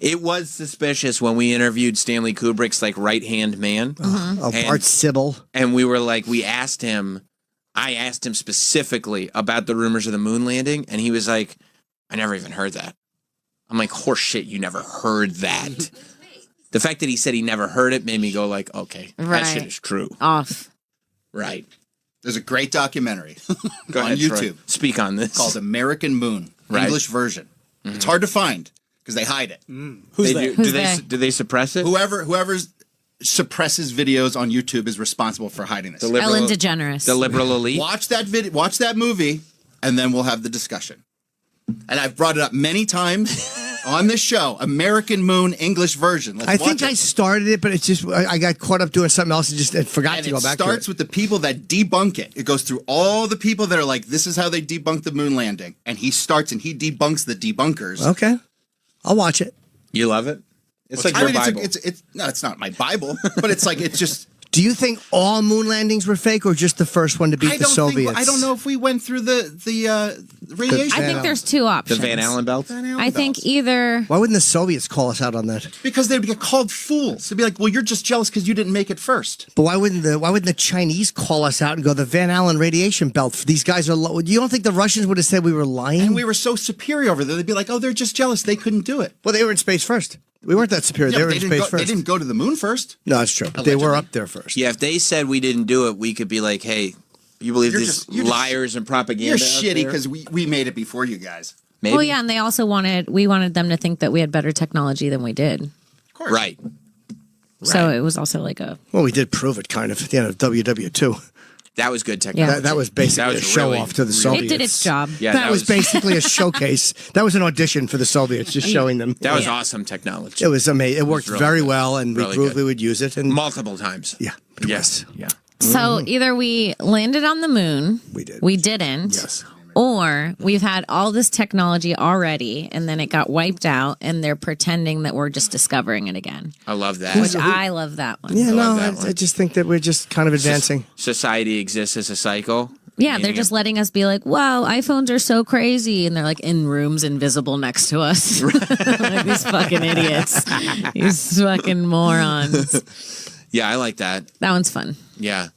It was suspicious when we interviewed Stanley Kubrick's like right-hand man. Art Sybil. And we were like, I asked him specifically about the rumors of the moon landing, and he was like, I never even heard that. I'm like, horse shit, you never heard that. The fact that he said he never heard it made me go like, okay, that shit is true. Off. Right. There's a great documentary Go on ahead, YouTube. Troy. Speak on this. Called American Moon, Right. English version. It's hard to find because they hide it. Who's They that? do they suppress it? Whoever suppresses videos on YouTube is responsible for hiding this. Ellen DeGeneres. The liberal elite. Watch that video. Watch that movie, and then we'll have the discussion. And I've brought it up many times on this show. American Moon English version. Let's I think watch I it. started it, but it's just I got caught up doing something else and just forgot And to go it back to it. starts with the people that debunk it. It goes through all the people that are like, this is how they debunk the moon landing. And he starts and he debunks the debunkers. Okay, I'll watch it. You love it? It's like I your mean, Bible. it's not my Bible, but it's like, it's just. Do you think all moon landings were fake, or just the first one to beat the Soviets? I don't know if we went through the radiation. I think there's two the options. Van Allen belt? I think either. Why wouldn't the Soviets call us out on that? Because they'd get called fools. They'd be like, well, you're just jealous because you didn't make it first. But why wouldn't the Chinese call us out and go the Van Allen radiation belt? These guys are low. You don't think the Russians would have said we were lying? And we were so superior over there. They'd be like, oh, they're just jealous. They couldn't do it. Well, they were in space first. We weren't that superior. Yeah, they but were in didn't space go, first. They didn't go to the moon first. No, that's true. They were up there first. Yeah, if they said we didn't do it, we could be like, hey, you believe You're these just liars and propaganda? You're out shitty there? because we made it before you guys. Maybe. Well, yeah, and they also we wanted them to think that we had better technology than we did. Of course. Right. So it was also like a. Well, we did prove it kind of at the end of WW2. That was good technology. That was basically That was a show really, off to the really- Soviets. It did its job. Yeah, that was basically a showcase. That was an audition for the Soviets, just showing them. That was awesome technology. It was amazing. It worked really very good. well, and we Really proved good. we would use it. And Multiple times. yeah, Yes. Yeah. So either we landed on the moon, We did. we didn't, Yes. or we've had all this technology already, and then it got wiped out, and they're pretending that we're just discovering it again. I love that. Which I love that one. Yeah, love no, that one. I just think that we're just kind of advancing. Society exists as a cycle. Yeah, they're Meaning just letting us be like, wow, iPhones are so crazy. And they're like in rooms invisible next to us. Like these fucking idiots. These fucking morons. Yeah, I like that. That one's fun. Yeah.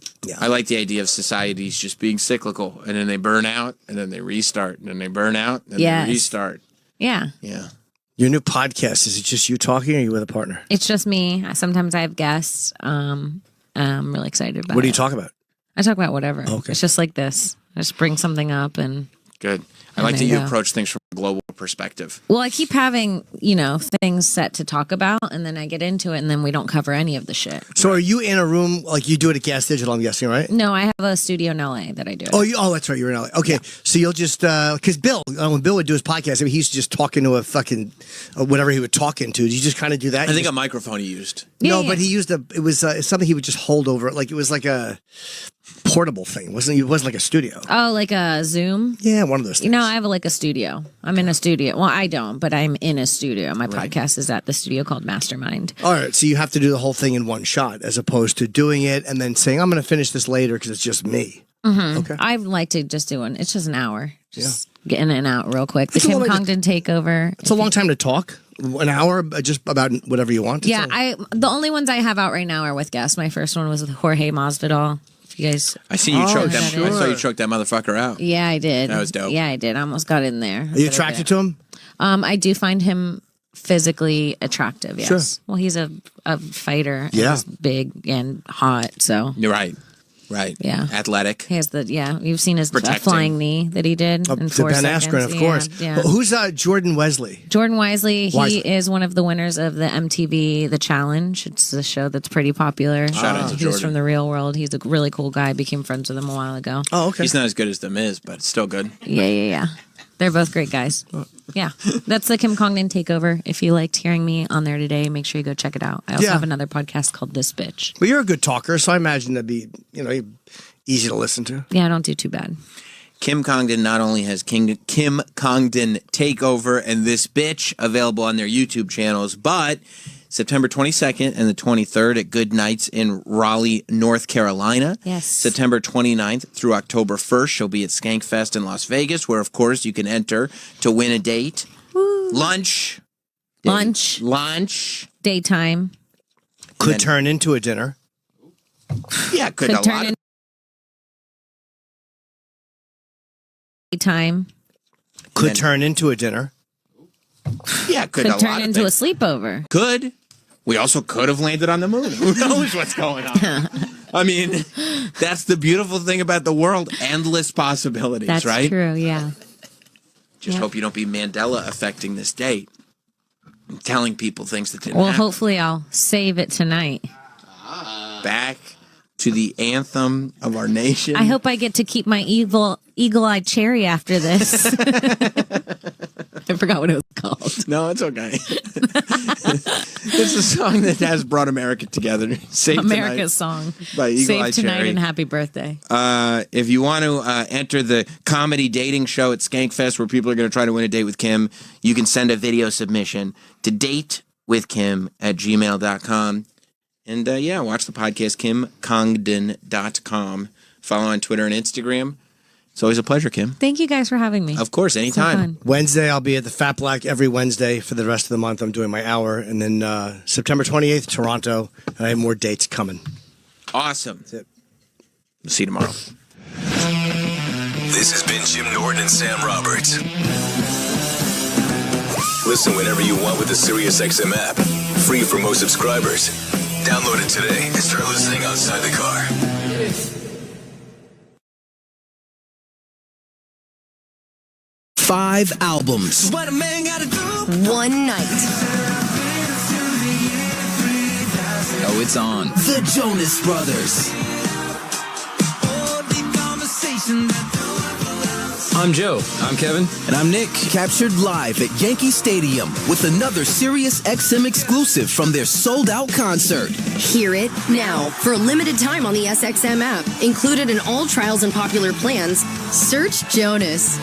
I like the idea of societies just being cyclical, and then they burn out, and then they restart, and then they burn out, and Yes. they restart. Yeah. Yeah. Your new podcast, is it just you talking or are you with a partner? It's just me. Sometimes I have guests. I'm really excited about it. What do you talk about? I talk about whatever. Okay. It's just like this. I just bring something up and Good. I And like that there you you go. approach things from a global perspective. well, I keep having, things set to talk about and then I get into it and then we don't cover any of the shit. So are you in a room like you do it at Gas Digital, I'm guessing, right? No, I have a studio in LA that I do. That's right. You're in LA. Okay. So you'll just, because Bill, when Bill would do his podcast, I mean, he's just talking to a fucking, whatever he would talk into. You just kind of do that? I think a microphone he used. No, Yeah, but yeah. he used it was something he would just hold over it. Like it was like a portable thing. It wasn't like a studio. Oh, like a Zoom? Yeah, one of those things. I have like a studio. I'm in a studio. Well, I don't, but I'm in a studio. My podcast is at the studio called Mastermind. All right. So you have to do the whole thing in one shot as opposed to doing it and then saying, I'm going to finish this later because it's just me. Mm-hmm. Okay. I like to just do one. It's just an hour. Just get in and out real quick. The It's a Kim long way to- Congdon takeover. It's a long time to talk. An hour, just about whatever you want. It's Yeah, all- the only ones I have out right now are with guests. My first one was with Jorge Masvidal. If you guys, I see you choke that. sure. I saw you choke that motherfucker out. yeah, I did. That was dope. Yeah, I did. I almost got in there. Are you attracted to him? I do find him physically attractive. Yes. Sure. Well, he's a fighter. And Yeah. he's big and hot. So You're right. Right. Yeah. Athletic. he has you've seen his Protecting. flying knee that he did in To 4 Ben seconds. Askren, of course. Yeah. Well, who's Jordan Wesley? Jordan Wisely, he Wisely. is one of the winners of the MTV The Challenge. It's a show that's pretty popular. Shout out to He's Jordan. from the real world. He's a really cool guy. Became friends with him a while ago. Oh, okay. He's not as good as The Miz, but it's still good. Yeah. They're both great guys. Yeah. That's the Kim Congdon takeover. If you liked hearing me on there today, make sure you go check it out. I also Yeah. have another podcast called This Bitch. Well, you're a good talker, so I imagine that'd be, easy to listen to. Yeah, I don't do too bad. Kim Congdon not only has Kim Congdon Takeover and This Bitch available on their YouTube channels, but September 22nd and the 23rd at Good Nights in Raleigh, North Carolina. Yes. September 29th through October 1st, she'll be at Skankfest in Las Vegas, where, of course, you can enter to win a date, lunch, Lunch, daytime. Could turn into a dinner. Yeah, could a turn lot of time. Could then- turn into a dinner. Yeah, could a Could turn lot of into a things. sleepover. Could. We also could have landed on the moon. Who knows what's going on? I mean, that's the beautiful thing about the world. Endless possibilities, That's right? true, yeah. Just hope you don't be Mandela affecting this date. And telling people things that didn't Well, happen. hopefully I'll save it tonight. Back to the anthem of our nation. I hope I get to keep my eagle-eyed cherry after this. I forgot what it was called. No, it's okay. It's a song that has brought America together. Save America's song. by Eagle Save Eye tonight Cherry. and happy birthday. If you want to enter the comedy dating show at Skankfest, where people are going to try to win a date with Kim, you can send a video submission to datewithkim@gmail.com. And watch the podcast, KimCongdon.com. Follow on Twitter and Instagram. It's always a pleasure, Kim. Thank you guys for having me. Of course, So anytime. fun. Wednesday, I'll be at the Fat Black every Wednesday for the rest of the month. I'm doing my hour. And then September 28th, Toronto. And I have more dates coming. Awesome. That's it. We'll see you tomorrow. This has been Jim Norton and Sam Roberts. Listen whenever you want with the SiriusXM app. Free for most subscribers. Download it today and start listening outside the car. 5 albums. What a man gotta do. One night. Oh, it's on. The Jonas Brothers. I'm Joe. I'm Kevin. And I'm Nick. Captured live at Yankee Stadium with another SiriusXM exclusive from their sold-out concert. Hear it now. For a limited time on the SXM app. Included in all trials and popular plans. Search Jonas.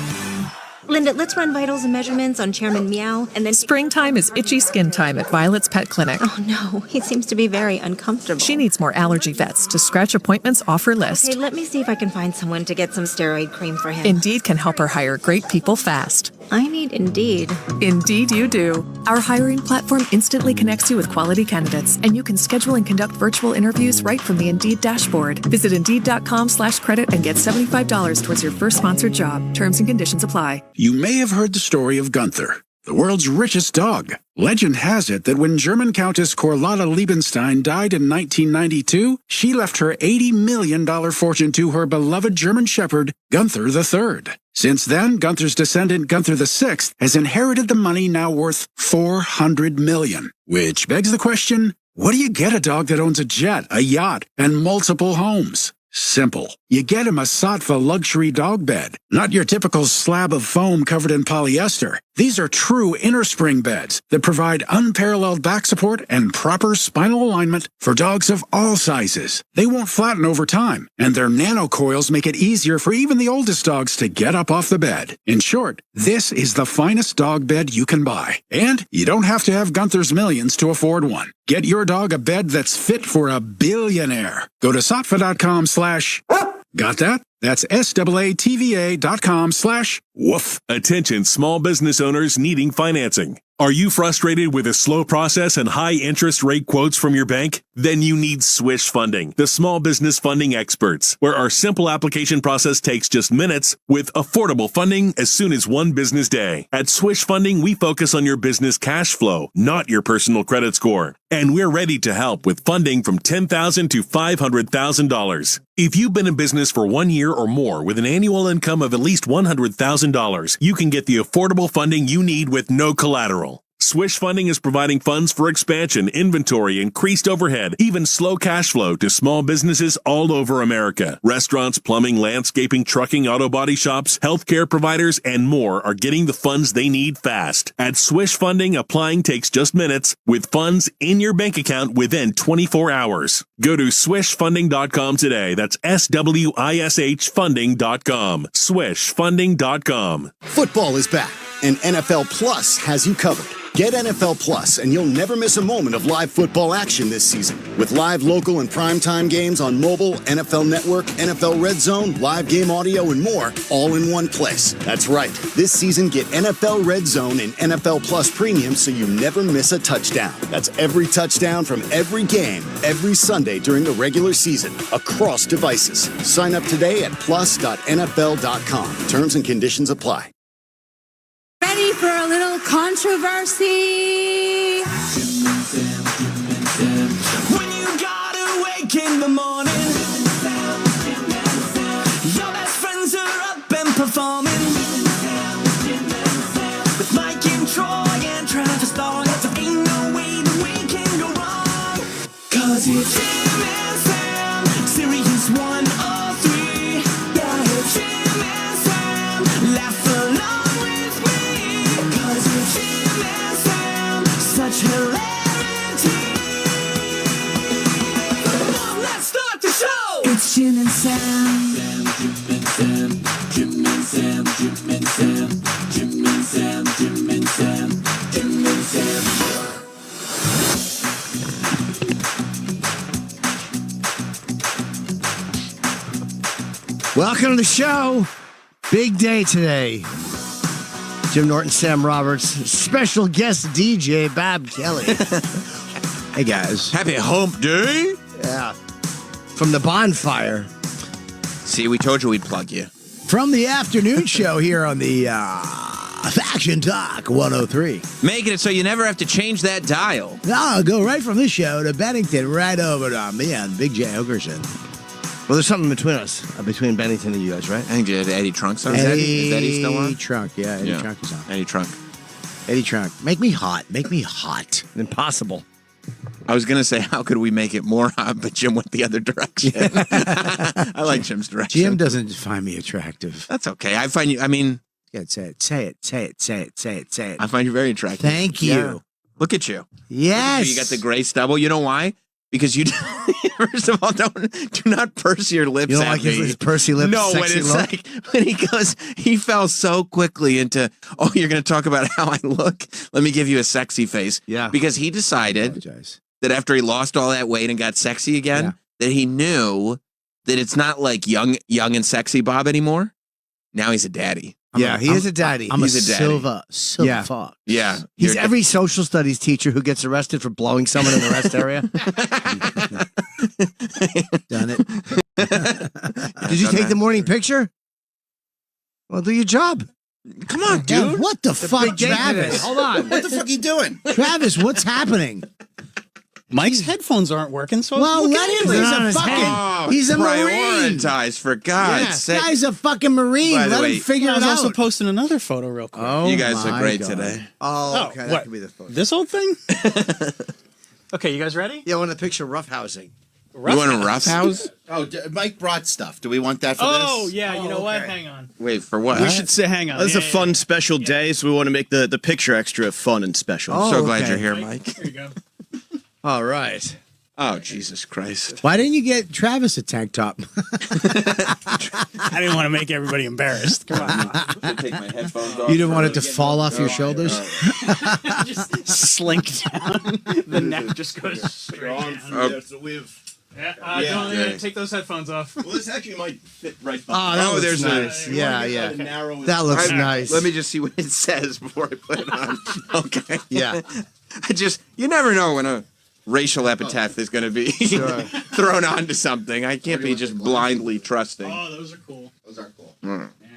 Linda, let's run vitals and measurements on Chairman Meow, and then... Springtime is itchy skin time at Violet's Pet Clinic. Oh, no. He seems to be very uncomfortable. She needs more allergy vets to scratch appointments off her list. Okay, let me see if I can find someone to get some steroid cream for him. Indeed can help her hire great people fast. I need Indeed. Indeed you do. Our hiring platform instantly connects you with quality candidates, and you can schedule and conduct virtual interviews right from the Indeed dashboard. Visit Indeed.com/credit and get $75 towards your first sponsored job. Terms and conditions apply. You may have heard the story of Gunther, the world's richest dog. Legend has it that when German Countess Carlotta Liebenstein died in 1992, she left her $80 million fortune to her beloved German Shepherd, Gunther III. Since then, Gunther's descendant, Gunther VI, has inherited the money now worth $400 million. Which begs the question, what do you get a dog that owns a jet, a yacht, and multiple homes? Simple. You get him a Saatva luxury dog bed, not your typical slab of foam covered in polyester. These are true inner spring beds that provide unparalleled back support and proper spinal alignment for dogs of all sizes. They won't flatten over time, and their nano coils make it easier for even the oldest dogs to get up off the bed. In short, this is the finest dog bed you can buy. And you don't have to have Gunther's millions to afford one. Get your dog a bed that's fit for a billionaire. Go to Saatva.com/ Got that? That's SAATVA.com/woof. Attention small business owners needing financing. Are you frustrated with a slow process and high interest rate quotes from your bank? Then you need Swish Funding, the small business funding experts, where our simple application process takes just minutes with affordable funding as soon as one business day. At Swish Funding, we focus on your business cash flow, not your personal credit score. And we're ready to help with funding from $10,000 to $500,000. If you've been in business for 1 year or more with an annual income of at least $100,000, you can get the affordable funding you need with no collateral. Swish Funding is providing funds for expansion, inventory, increased overhead, even slow cash flow to small businesses all over America. Restaurants, plumbing, landscaping, trucking, auto body shops, healthcare providers, and more are getting the funds they need fast. At Swish Funding, applying takes just minutes with funds in your bank account within 24 hours. Go to swishfunding.com today. That's SWISH funding.com. Swishfunding.com. Football is back, and NFL Plus has you covered. Get NFL Plus, and you'll never miss a moment of live football action this season. With live, local, and primetime games on mobile, NFL Network, NFL Red Zone, live game audio, and more, all in one place. That's right. This season, get NFL Red Zone and NFL Plus Premium so you never miss a touchdown. That's every touchdown from every game, every Sunday during the regular season, across devices. Sign up today at plus.nfl.com. Terms and conditions apply. Ready for a little controversy? When you gotta wake in the morning, your best friends are up and performing. With Mike and Troy and Travis Long, there ain't no way that we can go wrong. 'Cause it's Jim and Sam, Sirius 103. Yeah, it's Jim and Sam, laugh along. Such hilarity. Come on, let's start the show. It's Jim and Sam. Jim and Sam, Jim and Sam, Jim and Sam, Jim and Sam, Jim and Sam, Welcome to the show. Big day today. Jim Norton, Sam Roberts, special guest DJ Bob Kelly. Hey guys. Happy hump day. Yeah. From the bonfire. See, we told you we'd plug you. From the afternoon show here on the Faction Talk 103. Making it so you never have to change that dial. I'll go right from this show to Bennington, right over to me and Big J. Ogerson. Well, there's something between us, between Bennington and you guys, right? I think Eddie Trunk's on. Is Eddie still on? Trunk, yeah. Eddie Trunk is on. Eddie Trunk. Eddie Trunk. Make me hot. Make me hot. Impossible. I was going to say, how could we make it more hot, but Jim went the other direction. I like Jim's direction. Jim doesn't find me attractive. That's okay. I find you, I mean. Yeah, say it, say it, say it, say it, say it, say it. I find you very attractive. Thank you. Yeah. Look at you. Yes. You got the gray stubble. You know why? Because you, first of all, do not purse your lips. You don't at like me. his pursy lips? No, when it's look? like when he goes, he fell so quickly into. Oh, you're going to talk about how I look? Let me give you a sexy face. Yeah, because he decided that after he lost all that weight and got sexy again, that he knew that it's not like young and sexy Bob anymore. Now he's a daddy. He is a daddy. He's a daddy. Silva fox. Yeah. He's every social studies teacher who gets arrested for blowing someone in the rest area. Done it. Did you take the morning picture? Well, do your job. Come on, dude. What the fuck, Travis? Hold on. What the fuck are you doing? Travis, what's happening? Mike's headphones aren't working, so well, let him. He's a Marine. Prioritize, for God's sake. Guy's a fucking Marine. Let him figure it out. I was also posting another photo real quick. Oh, you guys look great today. Oh, okay. That could be the photo. This old thing? Okay, you guys ready? Yeah, I want a picture of roughhousing. You want a roughhouse? Oh, Mike brought stuff. Do we want that for this? Oh, yeah. You know what? Hang on. Wait, for what? We should say, hang on. This is a fun special day, so we want to make the picture extra fun and special. I'm so glad you're here, Mike. Here you go. All right. Oh, Jesus Christ. Why didn't you get Travis a tank top? I didn't want to make everybody embarrassed. Come on. Take my headphones off. You didn't want it to fall off your shoulders? Just slink down. The neck just goes straight down. So we've... Take those headphones off. Well, this actually might fit right Oh, there's nice. Yeah. That looks nice. Let me just see what it says before I put it on. Okay. Yeah. You never know when a racial epitaph is going to be thrown onto something. I can't be just blindly trusting. Oh, those are cool. Mm. Yeah.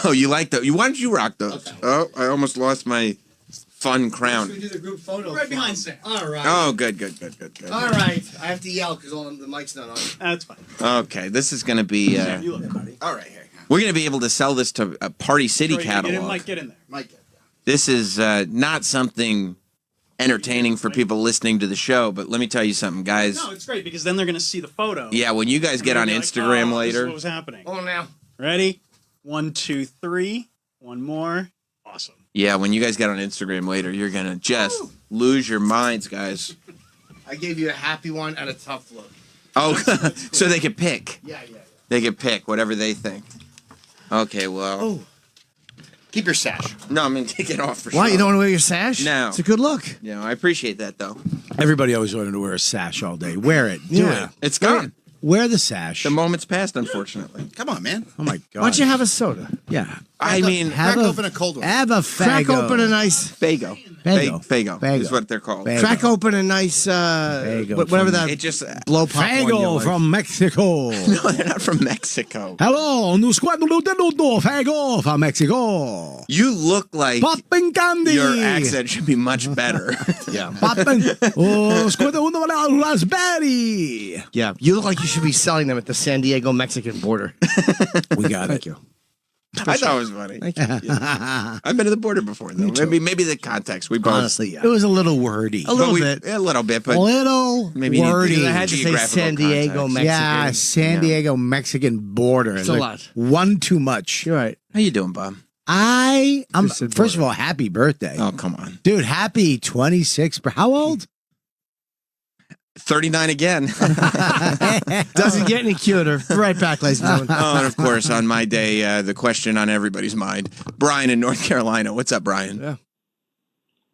Oh, you like those? Why don't you rock those? Okay. Oh, I almost lost my fun crown. Should we do the group photo? Right behind Sam. All right. Oh, good. All right. I have to yell because the mic's not on. That's fine. Okay, this is going to be... you look funny. All right, here. We're going to be able to sell this to a Party City catalog. Mike, get in there. Mike, This is not something entertaining for people listening to the show, but let me tell you something, guys. No, it's great because then they're going to see the photo. Yeah, when you guys get on Instagram later. This is what was happening. Hold on now. Ready? 1, 2, 3. One more. Awesome. Yeah, when you guys get on Instagram later, you're going to just lose your minds, guys. I gave you a happy one and a tough look. Oh, so they can pick. Yeah. They can pick whatever they think. Okay, well. Keep your sash. No, I'm gonna take it off for Why? sure. You don't want to wear your sash? No. It's a good look. No, I appreciate that though. Everybody always wanted to wear a sash all day. Wear it. Do Yeah. it. It's gone. Wear the sash. The moment's passed, unfortunately. Come on, man. Oh my god. Why don't you have a soda? Yeah. I mean, Crack open a cold one. Have a fago. Crack open a nice. Fago. Fago. Fago is what they're called. Fago. Crack open a nice. Whatever from- that. It just blow pop one you Fago like. from Mexico. no, they're not from Mexico. Hello, nos cuatro minutos, Fago from Mexico. You look like Popping candy. your accent should be much better. Yeah. Popping. Oh, cuatro minutos, raspberry. Yeah. You look like you should be selling them at the San Diego Mexican border. We got Thank it. you. I thought it was funny. Thank you. I've been to the border before, though. Maybe the context. We both Honestly, yeah. It was a little wordy. A little but bit. a little bit, but A little maybe you need wordy. I had to say geographical San Diego, context. Mexican. Yeah, San Diego Mexican border. It's a lot. One too much. You're right. How you doing, Bob? I'm Just first of all, happy birthday. Oh, come on. Dude, happy 26. How old? 39 again. Doesn't get any cuter. Right back, ladies and gentlemen. Oh, and of course, on my day, the question on everybody's mind. Brian in North Carolina. What's up, Brian? Yeah.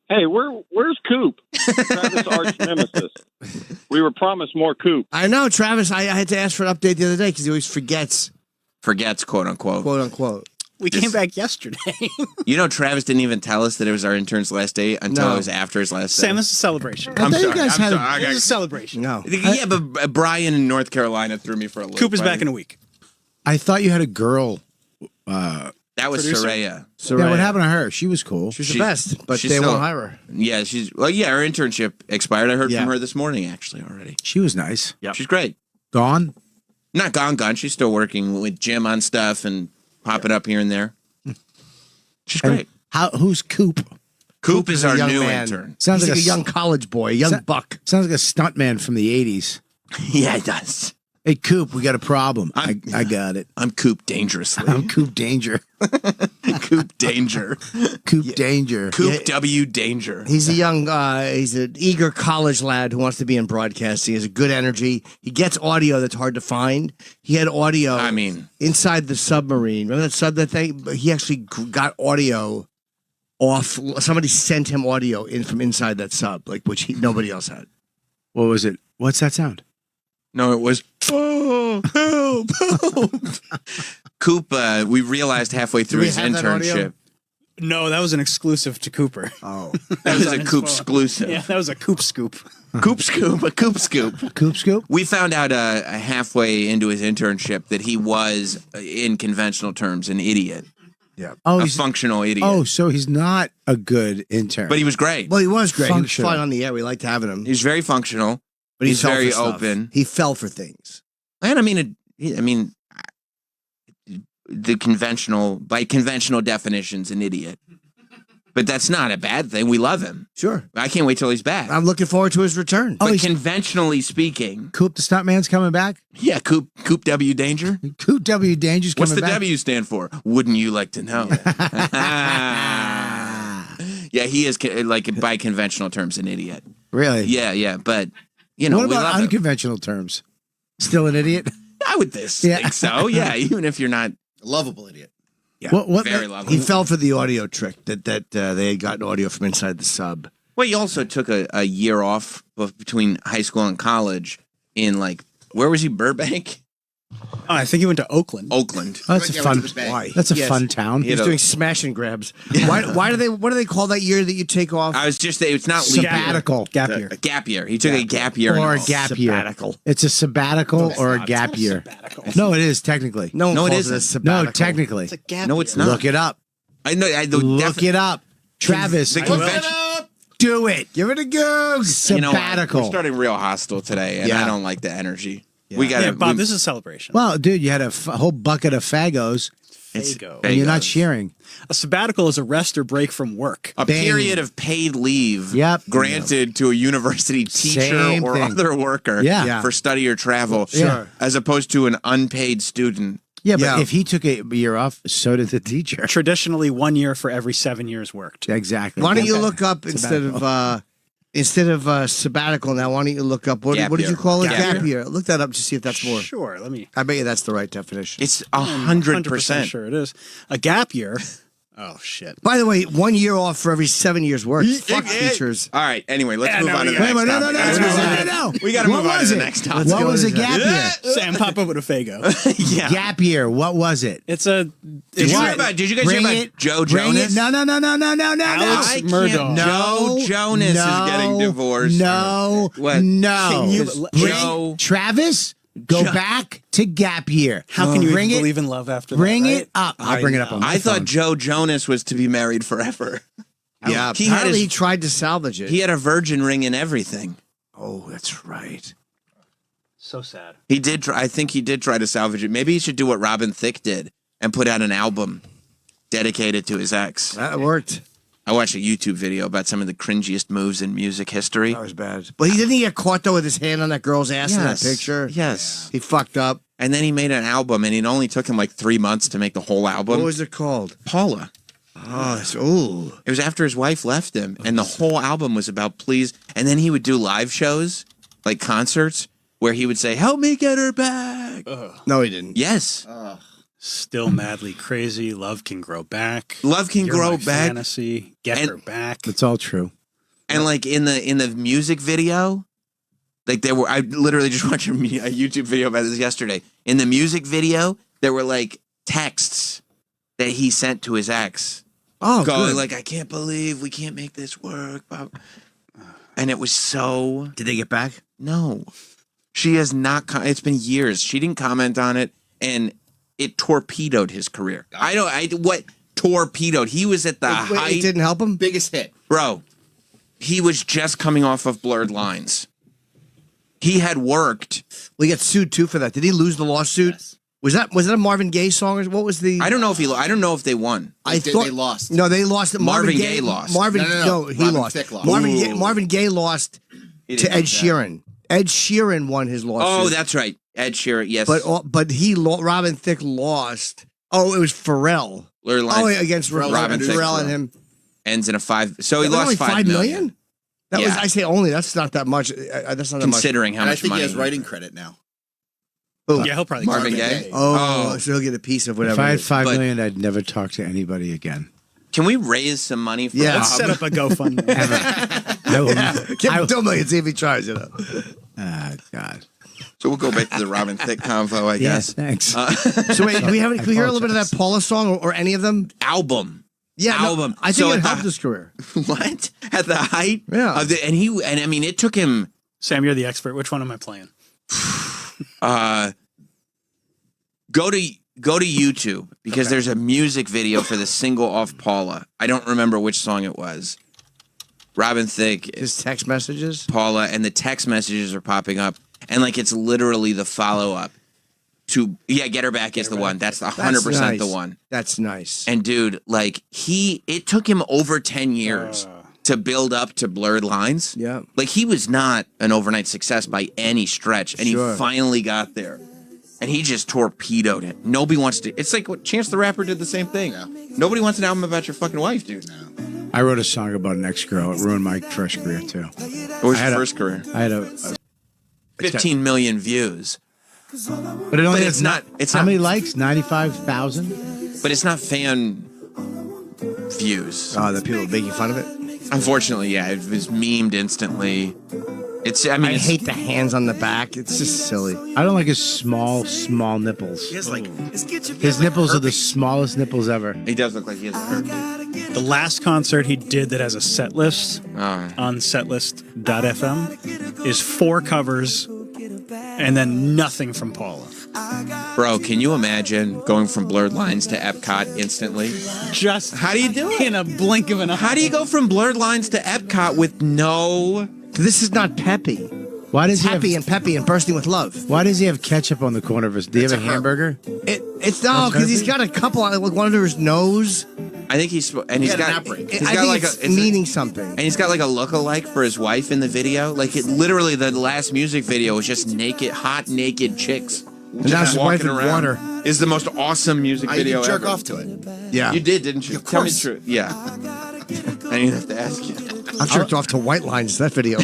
Hey, where's Coop? Travis' arch nemesis. We were promised more Coop. I know, Travis. I had to ask for an update the other day because he always forgets, Forgets, quote unquote. quote unquote. We came back yesterday. You know, Travis didn't even tell us that it was our intern's last day until No. it was after his last day. Sam, this is a celebration. I'm thought you sorry. guys I'm had a- sorry. This is a celebration. No. Yeah, but Brian in North Carolina threw me for a loop. Coop is back in a week. I thought you had a girl. That was Producer. Soraya. Yeah, what happened to her? She was cool. She's the She- best, but she's they still- won't hire her. Yeah, her internship expired. I heard Yeah. from her this morning, actually, already. She was nice. She's great. Gone? Not gone. She's still working with Jim on stuff and popping up here and there. She's great. Who's Coop? Coop is a our young new man. intern. Sounds He's like like a young college boy, a young buck. Sounds like a stuntman from the 80s. Yeah, it does. Hey, Coop, we got a problem. I got it. I'm Coop dangerously. I'm Coop Danger. Coop Danger. Coop Danger. Coop W Danger. He's a young, he's an eager college lad who wants to be in broadcasting. He has a good energy. He gets audio that's hard to find. He had audio. I mean, inside the submarine. Remember that thing? He actually got audio off. Somebody sent him audio in from inside that sub, like which nobody else had. What was it? What's that sound? no, it was. Oh, help! Coop, we realized halfway through we his have that audio? internship. No, that was an exclusive to Cooper. Oh. That was on a his Coop phone. exclusive. Yeah, that was a Coop scoop. Coop scoop, a Coop scoop. Coop Scoop? We found out halfway into his internship that he was, in conventional terms, an idiot. Yeah. Oh, a he's functional idiot. Oh, so he's not a good intern. But he was great. Well, he was great. He was Functional. fine on the air. We liked having him. He was very functional. But he he's fell for very stuff. open. He fell for things. And by conventional definitions, an idiot. But that's not a bad thing. We love him. Sure. I can't wait till he's back. I'm looking forward to his return. But conventionally speaking, Coop the stuntman's coming back? yeah, Coop W Danger. Coop W Danger's coming What's the back? W stand for? Wouldn't you like to know? Yeah, he is like by conventional terms an idiot. Really? Yeah, but you know, what we about love him. unconventional terms? Still an idiot? I would think so. Yeah, even if you're not lovable idiot. Yeah, What very lovable. He fell for the audio trick that they had gotten audio from inside the sub. Well, he also took a year off between high school and college in where was he? Burbank? Oh, I think he went to Oakland. Oakland. Oh, that's a fun. Why? That's a Yes. fun town. He was doing smash and grabs. Why do they? What do they call that year that you take off? I was just it's not leap year. Sabbatical. Gap year. A gap year. He took a gap year. Or a and gap year. Sabbatical. It's a sabbatical or a gap year. No, it is technically. No, one No, it calls isn't. a sabbatical. No, technically. It's a gap No, it's year. not. Look it up. I know. Look it up. Travis, The convention. do it. Give it a go. You know what? Sabbatical. We're starting real hostile today, and Yeah. I don't like the energy. We got Yeah, Bob, this is a celebration. Well, dude, you had a whole bucket of fagos, Fago. and you're not sharing. A sabbatical is a rest or break from work. a Bang. period of paid leave Yep. granted to a university teacher Same or thing. other worker Yeah. for study or travel, Sure. as opposed to an unpaid student. Yeah, but Yeah. if he took a year off, so did the teacher. Traditionally, 1 year for every 7 years worked. Exactly. Why don't you look up instead of sabbatical now? Why don't you look up what Gap did you year. call it? Gap Gap year. Look that up to see if that's more. Sure, let me. I bet you that's the right definition. It's 100%. Sure, it is. A gap year Oh shit! By the way, 1 year off for every 7 years' work. Fuck teachers. All right. Anyway, let's move on to the Wait, next no, topic. no. We got to What move on to was the it? next topic. What was a gap year? Sam, pop up with a Fago. Yeah. Gap year. What was it? It's a. Did you guys hear about Joe Jonas? No. Alex I Murdaugh. can't. Joe Jonas is getting divorced. No. What? No. Joe Travis, go back to gap year. How can you bring even it? believe in love after that? Bring right? it up. I'll bring it up on my I thought phone. Joe Jonas was to be married forever. Yeah, He had apparently his- he tried to salvage it. He had a virgin ring and everything. Oh, that's right. So sad. He did. I think he did try to salvage it. Maybe he should do what Robin Thicke did and put out an album dedicated to his ex. That worked. I watched a YouTube video about some of the cringiest moves in music history. That was bad. But he didn't get caught though with his hand on that girl's ass in that picture. Yes. He fucked up. And then he made an album, and it only took him like 3 months to make the whole album. What was it called? Paula. Oh, ooh. It was after his wife left him, and the whole album was about please. And then he would do live shows, like concerts, where he would say, "Help me get her back." No, he didn't. Yes. Still madly crazy. Love can grow back. Love can You're grow my back. Fantasy. Get And- her back. It's all true. And like in the music video, like there were, I literally just watched a YouTube video about this yesterday. In the music video, there were like texts that he sent to his ex. Oh, going good. like, "I can't believe we can't make this work." And it was so. Did they get back? No, she has not. It's been years. She didn't comment on it, and it torpedoed his career. What torpedoed? He was at the Wait, height. it didn't help him? Biggest hit. Bro, he was just coming off of Blurred Lines. He had worked. Well, he got sued too for that. Did he lose the lawsuit? Yes. Was that a Marvin Gaye song or what was the? I don't know if they won. They lost. No, they lost it. Marvin Gaye lost. Marvin, No. he Robin lost. Thicke lost. Marvin Gaye lost He to didn't Ed get that. Sheeran. Ed Sheeran won his lawsuit. Oh, that's right. Ed Sheeran. Yes. but Robin Thicke lost. Oh, it was Pharrell. Blurred Lines. Oh, against Robin Robin Thicke. Pharrell and him. Ends in a 5. So he That was lost only $5 million. That was. Yeah. I say only. That's not that much. That's not that much. Considering how And I much think money he has writing credit now. Who? Yeah, he'll probably Marvin Marvin Gaye. Gaye. Oh, so he'll get a piece of whatever. If I it had is. $5 But- million, I'd never talk to anybody again. Can we raise some money for Yeah. Bob? Let's set up a GoFundMe. I will, Give I him will- $2 million. See if he tries. You know. God. So we'll go back to the Robin Thicke convo, I Yes, guess. thanks. So wait, can we hear a little bit of that Paula song or any of them? Album. Yeah, no, Album. I think So it at the- helped his career. What? At the height? Yeah. Of and I mean, it took him Sam, you're the expert. Which one am I playing? go to YouTube because there's a music video for the single off Paula. I don't remember which song it was. Robin Thicke, His text messages. Paula, and the text messages are popping up, and like it's literally the follow up to Get Her Back is the one. That's 100% the one. That's nice. And dude, like it took him over 10 years to build up to Blurred Lines. Yeah. Like he was not an overnight success by any stretch, and Sure. he finally got there. And he just torpedoed it. Nobody wants to. It's like what Chance the Rapper did the same thing. Nobody wants an album about your fucking wife, dude. I wrote a song about an ex-girl. It ruined my first career, too. What was your first career? I had a 15 million views. but it only But has it's not. It's how not. many likes? 95,000? But it's not fan views. Oh, that people are making fun of it. Unfortunately, yeah, it was memed instantly. It's. I mean, I it's, hate the hands on the back. It's just silly. I don't like his small nipples. His nipples are the smallest nipples ever. He does look like he has a herpes. The last concert he did that has a set list on setlist.fm is 4 covers and then nothing from Paula. Bro, can you imagine going from Blurred Lines to Epcot instantly? Just how do you do it? In a blink of an eye. How do you go from Blurred Lines to Epcot with no? This is not peppy. Why does he Happy have, and peppy and bursting with love. Why does he have ketchup on the corner of his? Do you have a hamburger? It's no, because he's got a couple like one under his nose. I think he's and he's got. I He's think got like it's a meaning something. and he's got like a lookalike for his wife in the video. Like it literally, the last music video was just naked, hot naked chicks. And that's his wife in water. Is the most awesome music I video jerk ever. off to it. Yeah. You did, didn't you? Of Tell me the course. truth. Yeah. I didn't have to ask you. I jerked off to White Lines, that video.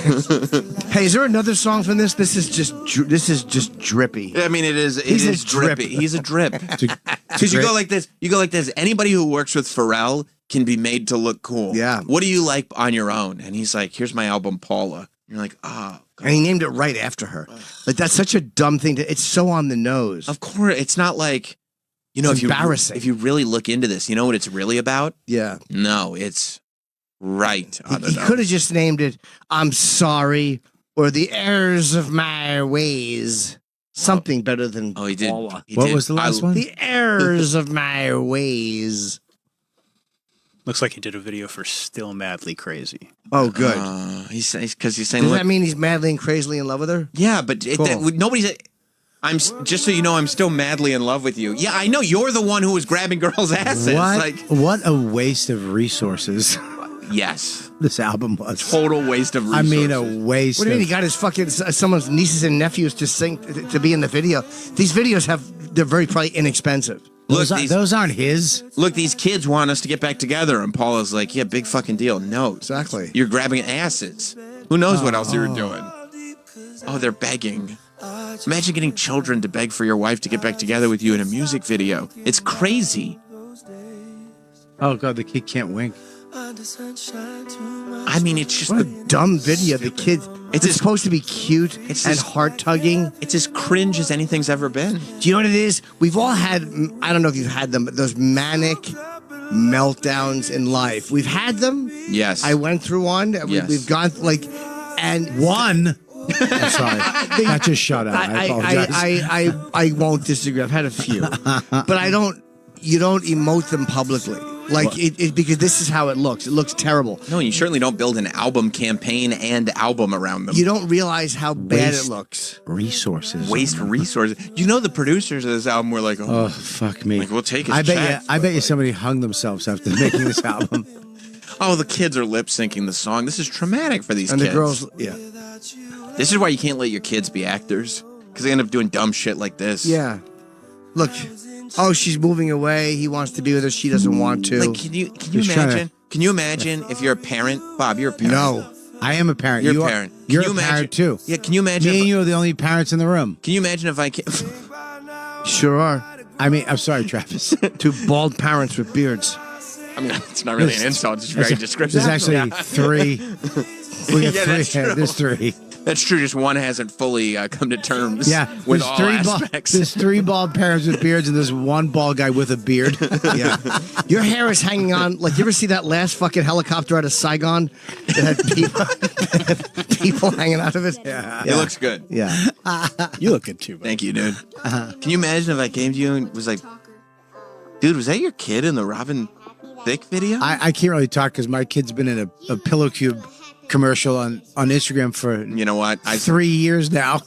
Hey, is there another song from this? This is just drippy. I mean, it is He's a drippy. drip. He's a drip. Because you go like this. You go like this. Anybody who works with Pharrell can be made to look cool. Yeah. What do you like on your own? And he's like, here's my album, Paula. You're like, oh. And he named it right after her. Like, that's such a dumb thing. It's so on the nose. Of course, it's not like, you know, It's embarrassing. if you really look into this, you know what it's really about? Yeah. No, it's right on the He nose. could have just named it "I'm Sorry" or "The Errors of My Ways." Something better than he did. Paula. He did. The errors of my ways. Looks like he did a video for Still Madly Crazy. Oh, good. He's saying, Does look, that mean he's madly and crazily in love with her? yeah, but Cool. nobody's. Just so you know, I'm still madly in love with you. Yeah, I know you're the one who was grabbing girls' asses. What a waste of resources. Yes. This album was. Total waste of I resources. mean, a waste. What do you mean he got his fucking someone's nieces and nephews to sing to be in the video? These videos they're very probably inexpensive. Those aren't his. Look, these kids want us to get back together, and Paula's like, "Yeah, big fucking deal." No, exactly. You're grabbing asses. Who knows what else you were doing? Oh, they're begging. Imagine getting children to beg for your wife to get back together with you in a music video. It's crazy. Oh god, the kid can't wink. I mean, it's just What a dumb video. The kid. It's supposed to be cute and heart tugging. It's as cringe as anything's ever been. Do you know what it is? We've all had. I don't know if you've had them, but those manic meltdowns in life. We've had them. Yes. I went through one. Yes. We've gone and one. I'm sorry. Not just shut up. I apologize. I won't disagree. I've had a few, but I don't. You don't emote them publicly, like it because this is how it looks. It looks terrible. No, you certainly don't build an album campaign and album around them. You don't realize how bad Waste it looks. Resources. Waste resources. You know, the producers of this album were like, Oh fuck me. like, we'll take his I check. bet you somebody hung themselves after making this album. Oh, the kids are lip syncing the song. This is traumatic for these And kids. the girls, yeah, This is why you can't let your kids be actors, because they end up doing dumb shit like this. yeah. Look, oh, she's moving away. He wants to be with her. She doesn't want to. Like, can you He's trying to- imagine? Can you imagine if you're a parent, Bob? You're a parent. No. I am a parent. You're You a are- parent. You're Can a you imagine- parent too. Yeah. Can you imagine? Me and If, you are the only parents in the room. can you imagine if I can? Sure are. I mean, I'm sorry, Travis. Two bald parents with beards. I mean, it's not really an insult. It's very descriptive. There's actually three. We got Yeah, three. that's true. There's three. That's true. Just one hasn't fully come to terms. Yeah, with there's all three aspects. there's three bald parents with beards, and there's one bald guy with a beard. Yeah. Your hair is hanging on. Like, you ever see that last fucking helicopter out of Saigon that had people hanging out of it? Yeah. It looks good. Yeah. You look good too. Buddy. Thank you, dude. Can you imagine if I came to you and was like, dude, was that your kid in the Robin Thicke video? I can't really talk because my kid's been in a Pillow Cube commercial on Instagram for You know what? 3 years now.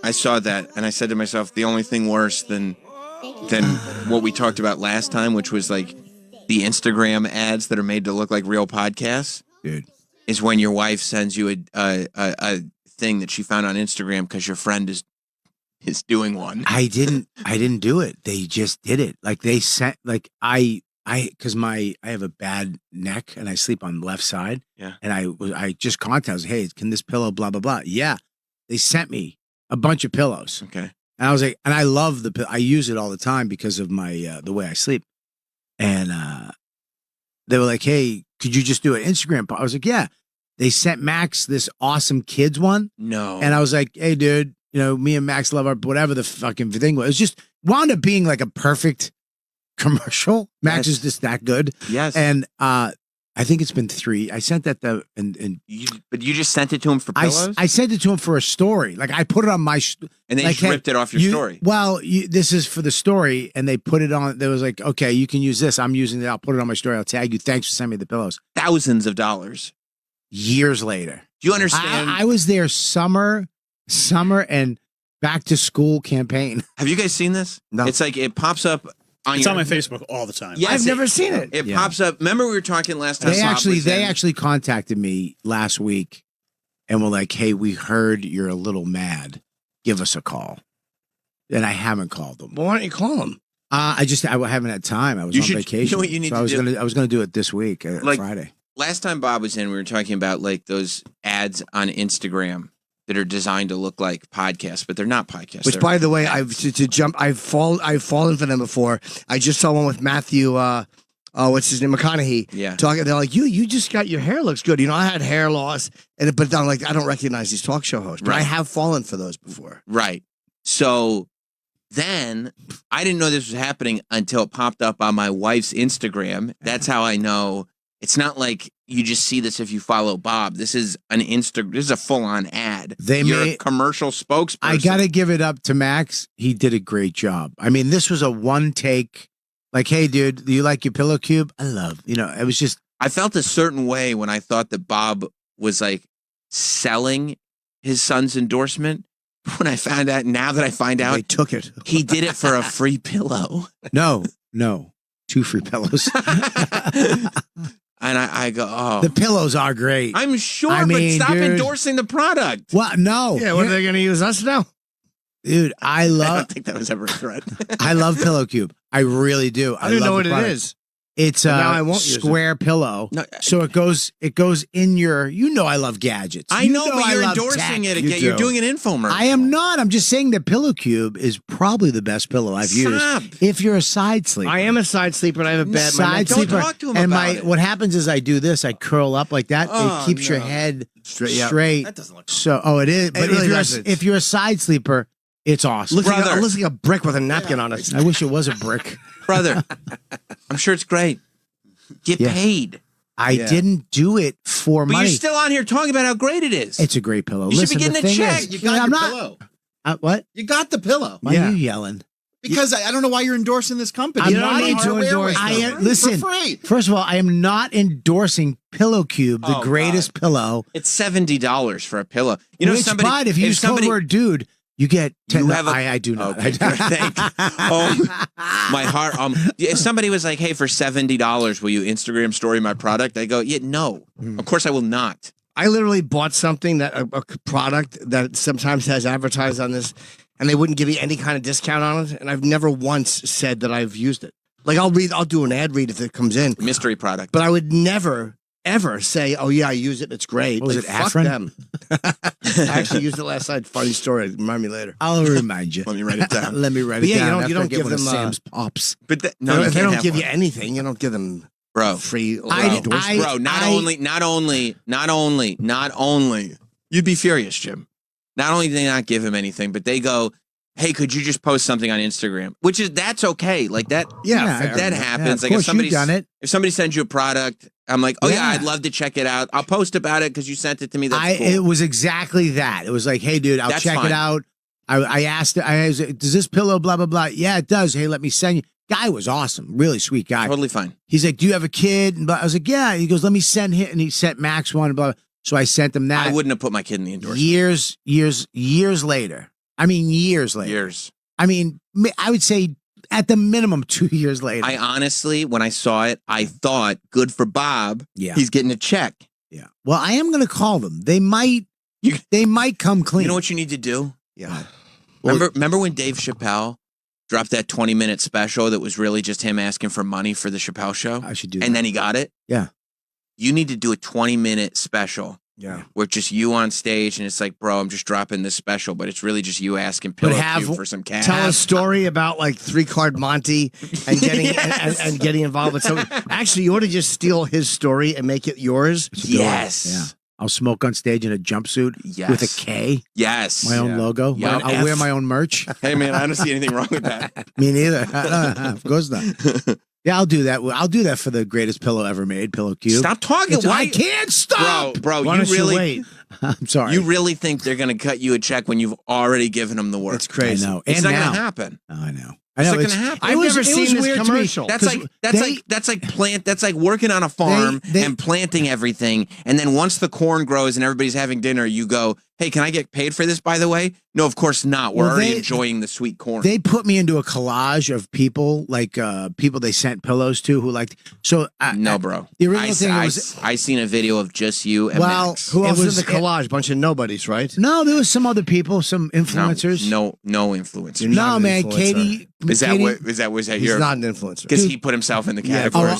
I saw that and I said to myself, the only thing worse than what we talked about last time, which was like the Instagram ads that are made to look like real podcasts, dude, is when your wife sends you a thing that she found on Instagram because your friend is doing one. I didn't do it. They just did it. Like they sent like because I have a bad neck and I sleep on the left side. Yeah. And I just contacted, I was, hey, can this pillow blah blah blah? Yeah. They sent me a bunch of pillows. Okay. And I was like, and I love I use it all the time because of my the way I sleep. And they were like, hey, could you just do an Instagram post? I was like, yeah. They sent Max this awesome kids one. No. And I was like, hey, dude, you know, me and Max love our whatever the fucking thing was. It was just wound up being like a perfect commercial. Max is just that good. Yes. And I think it's been 3. I sent that but you just sent it to him for pillows? I sent it to him for a story. Like I put it on my And they just ripped it off your story. Well, this is for the story, and they put it on. There was like, okay, you can use this. I'm using it. I'll put it on my story. I'll tag you. Thanks for sending me the pillows. Thousands of dollars. Years later. Do you understand? I was there summer and back to school campaign. Have you guys seen this? No. It's like it pops up on It's your on my Facebook all the time. Yes, I've never seen it. It Yeah. pops up. Remember we were talking last time. They actually contacted me last week and were like, hey, we heard you're a little mad. Give us a call. And I haven't called them. Well, why don't you call him? I haven't had time. I was You on should- vacation. you know what you need so to I was do? I was gonna do it this week, Like- Friday. last time Bob was in, we were talking about like those ads on Instagram that are designed to look like podcasts, but they're not podcasts. Which, They're by the way, ads. I've fallen for them before. I just saw one with Matthew. What's his name? McConaughey. Yeah. Talking. They're like, you just got your hair looks good. You know, I had hair loss, but I'm like, I don't recognize these talk show hosts. But I Right. have fallen for those before. Right. So then I didn't know this was happening until it popped up on my wife's Instagram. That's how I know it's not like you just see this if you follow Bob. This is this is a full-on ad. You're a commercial spokesperson. I got to give it up to Max. He did a great job. I mean, this was a one take. Like, hey, dude, do you like your pillow cube? I love. It was just. I felt a certain way when I thought that Bob was like selling his son's endorsement. When I found out, now that I find out, They took it. he did it for a free pillow. No. 2 free pillows. And I go, oh. The pillows are great. I'm sure, I mean, but stop dude. endorsing the product. Well, no. Yeah, what are they going to use us now? Dude, I I love don't think that was ever a threat. I love Pillow Cube. I really do. I don't even love know what the it product. is. It's But a now I won't use it. square pillow. No, so it goes in your I love gadgets. I You know, but I you're love endorsing tech. it again. You're doing an infomercial. I am not. I'm just saying that Pillow Cube is probably the best pillow I've Stop. used. If you're a side sleeper. I am a side sleeper, and I have a bad. my neck- Side sleeper. talk to him and about it. what happens is I do this. I curl up like that. Oh, it keeps your no. head Straight, yeah. That doesn't look. So, it is. But really if you're doesn't. if you're a side sleeper, it's awesome. Looks like, Brother. looks like a brick with a napkin on it. I wish it was a brick. Brother, I'm sure it's great. Get Yeah. paid. I didn't do it for But money. you're still on here talking about how great it is. It's a great pillow. You should Listen, be the getting a thing check. is- You got I'm your not. pillow. What? You got the pillow. Why are you yelling? Because I don't know why you're endorsing this company. I'm You not don't need to endorse them. listen. For free. First of all, I am not endorsing Pillow Cube, the Oh, greatest pillow. It's $70 for a pillow. You know, Which, somebody. but if you use code word dude, you get 10. You have a- I do not. Okay, thank you. My heart. If somebody was like, "Hey, for $70, will you Instagram story my product?" I go, "Yeah, no. Of course I will not." I literally bought something that a product that sometimes has advertised on this, and they wouldn't give you any kind of discount on it. And I've never once said that I've used it. Like I'll do an ad read if it comes in, Mystery product. but I would never ever say, "Oh yeah, I use it. It's great." What was Like, it, fuck Afrin? them. I actually used it last night. Funny story. Remind me later. I'll remind you. Let me write it down. Let me write But it yeah, down. you don't after I get give one of them, Sam's pops. But No, no, you if they can't don't have give one. you anything, you don't give them Bro. free. Bro, endorsement. bro, not only, you'd be furious, Jim. Not only do they not give him anything, but they go, "Hey, could you just post something on Instagram?" That's okay. Like that, Yeah, fair. that Yeah, happens. of Like course you've done it. if somebody sends you a product, I'm like, "Oh yeah, Yeah. I'd love to check it out. I'll post about it because you sent it to me." That's cool. It was exactly that. It was like, hey, dude, I'll That's check fine. it out. I asked, does this pillow, blah, blah, blah? Yeah, it does. Hey, let me send you. Guy was awesome. Really sweet guy. Totally fine. He's like, do you have a kid? And I was like, yeah. He goes, let me send him. And he sent Max one, blah, blah. So I sent him that. I wouldn't have put my kid in the endorsement. Years later. I mean, years later. Years. I mean, I would say at the minimum 2 years later. I honestly, when I saw it, I thought, good for Bob. Yeah. He's getting a check. Yeah. Well, I am going to call them. They might come clean. You know what you need to do? Yeah. Remember when Dave Chappelle dropped that 20-minute special that was really just him asking for money for the Chappelle show? I should do And that. then he got it? Yeah. You need to do a 20-minute special. Yeah. Where it's just you on stage and it's like, bro, I'm just dropping this special, but it's really just you asking But Pillow have Cube for some cash. tell a story about like 3-card Monty and getting and getting involved with something. Actually, you ought to just steal his story and make it yours. Yes. Yeah. I'll smoke on stage in a jumpsuit Yes. with a K, Yes. my own logo. Yeah. I'll wear my own merch. Hey, man, I don't see anything wrong with that. Me neither. Of course not. Yeah, I'll do that. I'll do that for the greatest pillow ever made, Pillow Cube. Stop talking. I can't stop. Bro, Why you don't you really, wait? I'm sorry. you really think they're going to cut you a check when you've already given them the work? It's crazy. I know. It's And not now. going to happen. I know. It's I not know. going to happen. I've never seen this weird to me. commercial. That's like working on a farm they- and planting everything, and then once the corn grows and everybody's having dinner, you go, "Hey, can I get paid for this?" By the way, no, of course not. We're Well, already they- enjoying the sweet corn. They put me into a collage of people, like people they sent pillows to who liked. So no, bro. The original thing was I seen a video of just you and well, Max. Who else it is in the collage? Bunch of nobodies, right? No, there was some other people, some influencers. No influencers. You're No, not an man, influencer. Is that Katie- what? Was that He's your? not an influencer. Because he put himself in the category.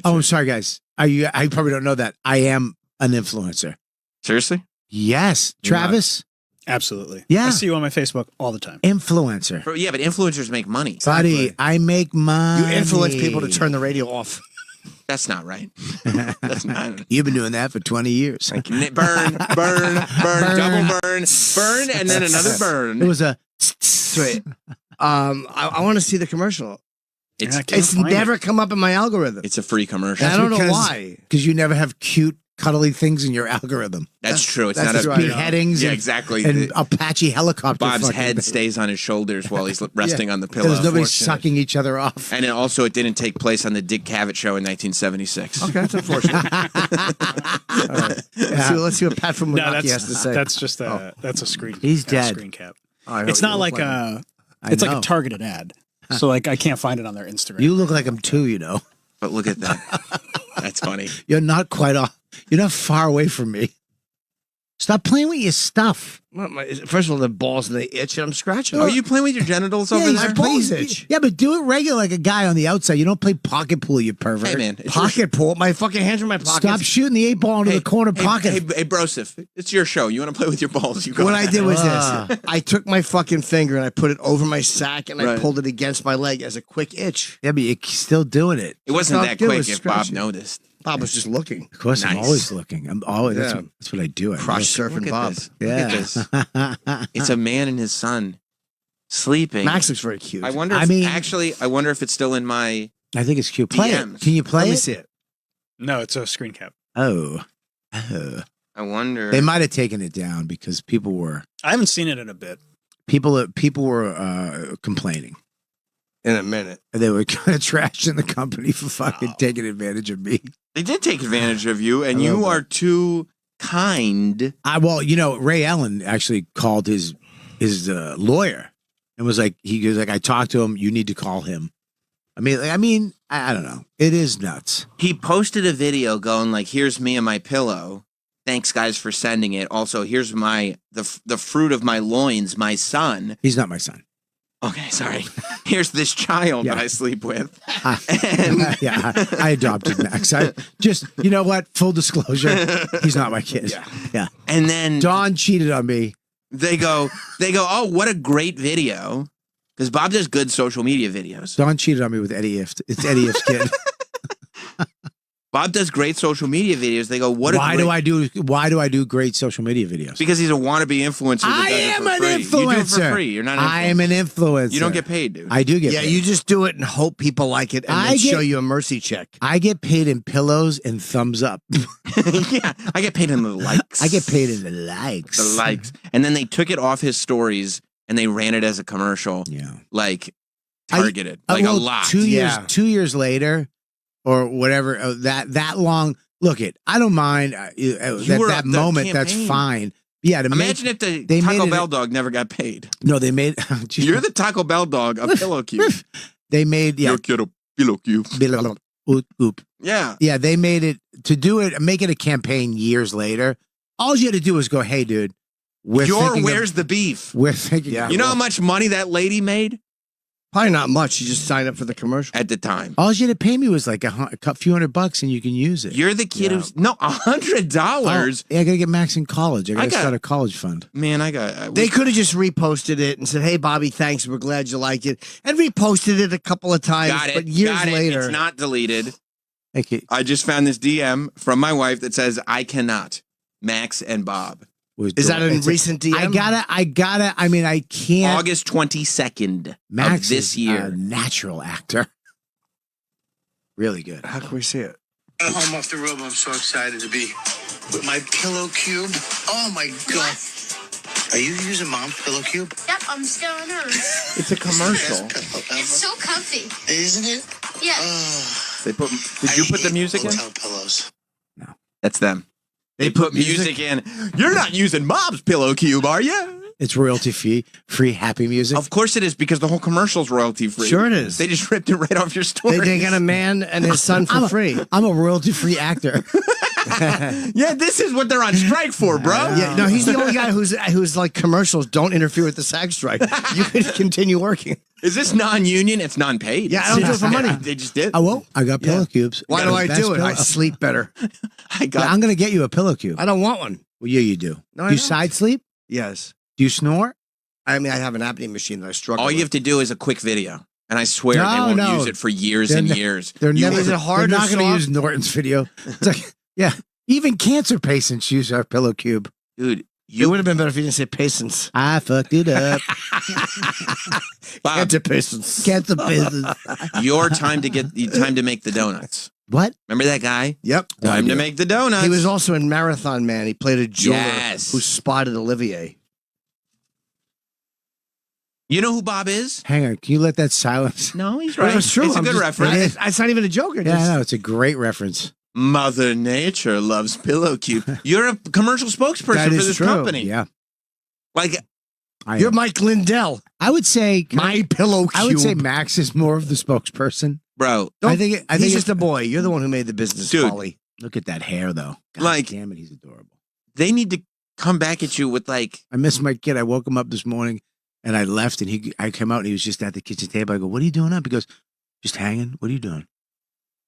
Oh, I'm sorry, guys. I probably don't know that. I am an influencer. Seriously? Yes. Travis? Absolutely. Yeah. I see you on my Facebook all the time. Influencer. Yeah, but influencers make money. Buddy, I make money. You influence people to turn the radio off. That's not right. That's not. You've been doing that for 20 years. Burn, double burn, and then another burn. It was a. Sweet. I want to see the commercial. It's never come up in my algorithm. It's a free commercial. I don't know why. Because you never have cute, cuddly things in your algorithm. That's true. It's That's not a beheadings. Yeah, and- exactly. And Apache helicopter. Bob's fucking head thing. stays on his shoulders while he's resting Yeah. on the pillow. There's nobody sucking each other off. And it didn't take place on the Dick Cavett show in 1976. Okay, that's unfortunate. Let's see what Pat from No, Milwaukee has to say. that's just that's a screen. He's a dead. Screen cap. I hope It's you not look like like a. I It's like know. a targeted ad. So like I can't find it on their Instagram. You look like him too, you know. But look at that. That's funny. You're not quite off. You're not far away from me. Stop playing with your stuff. First of all, the balls and they itch, and I'm scratching. Are you playing with your genitals over my there? balls itch. Yeah, but do it regular like a guy on the outside. You don't play pocket pool, you pervert. Hey, man. it's Pocket pool. My fucking hands are in my pockets. Stop shooting the 8-ball into the corner pocket. Hey, Broseph, it's your show. You want to play with your balls? You go What I ahead. did was this. I took my fucking finger and I put it over my sack and I Right. pulled it against my leg as a quick itch. Yeah, but you're still doing it. It wasn't Stop that doing quick it, if Bob scratching. noticed. Bob was just looking. Of course, I'm Nice. always looking. I'm always. Yeah. That's what I do. I Cross look. surfing Look at Bob. this. Yeah. Look at this. It's a man and his son sleeping. Max looks very cute. I wonder. I If, mean- actually, I wonder if it's still in my. I think it's cute. Play DMs. it. Can you play Let me it? see it. No, it's a screen cap. Oh. I wonder. They might have taken it down because people were I haven't seen it in a bit. people were complaining. In a minute. They were kind of trashing the company for fucking taking advantage of me. They did take advantage of you, and you are too kind. Well, you know, Ray Allen actually called his lawyer and was like, he goes like, I talked to him. You need to call him. I mean, I don't know. It is nuts. He posted a video going like, "Here's me and my pillow. Thanks, guys, for sending it. Also, here's the fruit of my loins, my son." He's not my son. Okay, sorry. Here's this child that I sleep with. Yeah, I adopted Max. I just, you know what? Full disclosure, he's not my kid. Yeah. And then Dawn cheated on me. they go, "Oh, what a great video." Because Bob does good social media videos. Dawn cheated on me with Eddie Ift. It's Eddie Ift's kid. Bob does great social media videos. They go, "What? Why do I do great social media videos? Because he's a wannabe influencer. That I does it am for an free. influencer. You do it for free. You're not. An I am an influencer. You don't get paid, dude. I do get Yeah, paid. you just do it and hope people like it and I then get- show you a mercy check. I get paid in pillows and thumbs up. Yeah, I get paid in the likes. I get paid in the likes. The likes, and then they took it off his stories and they ran it as a commercial. Yeah, like targeted, a well, lot. 2 years. 2 years later, or whatever. That long. Look, I don't mind were that the moment. That's campaign. fine. Yeah. To Imagine make, if the they Taco made Bell it, dog never got paid. No, they made. You're the Taco Bell dog of Pillow Cube. They made. Yeah. Yo quiero Pillow Cube. Oop. Yeah. Yeah, they made it to do it, make it a campaign years later. All you had to do was go, hey, dude, Where's the beef? We're thinking. You know how much money that lady made Probably not much. You just signed up for the commercial. at the time? All you had to pay me was like a few $100 and you can use it. You're the kid who's no $100. Yeah, I got to get Max in college. I got to got- start a college fund. Man, I got. They could have just reposted it and said, "Hey, Bobby, thanks. We're glad you liked it," and reposted it a couple of times. got it. But years got it. later, It's not deleted. Okay. I just found this DM from my wife that says, "I cannot." Max and Bob. Is that a recent DM? I gotta. I mean, I can't. August 22nd Max of this is year. a natural actor. Really good. How can we see it? I'm off the road. I'm so excited to be with my pillow cube. Oh my god! Are you using Mom's pillow cube? Yep, I'm still on hers. It's a commercial. It's so comfy. Isn't it? Yeah. They put. Did you put the music in? Hotel pillows. That's them. They put music in. You're not using Mom's Pillow Cube, are you? It's royalty free happy music. Of course it is, because the whole commercial's royalty free. Sure it is. They just ripped it right off your story. They got a man and his son for free. I'm a royalty free actor. Yeah, this is what they're on strike for, bro. Yeah, no, he's the only guy who's like commercials don't interfere with the SAG strike. You can continue working. Is this non-union? It's non-paid. Yeah, I don't do it for money. They just did. I won't. I got pillow cubes. Why do I do it? I sleep better. I'm going to get you a pillow cube. I don't want one. Well, yeah, you do. No, I Do you don't. side sleep? Yes. Do you snore? I mean, I have an apnea machine that I struggle All you with. have to do is a quick video, and I swear No, they won't no. use it for years They're and ne- years. They're You never. will- Is it hard They're or not going to soft? use Norton's video. It's like, yeah, even cancer patients use our pillow cube. Dude, It would have been better if you didn't say patience. I fucked it up. Bob, Cancer patience. Cancer patients. your time to make the donuts. What? Remember that guy? Yep. Time to make the donuts. He was also in Marathon Man. He played a jeweler Yes. who spotted Olivier. You know who Bob is? Hang on. Can you let that silence? No, he's Well, right. it's true. It's a I'm good just- reference. It's not even a joke. Yeah, I know. It's a great reference. Mother Nature loves Pillow Cube. You're a commercial spokesperson That for is this true. company. Yeah. Like, You're Mike Lindell. I would say My Pillow Cube. I would say Max is more of the spokesperson. bro, I think He's just a boy. You're the one who made the business, Dude. Polly. Look at that hair, though. God Like- damn it, he's adorable. they need to come back at you with like, I miss my kid. I woke him up this morning, and I left, and I came out, and he was just at the kitchen table. I go, "What are you doing up?" He goes, "Just hanging. What are you doing?"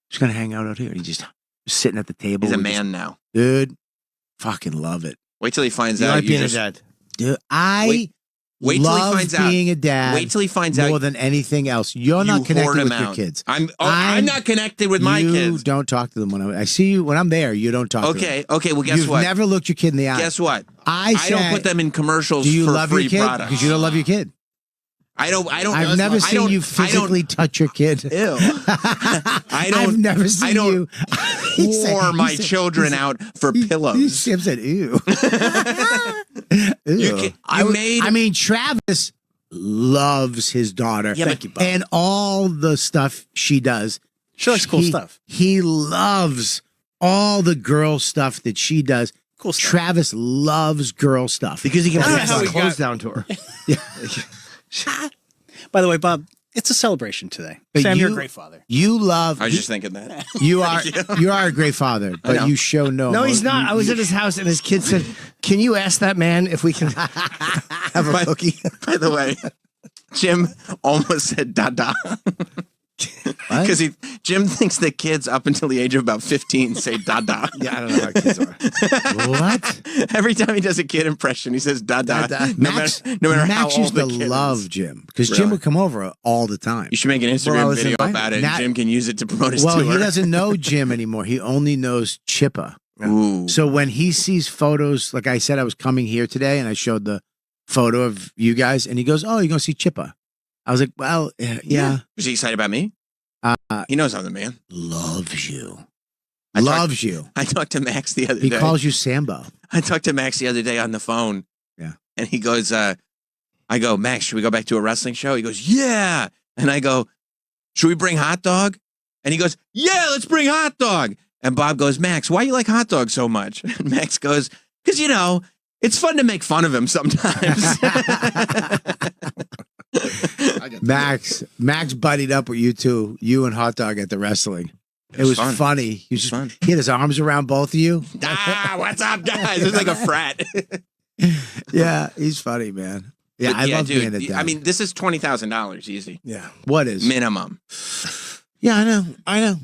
Just gonna hang out here. And he just sitting at the table. he's a We man now. dude. Fucking love it, Wait till he finds You out. like you being just- a dad. dude. I Wait till he love finds out. being a dad. Wait till he finds out. more than anything else. You're you not hoard connected him with your out. kids. I'm not connected with my you kids. don't talk to them when I see you when I'm there. You don't talk. to them. Okay. Well, guess You've what? never looked your kid in the eye. Guess what? I don't said- put them in commercials Do you for love free your kid? products. Because you don't love your kid. I don't. I've never seen you physically touch your kid. Ew. I've never seen you. He said- Pour he my said- children out for pillows. Sam said, "Ew." Ew. I mean, Travis loves his daughter. Yeah, but- and all the stuff she does. She likes cool stuff. He loves all the girl stuff that she does. Cool stuff. Travis loves girl stuff Because he can I don't know put how his he clothes got- down to her. By the way, Bob, it's a celebration today. But Sam, you're a you- great father. You love. I was just thinking that. You are. You are a great father, know. but you show no. No, he's emo- not. I was at his house and his kid said, "Can you ask that man if we can have a cookie?" By the way, Jim almost said "dada" because Jim thinks that kids up until the age of about 15 say "dada." Yeah, I don't know how kids are. What? Every time he does a kid impression, he says "dada." Dada. No Max, matter how Max old used the to kid love is. Jim because Jim Really? would come over all the time. You should make an Well, I Instagram was video invited. about it, Now- and Jim can use it to promote his Well, tour. he doesn't know Jim anymore. He only knows Chippa. Ooh. So when he sees photos, like I said, I was coming here today and I showed the photo of you guys, and he goes, "Oh, you're gonna see Chippa." I was like, "Well, yeah." Was he excited about me? He knows I'm the man. Loves you. I Loves you. I talked to Max the other He day. calls you Sambo. I talked to Max the other day on the phone. Yeah. And he goes, I go, "Max, should we go back to a wrestling show?" He goes, "Yeah." And I go, "Should we bring hot dog?" And he goes, "Yeah, let's bring hot dog." And Bob goes, "Max, why you like hot dog so much?" And Max goes, "Because, it's fun to make fun of him sometimes." Max buddied up with you two, you and Hot Dog at the wrestling. It was fun. funny. He was fun. He had his arms around both of you. What's up, guys? It's like a frat. Yeah, he's funny, man. Yeah, But I love dude, being a dad. I mean, this is $20,000 easy. Yeah. What is? Minimum. Yeah, I know.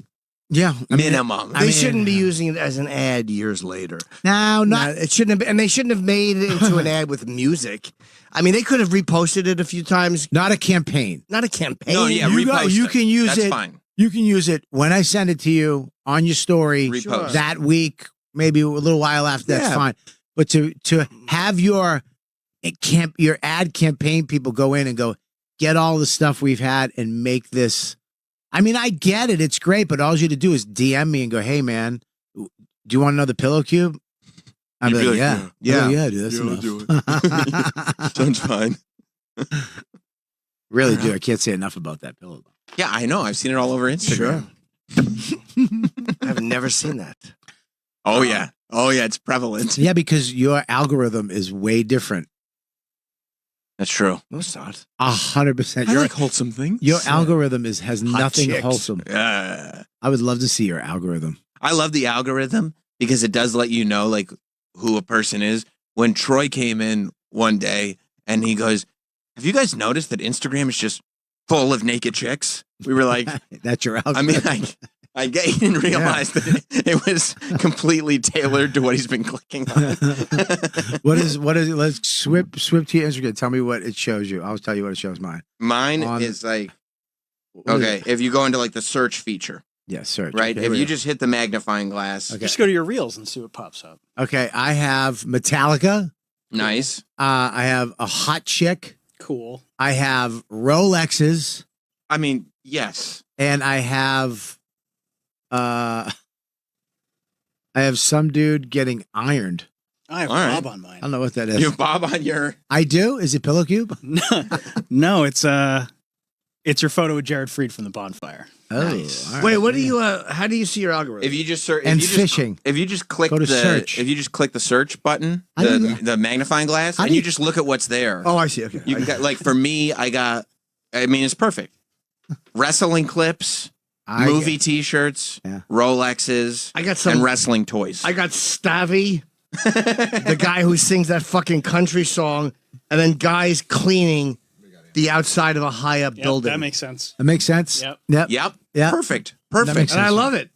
Yeah. Minimum. They shouldn't be using it as an ad years later. No, not. It shouldn't have been, and they shouldn't have made it into an ad with music. I mean, they could have reposted it a few times. Not a campaign. Not a campaign. No, yeah, you repost you it. can use That's it. fine. You can use it when I send it to you on your story Repost. that week, maybe a little while after. That's Yeah. fine. But to have your ad campaign people go in and go get all the stuff we've had and make this. I mean, I get it. It's great, but all you to do is DM me and go, "Hey, man, do you want another pillow cube?" I'd be You'd like, be "Yeah, like, yeah, yeah, dude, that's Yeah, I'll enough." do Sounds fine. Really, dude, I can't say enough about that pillow. Yeah, I know. I've seen it all over Instagram. I've never seen that. Oh, yeah. Oh, yeah. It's prevalent. Yeah, because your algorithm is way different. That's true. No, it's not. 100%. I like wholesome things. Your algorithm has nothing chicks. wholesome. Yeah. I would love to see your algorithm. I love the algorithm, because it does let you know like who a person is. When Troy came in one day and he goes, "Have you guys noticed that Instagram is just full of naked chicks?" We were like, "That's your I mean, I get he didn't realize that it was completely tailored to what he's been clicking on. What is it? Let's swip to your Instagram. Tell me what it shows you. I'll tell you what it shows mine. Mine is like, okay, if you go into like the search feature. Yeah, search. Right? Okay, if you here. just hit the magnifying glass. Okay. Just go to your reels and see what pops up. Okay, I have Metallica. Nice. I have a hot chick. Cool. I have Rolexes. I mean, yes. And I have some dude getting ironed. I have All right. Bob on mine. I don't know what that is. You have Bob on your. I do? Is it Pillow Cube? No, it's your photo with Jared Freed from the bonfire. Oh, Nice. all right. Wait, what do you? How do you see your algorithm? If you just search And fishing. if you just click Go to the search. if you just click the search button, How do you- the magnifying glass, How and do you you- just look at what's there. Oh, I see. Okay. You got like for me, I mean, it's perfect. Wrestling clips, movie T-shirts, Rolexes, I got some- and wrestling toys. I got Stavi, the guy who sings that fucking country song, and then guys cleaning the outside of a high up building. That makes sense. That makes sense? Yep. Yep. Yep. Yeah. Perfect. That makes Perfect. And I sense. love it.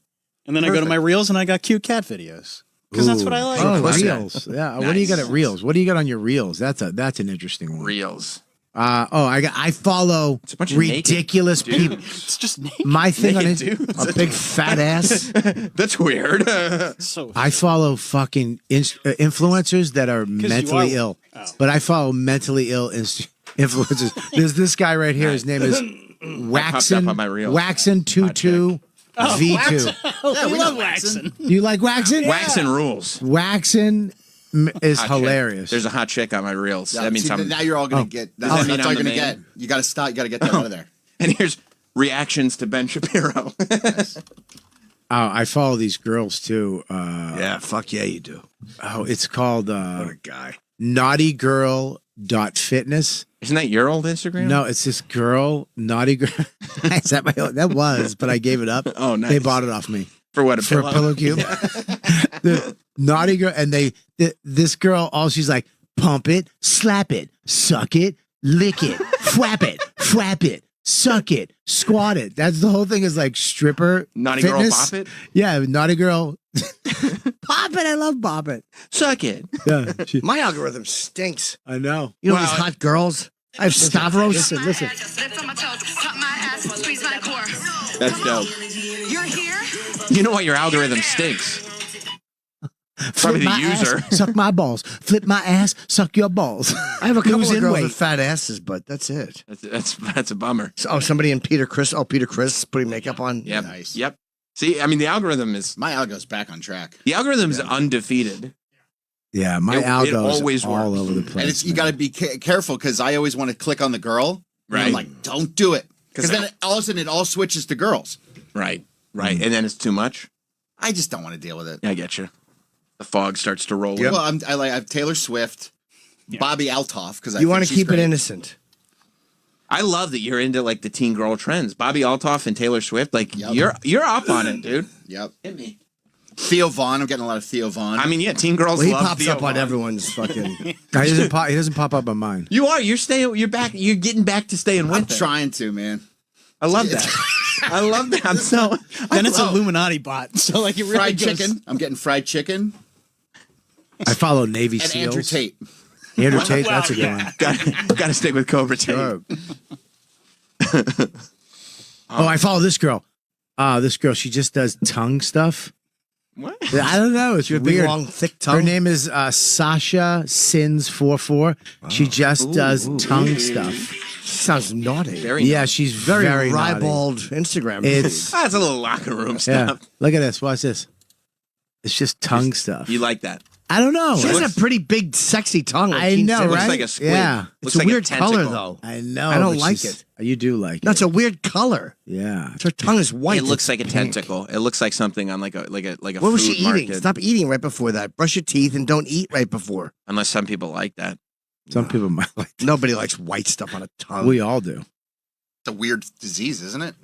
And then I go to my reels and I got cute cat videos because that's what I like. Oh, Nice. reels. Yeah. What do you got at reels? What do you got on your reels? That's an interesting one. Reels. I follow It's a bunch of ridiculous naked people. It's just naked. My thing on Naked it, dudes. A big fat ass. That's weird. So I follow fucking influencers that are mentally ill, but I follow mentally ill influencers. There's this guy right here. His name is popped up on my reel. Waxon22 V2. we love waxing. Do you like Waxon? Waxing rules. Waxon is Hot chick. hilarious. There's a hot chick on my reels. Yeah, that means see, I'm. now you're all going to get. Does that That's mean all I'm you're the going to man? get. You got to stop. You got to get that out of there. And here's reactions to Ben Shapiro. I follow these girls too. Yeah, fuck yeah, you do. Oh, it's called What a guy. naughtygirl.fitness. Isn't that your old Instagram? No, it's this girl, naughty girl. Is that my own? That was, but I gave it up. Oh, nice. They bought it off me For what? A for pillow? a pillow cube. The naughty girl, and this girl, all she's like, pump it, slap it, suck it, lick it, flap it, suck it, squat it. That's the whole thing is like stripper. Naughty fitness. girl, bop it. Yeah, naughty girl. Pop it. I love bop it. Suck it. Yeah, My algorithm stinks. I know. You know these hot girls? I have Stavros. Listen. That's dope. You're here? You know why your algorithm stinks? Probably Flip the my user. ass, suck my balls. Flip my ass, suck your balls. I have a couple Lose of in girls weight. with fat asses, but that's it. That's a bummer. Oh, somebody in Peter Chris. Oh, Peter Chris putting makeup on. Yep. Nice. Yep. See, I mean, the algorithm is My algo's back on track. undefeated. Yeah, my It algo always is all works. over the place. And it's you got to be careful because I always want to click on the girl. And I'm Right. like, don't do it. Because 'Cause then all of a sudden it all switches to girls. Right. Right. And then it's too much. I just don't want to deal with it. I get you. The fog starts to roll in. Well, I have Taylor Swift, Bobby Altoff because You want to keep it innocent. I love that you're into like the teen girl trends. Bobby Altoff and Taylor Swift, like you're up on it, dude. Yep. Hit me. Theo Vaughn. I'm getting a lot of Theo Vaughn. I mean, yeah, teen girls Well, he love pops Theo up on Vaughn. everyone's fucking. He doesn't pop up on mine. You are. You're staying. You're back. You're getting back to staying with I'm it. trying to, man. I love that. I love that. I'm so. Then it's Illuminati bot. So like it really Fried goes- chicken. I'm getting fried chicken. I follow Navy And SEALs. Andrew Tate. Andrew Tate, that's a good one. Got to stick with Cobra Tate. Sure. Oh, I follow this girl. This girl, she just does tongue stuff. What? I don't know. It's Your big, weird. long, thick tongue. Her name is Sasha Sins44. She just does tongue stuff. Sounds naughty. Very Yeah, she's Very, very naughty. ribald Instagram. It's That's a little locker room yeah. stuff. Look at this. Watch this. It's just tongue stuff. You like that? I don't know. She has a pretty big, sexy tongue. Like I Gene know, Simmons. Looks right? like a squid. Yeah. Looks It's a like weird tentacle. color, though. I know. I don't but like she's- it. You do like No, it. it's a weird color. Yeah. Her tongue is white. It looks It's like a pink. tentacle. It looks like something on like a What was food she eating? market. Stop eating right before that. Brush your teeth and don't eat right before. Unless some people like that. Some people might like that. Nobody likes white stuff on a tongue. We all do. It's a weird disease, isn't it?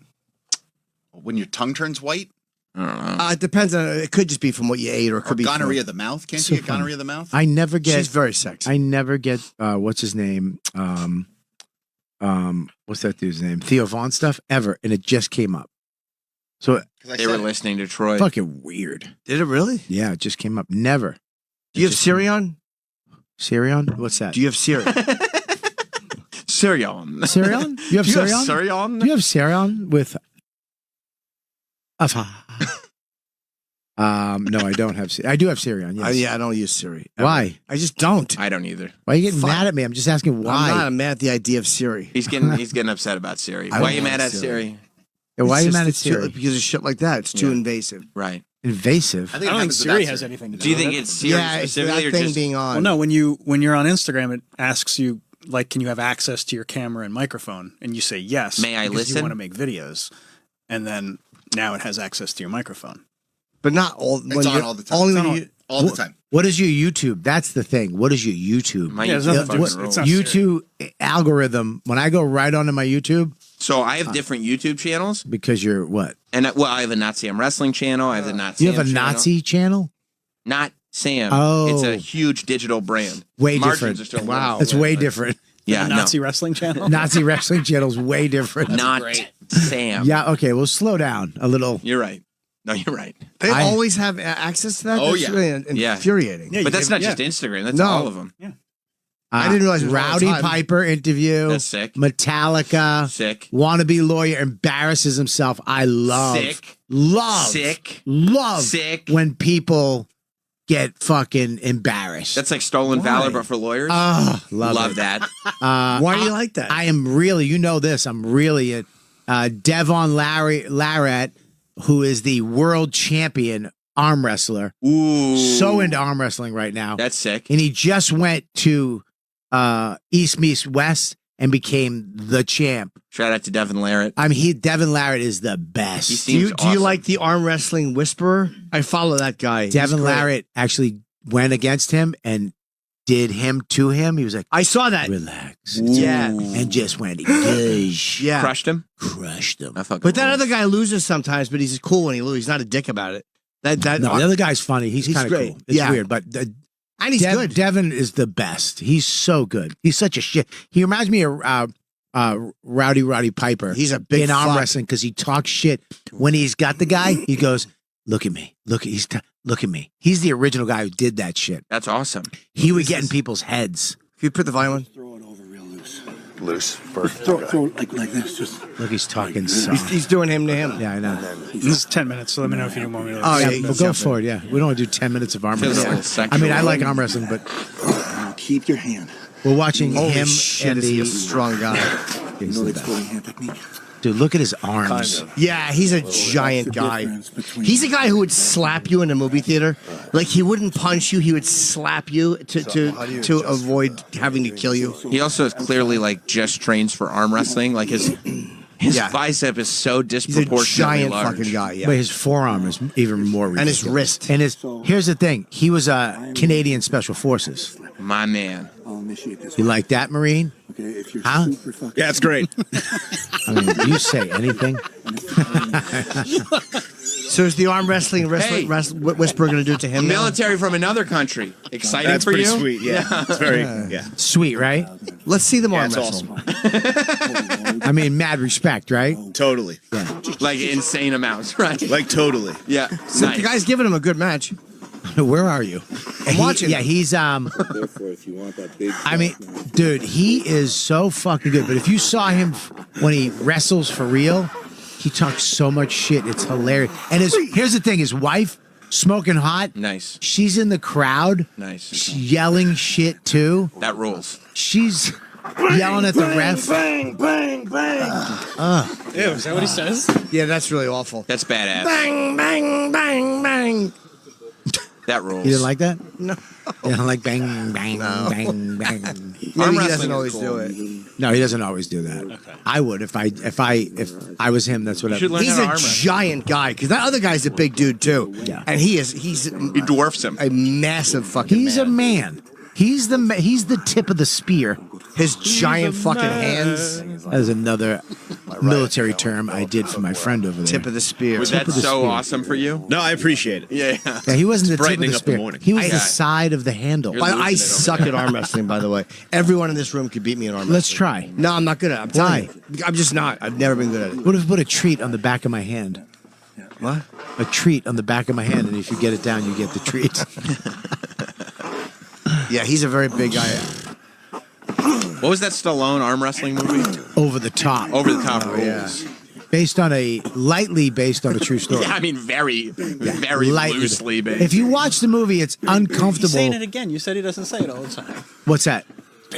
When your tongue turns white. I don't know. It depends on. It could just be from what you ate, or it could be gonorrhea from, of the mouth. Can't So you get funny. gonorrhea of the mouth? I never get. She's very sexy. I never get. What's his name? What's that dude's name? Theo Vaughn stuff ever, and it just came up. So They were listening to Troy. fucking weird. Did it really? Yeah, it just came up. Never. Do you have Siri on? Siri on? What's that? Do you have Siri? Siri on. Siri on? You have Do you Siri have on? Siri on? Do you have Siri on with? No, I don't have. I do have Siri on. Yes. Yeah, I don't use Siri. ever. Why? I just don't. I don't either. Why are you getting Fuck. mad at me? I'm just asking why. I'm mad at the idea of Siri. He's getting upset about Siri. I Why don't are you mad like at Siri? Yeah, why are you It's mad at just- it's too- Siri? Because of shit like that. It's too invasive. Right. Invasive. I I don't think Siri has anything to do Do you with think it. it's Siri Yeah, it's specifically that or thing just being on. Well, no, when you're on Instagram, it asks you like, can you have access to your camera and microphone? And you say yes. May I because listen? You want to make videos, and then now it has access to your microphone. But not all. It's on all the time. Only It's when on you. all the time. What is your YouTube? That's the thing. What is your YouTube? My Yeah, there's YouTube nothing fucking to- rules. it's not YouTube algorithm. When I go right onto my YouTube, So I have different YouTube channels, because you're what? and I have a Not Sam Wrestling channel. I have the Not You Sam have a channel. Nazi channel? Not Sam. Oh. It's a huge digital brand. Way Margins different. are still Wow. It's way different. Yeah, the no. Nazi wrestling channel. Nazi wrestling channel's way different. Not Sam. Yeah. Okay. Well, slow down a little. You're right. No, you're right. They always have access to that. Oh, That's yeah. really Yeah. infuriating. Yeah, But that's not yeah. just Instagram. That's No. all of them. I didn't realize it was all the Rowdy time. Piper interview. That's sick. Metallica. Sick. Wannabe lawyer embarrasses himself. I love. Sick. Love. Sick. Love. Sick. When people get fucking embarrassed. That's like stolen valor, but for lawyers. Love it. that. Why do you like that? I am really, you know this, I'm really a Devon Larratt, who is the world champion arm wrestler. Ooh. So into arm wrestling right now. That's sick. And he just went to East Meets West and became the champ. Shout out to Devin Larratt. I mean, Devin Larratt is the best. He do seems you awesome. like the arm wrestling whisperer? I follow that guy. He's Devin great. Larratt actually went against him and did him to him. He was like, I saw that. relax. Yeah. And just went, gosh. Yeah. Crushed him. Crushed him. I fucking But that rules. other guy loses sometimes, but he's cool when he loses. He's not a dick about it. That No, the other guy's funny. He's He's kind of great. cool. It's Yeah. weird, but and he's good. Devin is the best. He's so good. He's such a shit. He reminds me of Rowdy Piper. He's a big in arm fuck. wrestling because he talks shit. When he's got the guy, he goes, "Look at me, look at me." He's the original guy who did that shit. That's awesome. He would get in people's heads. If you put the volume on. Loose. Throw like this. Just Look, he's talking so. He's doing him to him. Yeah, I know. This is 10 minutes, so let me know if you want me to. Oh, yeah. Well, go for it. Yeah, we don't want to do 10 minutes of arm Feels a wrestling. little sexual. I mean, I like arm wrestling, but keep your hand. we're watching Holy him shit, and is he the a strong guy? You know the exploding hand technique. dude. Look at his arms. Yeah, he's a giant guy. He's a guy who would slap you in a movie theater. Like he wouldn't punch you; he would slap you to avoid having to kill you. He also is clearly like just trains for arm wrestling. Like his Yeah. bicep is so He's a disproportionately giant large. fucking guy. Yeah, But his forearm is even more ridiculous. and his wrist. And here's the thing. He was a Canadian Special Forces. My man. I'll initiate this. You like that, Marine? Okay, if you're Huh? super fucking. Yeah, it's great. I mean, you say anything. So is the arm wrestling Hey. whisperer going to do it to him? now? Military from another country. Exciting That's for pretty you? sweet. Yeah, it's very. Yeah, Sweet, right? Let's see them yeah, arm it's wrestle. awesome. I mean, mad respect, right? Totally. Like insane amounts, right? Like totally. Yeah. So Nice. the guy's giving him a good match. Where are you? I'm watching. Yeah, he's Therefore, if you want that big. I mean, dude, he is so fucking good. But if you saw him when he wrestles for real, he talks so much shit. It's hilarious. And here's the thing: his wife, smoking hot. Nice. She's in the crowd. Nice. She's yelling shit too. That rules. She's yelling at the ref. Bang, bang, bang. Ew, is that what he says? Yeah, that's really awful. That's badass. Bang, bang, bang, bang. That rules. You didn't like that? No. You don't like bang, bang, bang, bang. Arm Maybe he wrestling doesn't is always cool. do it. No, he doesn't always do that. Okay. I would if I was him. That's what I should would. learn He's how to a arm wrestle. giant guy because that other guy's a big dude too. Yeah. And he's He dwarfs him. a massive fucking He's man. a man. He's the tip of the spear. His giant fucking hands. As another military term I did for my friend over there. Tip of the spear. Was that so awesome for you? No, I appreciate it. Yeah. Yeah, he wasn't the tip of brightening the up the spear. morning. He was I- the side of the handle. I suck at arm wrestling, by the way. Everyone in this room could beat me in arm wrestling. Let's try. No, I'm not good at it. I'm telling you. I'm just not. I've never been good at it. What if we put a treat on the back of my hand? What? A treat on the back of my hand, and if you get it down, you get the treat. Yeah, he's a very big guy. What was that Stallone arm wrestling movie? Over the top. Over the top rules. yeah. Lightly based on a true story. Yeah, I mean, very Lightly. loosely based. If you watch the movie, it's He's uncomfortable. saying it again. You said he doesn't say it all the time. What's that?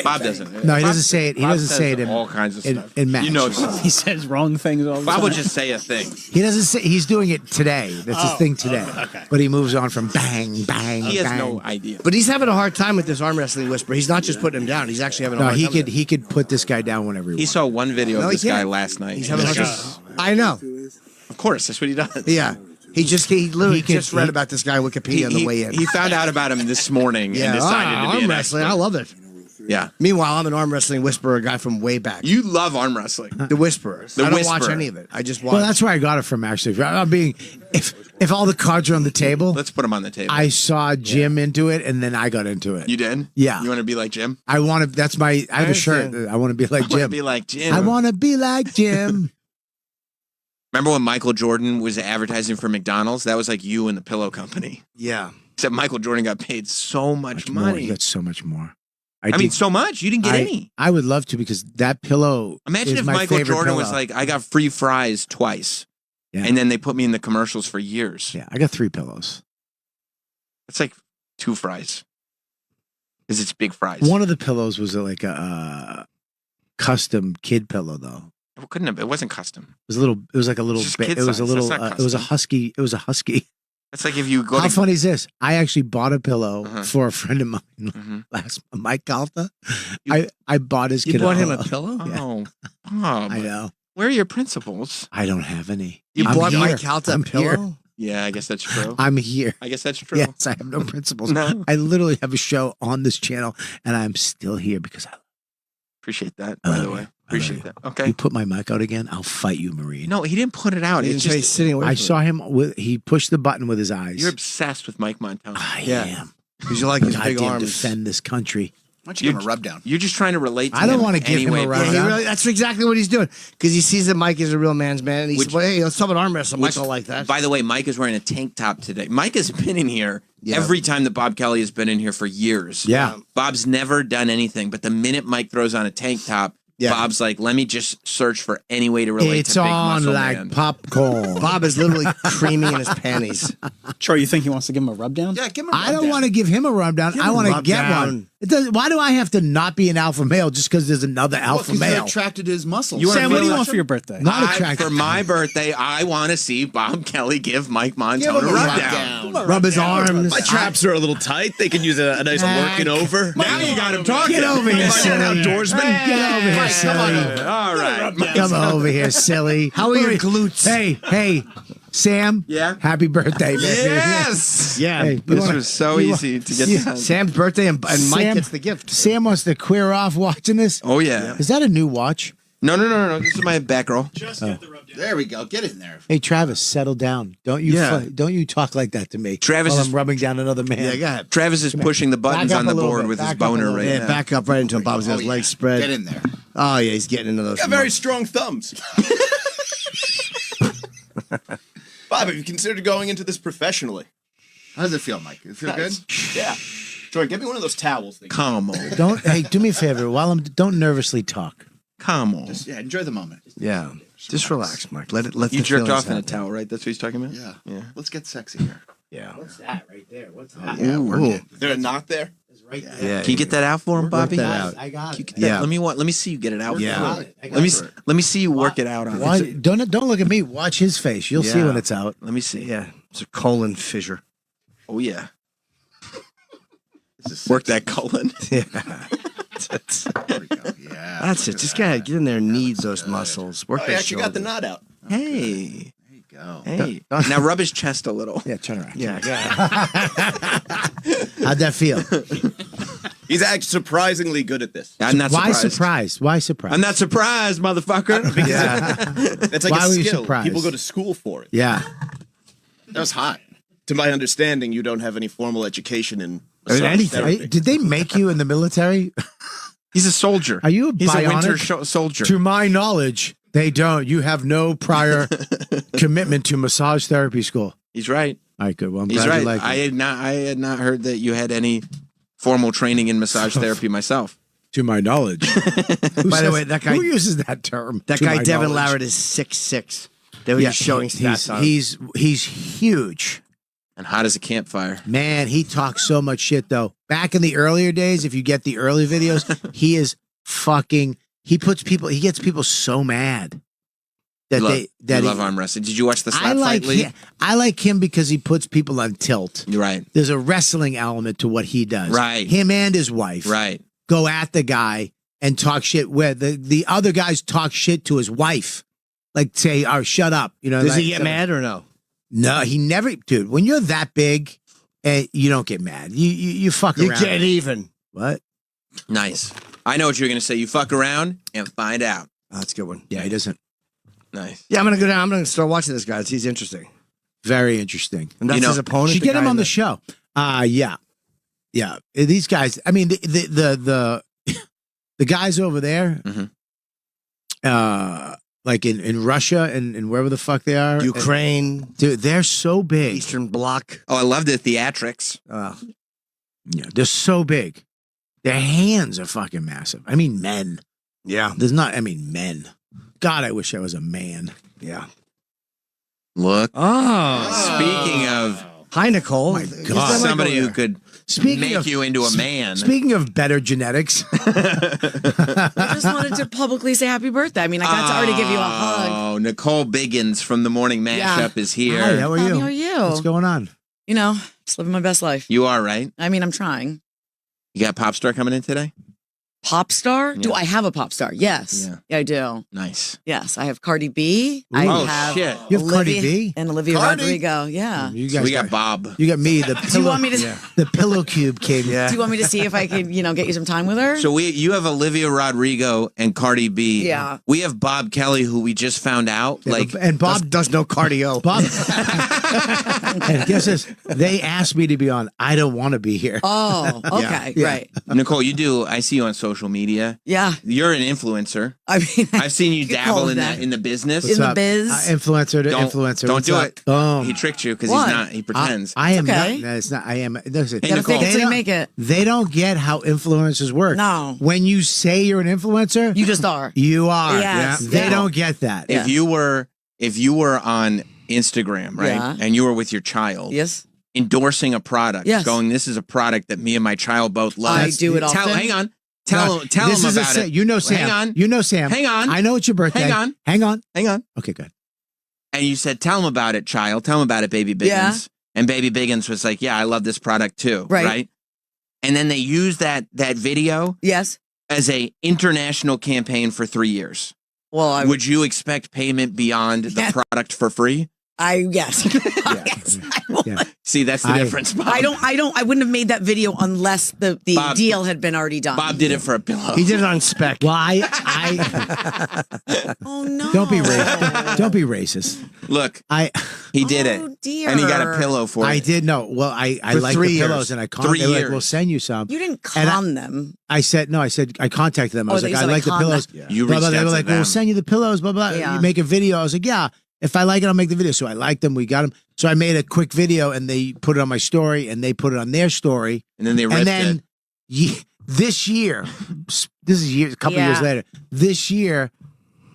Bob doesn't. No, he Bob- doesn't say it. He Bob doesn't says say it in all kinds of in, stuff. in match. You know, He says wrong things all the time. Bob will just say a thing. He doesn't say. He's doing it today. That's his thing today. okay. But he moves on from bang, bang, He has bang. no idea. But he's having a hard time with this arm wrestling whisper. He's not just putting him down. He's actually having a No, hard he time. could. He could put this guy down whenever he He wants. saw one video No, of he this guy can't. last night. He's having a hard time. I know. Of course, that's what he does. Yeah. He literally He could- just read about this guy on Wikipedia on the way in. He found out about him this morning and decided to be arm an wrestling. expert. I love it. Yeah. Meanwhile, I'm an arm wrestling whisperer guy from way back. You love arm wrestling. The Whisperers. The I don't watch Whisperer. any of it. I just watch. Well, that's where I got it from. Actually, I'm being if all the cards are on the table, Let's put him on the table. I saw Jim into it, and then I got into it. You did? Yeah. You want to be like Jim? I want to. That's my. I have a shirt. understand. I want to be like I want to Jim. be like Jim. I want to be like Jim. Remember when Michael Jordan was advertising for McDonald's? That was like you and the Pillow Company. yeah. Except Michael Jordan got paid so much More. money. You got so much more. I mean, so much. You didn't get any. I would love to because that pillow. Imagine is if my Michael favorite Jordan was pillow. like, I got free fries twice. Yeah. And then they put me in the commercials for years. Yeah, I got 3 pillows. It's like 2 fries. Because it's big fries. One of the pillows was like a custom kid pillow, though. It couldn't have. It wasn't custom. It was a little. It was like a little. It's just Bit, kid it was a size. little. That's not It was a custom. husky. It was a husky. It's like if you go How to funny is this? I actually bought a pillow Uh-huh. for a friend of mine Mhm. last. Mike Calta. I bought his. You kid bought him a pillow? Oh, Bob. I know. Where are your principles? I don't have any. You I'm bought here. Mike Calta a I'm here. pillow? Yeah, I guess that's true. I'm here. I guess that's true. Yes, I have no principles. No. I literally have a show on this channel, and I'm still here because I. Appreciate that, I by love the you. way. I love Appreciate you. that. Okay. You put my mic out again, I'll fight you, Marine. No, he didn't put it out. He It's didn't say he's just sitting away I from saw him with. He pushed the button with his eyes. you're obsessed with Mike Montana. I Yeah. am. Because you like his big Goddamn arms. defend this country. Why don't you give him a rub down? You're just trying to relate to I don't him wanna give him anyway, a rub Yeah, he down. really, that's exactly what he's doing. Because he sees that Mike is a real man's man. And he's Which- well, hey, let's talk about arm wrestling. Which, Mike will like that. By the way, Mike is wearing a tank top today. Mike has been in here Yeah. every time that Bob Kelly has been in here for years. Yeah. Bob's never done anything, but the minute Mike throws on a tank top, Yeah. Bob's like, let me just search for any way to relate It's to Big on Muscle like Man. popcorn. Bob is literally creaming in his panties. Troy, you think he wants to give him a rub down? Yeah, give him a rub I don't down. want to give him a rub down. Give I him a want to rub get down. one. It does, why do I have to not be an alpha male just because there's another alpha Because you're male? attracted to his muscles. You Sam, what do you feel want like- for your birthday? Not I- attracted. for my birthday, I want to see Bob Kelly give Mike Give Montana him a a rub rub down. down. Rub his arms. My traps are a little tight. They could use a nice working over. Now you got him talking. Get over here, Am I silly. an outdoorsman? Get over here, silly. All right. Come over here, silly. How are your glutes? Hey, Sam. Yeah? Happy birthday, baby. Yes. Yeah. Hey, you This wanna- was so you easy to get you- done. Sam's birthday and Mike Sam- gets the gift. Sam wants to queer off watching this. Oh, yeah. Is that a new watch? No. This is my back roll. There we go. Get in there. Hey, Travis, settle down. Don't you Yeah. don't you talk like that to me. Travis while is- I'm rubbing down another man. Yeah, go ahead. Travis is pushing the buttons Back up on the a little board bit. with his Back up a boner little right Yeah, now. back up right into him. Bob's got his legs spread. Get in there. Oh, yeah, he's getting into those. Got very strong thumbs. Bob, have you considered going into this professionally? How does it feel, Mike? It feel good? Yeah. Troy, get me one of those towels. Come on. Hey, do me a favor. Don't nervously talk. Come on. Yeah, enjoy the moment. Yeah. Just relax, Mike. Let You the jerked feelings off in a happen. towel, right? That's what he's talking about? Yeah. Yeah. Let's get sexy here. Yeah. What's that right there? What's that? Yeah, work it. Is there a knot there? It's right there. Yeah. Can you get that out for him, Work Bobby? that out. I got it. Yeah. Let me see you get it out. Yeah. for him. Let me see you work it out on. Why, it. don't look at me. Watch his face. You'll see Yeah. when it's out. Let me see. Yeah. It's a colon fissure. Oh yeah. Work that colon. Yeah. There we go. Yeah. That's it. Just get in there and knead those muscles. Work Oh, that you actually got the shoulder. knot out. Hey. There you go. Hey. Now rub his chest a little. Yeah, turn around. Yeah. How'd that feel? He's actually surprisingly good at this. I'm not Why surprised. surprised? Why surprised? I'm not surprised, motherfucker. That's like Why a were you skill. surprised? People go to school for it. Yeah. That was hot. To my understanding, you don't have any formal education in I mean, massage anything. therapy. Did they make you in the military? He's a soldier. Are you a He's a bionic? winter soldier. To my knowledge, they don't. You have no prior commitment to massage therapy school. He's right. All right, good. Well, I'm He's glad right. you like it. I had not heard that you had any formal training in massage therapy myself. To my knowledge. By the way, that guy who uses that term? That To guy my Devin knowledge? Larratt is 6'6". They were just showing stats on him. He's huge. And hot as a campfire. Man, he talks so much shit though. Back in the earlier days, if you get the early videos, he is fucking. He gets people so mad that you love arm wrestling. Did you watch the Slap Fight League? I like him because he puts people on tilt. You're right. There's a wrestling element to what he does. Right. Him and his wife. Right. Go at the guy and talk shit where the other guys talk shit to his wife. Like say, oh, shut up. You know, Does like, he get mad or no? No, he never, dude. When you're that big, you don't get mad. You fuck You around. get even. What? Nice. I know what you're going to say. You fuck around and find out. Oh, that's a good one. Yeah, he doesn't. Nice. Yeah, I'm gonna go down. I'm gonna start watching this guy. He's interesting. Very interesting. And that's his opponent. Should the get guy him on in the show. Yeah. These guys. I mean, the guys over there. Mm-hmm. Like in Russia and wherever the fuck they are, Ukraine, dude, they're so big. Eastern Bloc. Oh, I love the theatrics. Yeah, they're so big. Their hands are fucking massive. I mean, men. Yeah. Men. God, I wish I was a man. Yeah. Look. Oh. Speaking of. Hi, Nicole. My God. Somebody who could Speaking make of- you into a man. Speaking of better genetics, I just wanted to publicly say happy birthday. I mean, I got to already give you a hug. Oh, Nicole Biggins from the Morning Mashup is here. Hi, how are you? How are you? What's going on? You know, just living my best life. You are, right? I mean, I'm trying. You got Pop Star coming in today? Pop star? Do Yeah. I have a pop star? Yes. Yeah, I do. Nice. Yes, I have Cardi B. Ooh. I Oh, have shit. You have Cardi Olivia- B? and Olivia Cardi? Rodrigo. Yeah. You So we got Bob. You got me. The pillow, Do you want me to? the pillow cube came. Do you want me to see if I can, get you some time with her? So you have Olivia Rodrigo and Cardi B. Yeah. We have Bob Kelly, who we just found out. Yeah, and Bob does no cardio. Bob. And guess this? They asked me to be on. I don't want to be here. Oh, okay, Yeah. right. Nicole, you do. I see you on social media. Yeah. You're an influencer. I mean, I've seen you could dabble call it in that. in the business. What's up? Influencer to Don't- influencer. Don't What's do up? it. Boom. He tricked you because What? he's not. He pretends. I am okay. not. No, it's not. I am. Listen, Hey, Nicole. fake it till you don't- make it. They don't get how influencers work. No. When you say you're an influencer, You just are. you are. Yes. They Yeah. don't get that. If you were on Instagram, right, Yeah. and you were with your child, Yes. endorsing a product, Yes. going, "This is a product that me and my child both love." I do it often. Hang on. Tell this him is about it. You know Sam. Hang on. You know Sam. Hang on. I know it's your birthday. Hang on. Hang on. Hang on. Okay, good. And you said, "Tell him about it, child. Tell him about it, Baby Biggins." Yeah. And Baby Biggins was like, "Yeah, I love this product too." Right. And then they used that video Yes. as a international campaign for 3 years. Well, Would you expect payment beyond the product for free? yes. Yes. See, that's the difference, Bob. I wouldn't have made that video unless the Bob- deal had been already done. Bob did it for a pillow. He did it on spec. Well, I Oh no. don't be racist. Don't be racist. Look, I he did it. dear. And he got a pillow for I it. did know. Well, I For like 3 the years. pillows, and I 3 they were like, years. we'll send you some. You didn't And con them. I said no. I said I contacted them. I Oh, was they like, I said I like the con pillows. them. You Blah, reached blah. They out were to like, them. we'll send you the pillows. Blah blah. Yeah. You make a video. I was like, yeah. If I like it, I'll make the video. So I liked them. We got them. So I made a quick video, and they put it on my story, and they put it on their story. And then they ripped And then it. this year, this is a couple years Yeah. later. This year,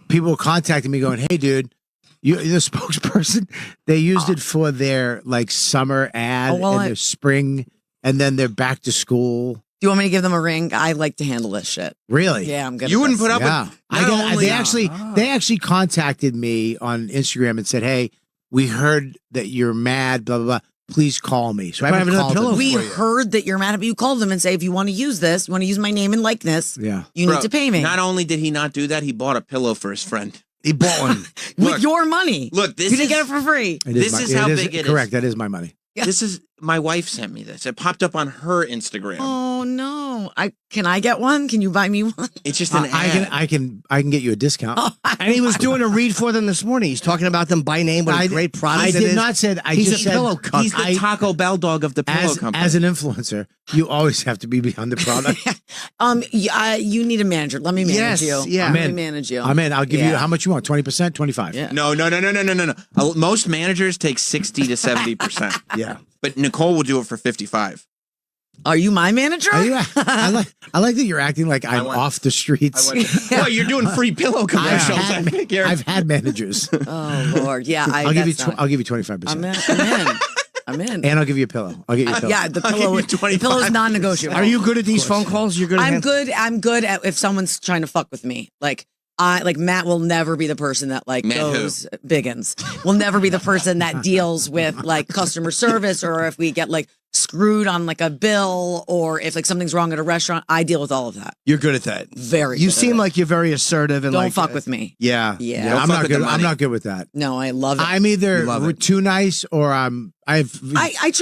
people were contacting me, going, "Hey, dude, you're the spokesperson." They used it for their like summer ad Oh, well, and I- their spring, and then their back to school. Do you want me to give them a ring? I like to handle this shit. Really? Yeah, I'm good. You at wouldn't this. put up Yeah. with. Not only- They actually contacted me on Instagram and said, "Hey, we heard that you're mad. Blah blah blah. Please call me." So I Might haven't have another called pillow them. We for you. heard that you're mad at me. You called them and say, if you want to use this, you want to use my name and likeness, Yeah. you Bro, need to pay me Not only did he not do that, he bought a pillow for his friend. He bought one. with Look, your money. Look, this you didn't is- get it for free. It This my- is how it big it is. Correct. That is my money. Yeah. This is my wife sent me this. It popped up on her Instagram. Oh, no! Can I get one? Can you buy me one? It's just an ad. I can get you a discount. And he was doing a read for them this morning. He's talking about them by name, what a great product I it did is. not say. I He's just a said pillow cuck. He's the Taco Bell dog of the pillow company. As an influencer, you always have to be behind the product. You need a manager. Let me manage you. Yeah. I'm Let me in. manage you. I'm in. I'll give you Yeah. how much you want. 20%, 25%. Yeah. No. Most managers take 60 to 70%. Yeah. But Nicole will do it for 55. Are you my manager? Are you, I like that you're acting like I'm off the streets. Well, you're doing free pillow commercials. I've had managers. Oh Lord, yeah. I'll give you 25%. I'm in. And I'll give you a pillow. I'll get you a pillow. Yeah, the pillow is non-negotiable. Are you good at these phone calls? You're good at I'm good at if someone's trying to fuck with me. Like Matt will never be the person that goes Biggins. Will never be the person that deals with customer service, or if we get screwed on a bill, or if something's wrong at a restaurant. I deal with all of that. You're good at that. Very. You good seem at it. like you're very assertive and Don't fuck with me. Yeah. Yeah. I'm not good. I'm not good with that. No, I love it. I'm either too nice or I try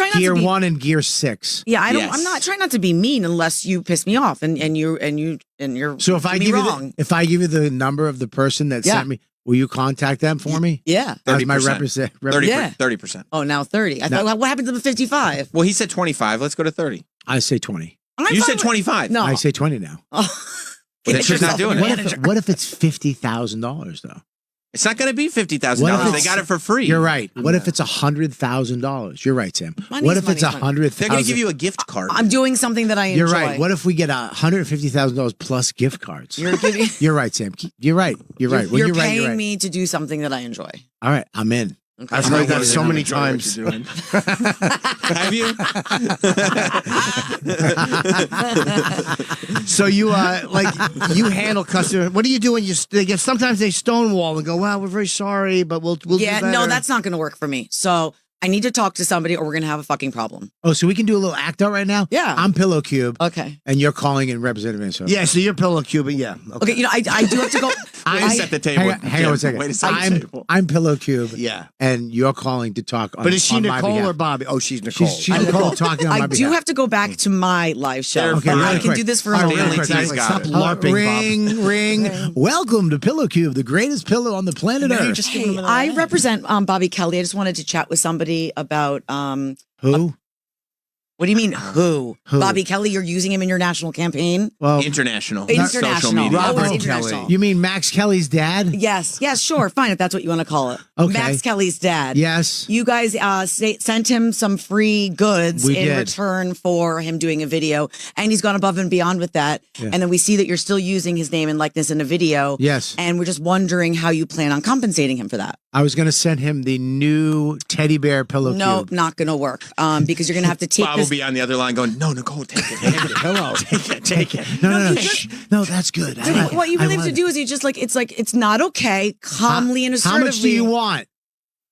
not gear to be 1 and gear 6. Yeah, I don't. I'm not trying not to be mean unless you piss me off, and you're So if I give wrong. you the number of the person that sent me, will you contact them for me? Yeah. As my 30%. 30%. Oh, now 30. I thought, what happened to the 55? Well, he said 25. Let's go to 30. I say 20. You said 25. No. I say 20 now. But then she's not doing it. What if it's $50,000 though? It's not going to be $50,000. They got it for free. You're right. What if it's $100,000? You're right, Sam. Money's What if it's money. $100,000? They're going to give you a gift card. I'm doing something that I enjoy. You're right. What if we get $150,000 plus gift cards? You're giving. You're right, Sam. You're right. You're right. When You're right, paying you're right. me to do something that I enjoy. All right, I'm in. Okay. I've heard that so many times. Have you? So you you handle customer. What do you do when they get? Sometimes they stonewall and go, "Well, we're very sorry, but we'll do Yeah, better." no, that's not going to work for me. So I need to talk to somebody, or we're going to have a fucking problem. Oh, so we can do a little act out right now? Yeah. I'm Pillow Cube. Okay. And you're calling in Representative Minnesota. Yeah, so you're Pillow Cube, yeah. Okay, I do have to go. Set the table. Hang on 1 second. Wait a second. I'm Pillow Cube. Yeah. And you're calling to talk on But is she on my Nicole behalf. or Bobby? Oh, she's Nicole. She's Nicole talking on my I behalf. do have to go back to my live show. Okay, I really can quick. do this for a All moment. really quick. Stop LARPing, Bob. Ring. Welcome to Pillow Cube, the greatest pillow on the planet Earth. Hey, I represent Bobby Kelly. I just wanted to chat with somebody about Who? what do you mean who? Bobby Kelly, you're using him in your national campaign? Well, International. International. Social media. Oh, it's Robert international. Kelly. you mean Max Kelly's dad? Yes, sure, fine, if that's what you want to call it. Okay. Max Kelly's dad. Yes. You guys sent him some free goods We in did. return for him doing a video, and he's gone above and beyond with that. Yeah. And then we see that you're still using his name and likeness in a video. Yes. And we're just wondering how you plan on compensating him for that. I was going to send him the new teddy bear pillow No, cube. not going to work. Because you're going to have to take Bob will this. be on the other line going, no, Nicole, take it. Take it. Hello. Take it. No. Shh. No, that's good. What you really have to do is you just it's not okay, calmly and assertively. How much do you want?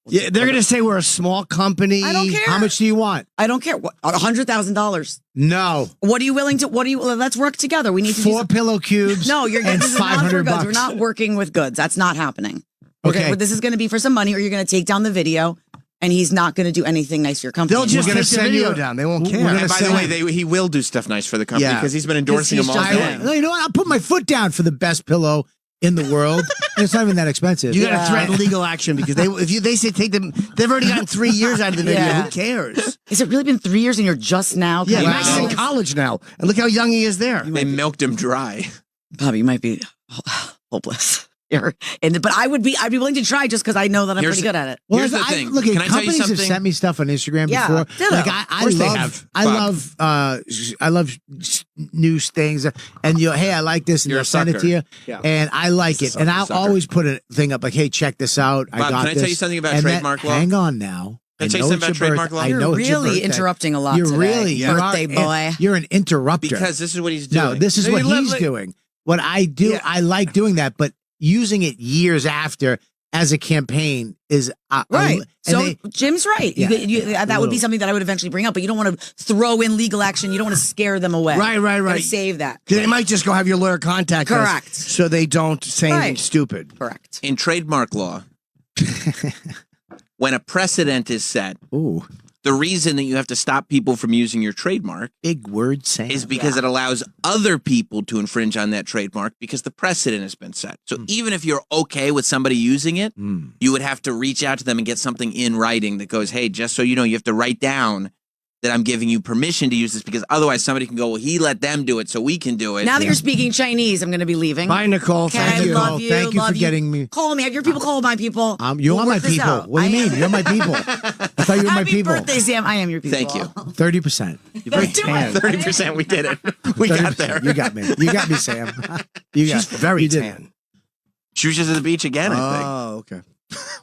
Yeah, they're gonna say we're a small company. I don't care. How much do you want? I don't care. What, $100,000. No. What are you willing to? Let's work together. We need to do 4 pillow cubes. No, you're and this is not for $500. goods. We're not working with goods. That's not happening. Okay. This is going to be for some money, or you're going to take down the video, and he's not going to do anything nice for your company. They'll just We're gonna take the send video you- down. They won't we're care. gonna And by the send- way, he will do stuff nice for the company Yeah. because he's been endorsing He's them all just- day. No, you know what? I'll put my foot down for the best pillow in the world. And it's not even that expensive. You got to threaten legal action because they say take them. They've already gotten 3 years out of the video. Yeah. Who cares? Has it really been 3 years, and you're just now? Yeah, coming Max out? is in college now, and look how young he is there. They milked him dry. Bobby, you might be hopeless. But I'd be willing to try just because I know that I'm Here's pretty good at it. Well, Here's the thing. Look, Can I tell you companies have something? sent me stuff on Instagram Yeah, before. ditto. Like course they have, I love news things, and hey, I like this, and You're they'll a send it to sucker. you, Yeah. and I like it, and I'll always put a thing up like, hey, check this out. I Bob, got can I this. tell you something about And trademark law? Hang on now. Can I tell you know something it's about your trademark law? I You're know it's your really birthday. interrupting a lot You're today. really you Birthday are, boy. You're an interrupter. Because this is what he's doing. No, this is what he's doing. What I do, Yeah. I like doing that, but using it years after as a campaign is Right. So they- Jim's right. Yeah. That would be something that I would eventually bring up, but you don't want to throw in legal action. You don't want to scare them away. Right. Gotta save that. They might just go have your lawyer contact us Correct. so they don't say anything Right. stupid. Correct. In trademark law, when a precedent is set, Ooh. The reason that you have to stop people from using your trademark Big word saying. is because it allows other people to infringe on that trademark because the precedent has been set. So even if you're okay with somebody using it, you would have to reach out to them and get something in writing that goes, hey, just so you know, you have to write down that I'm giving you permission to use this because otherwise somebody can go, well, he let them do it, so we can do it. Now that you're speaking Chinese, I'm going to be leaving. Bye, Nicole. Okay, Thank you. love you. Thank you love for getting me. Call me. Have your people call my people. You We'll are my work this people. out. What do you mean? You're my people. I thought you were my Happy people. birthday, Sam. I am your people. Thank you. 30%. Let's do it. 30%, we did it. We got there. You got me. You got me, Sam. You got She's very you did. tan. She was just at the beach again, I think. Oh, okay.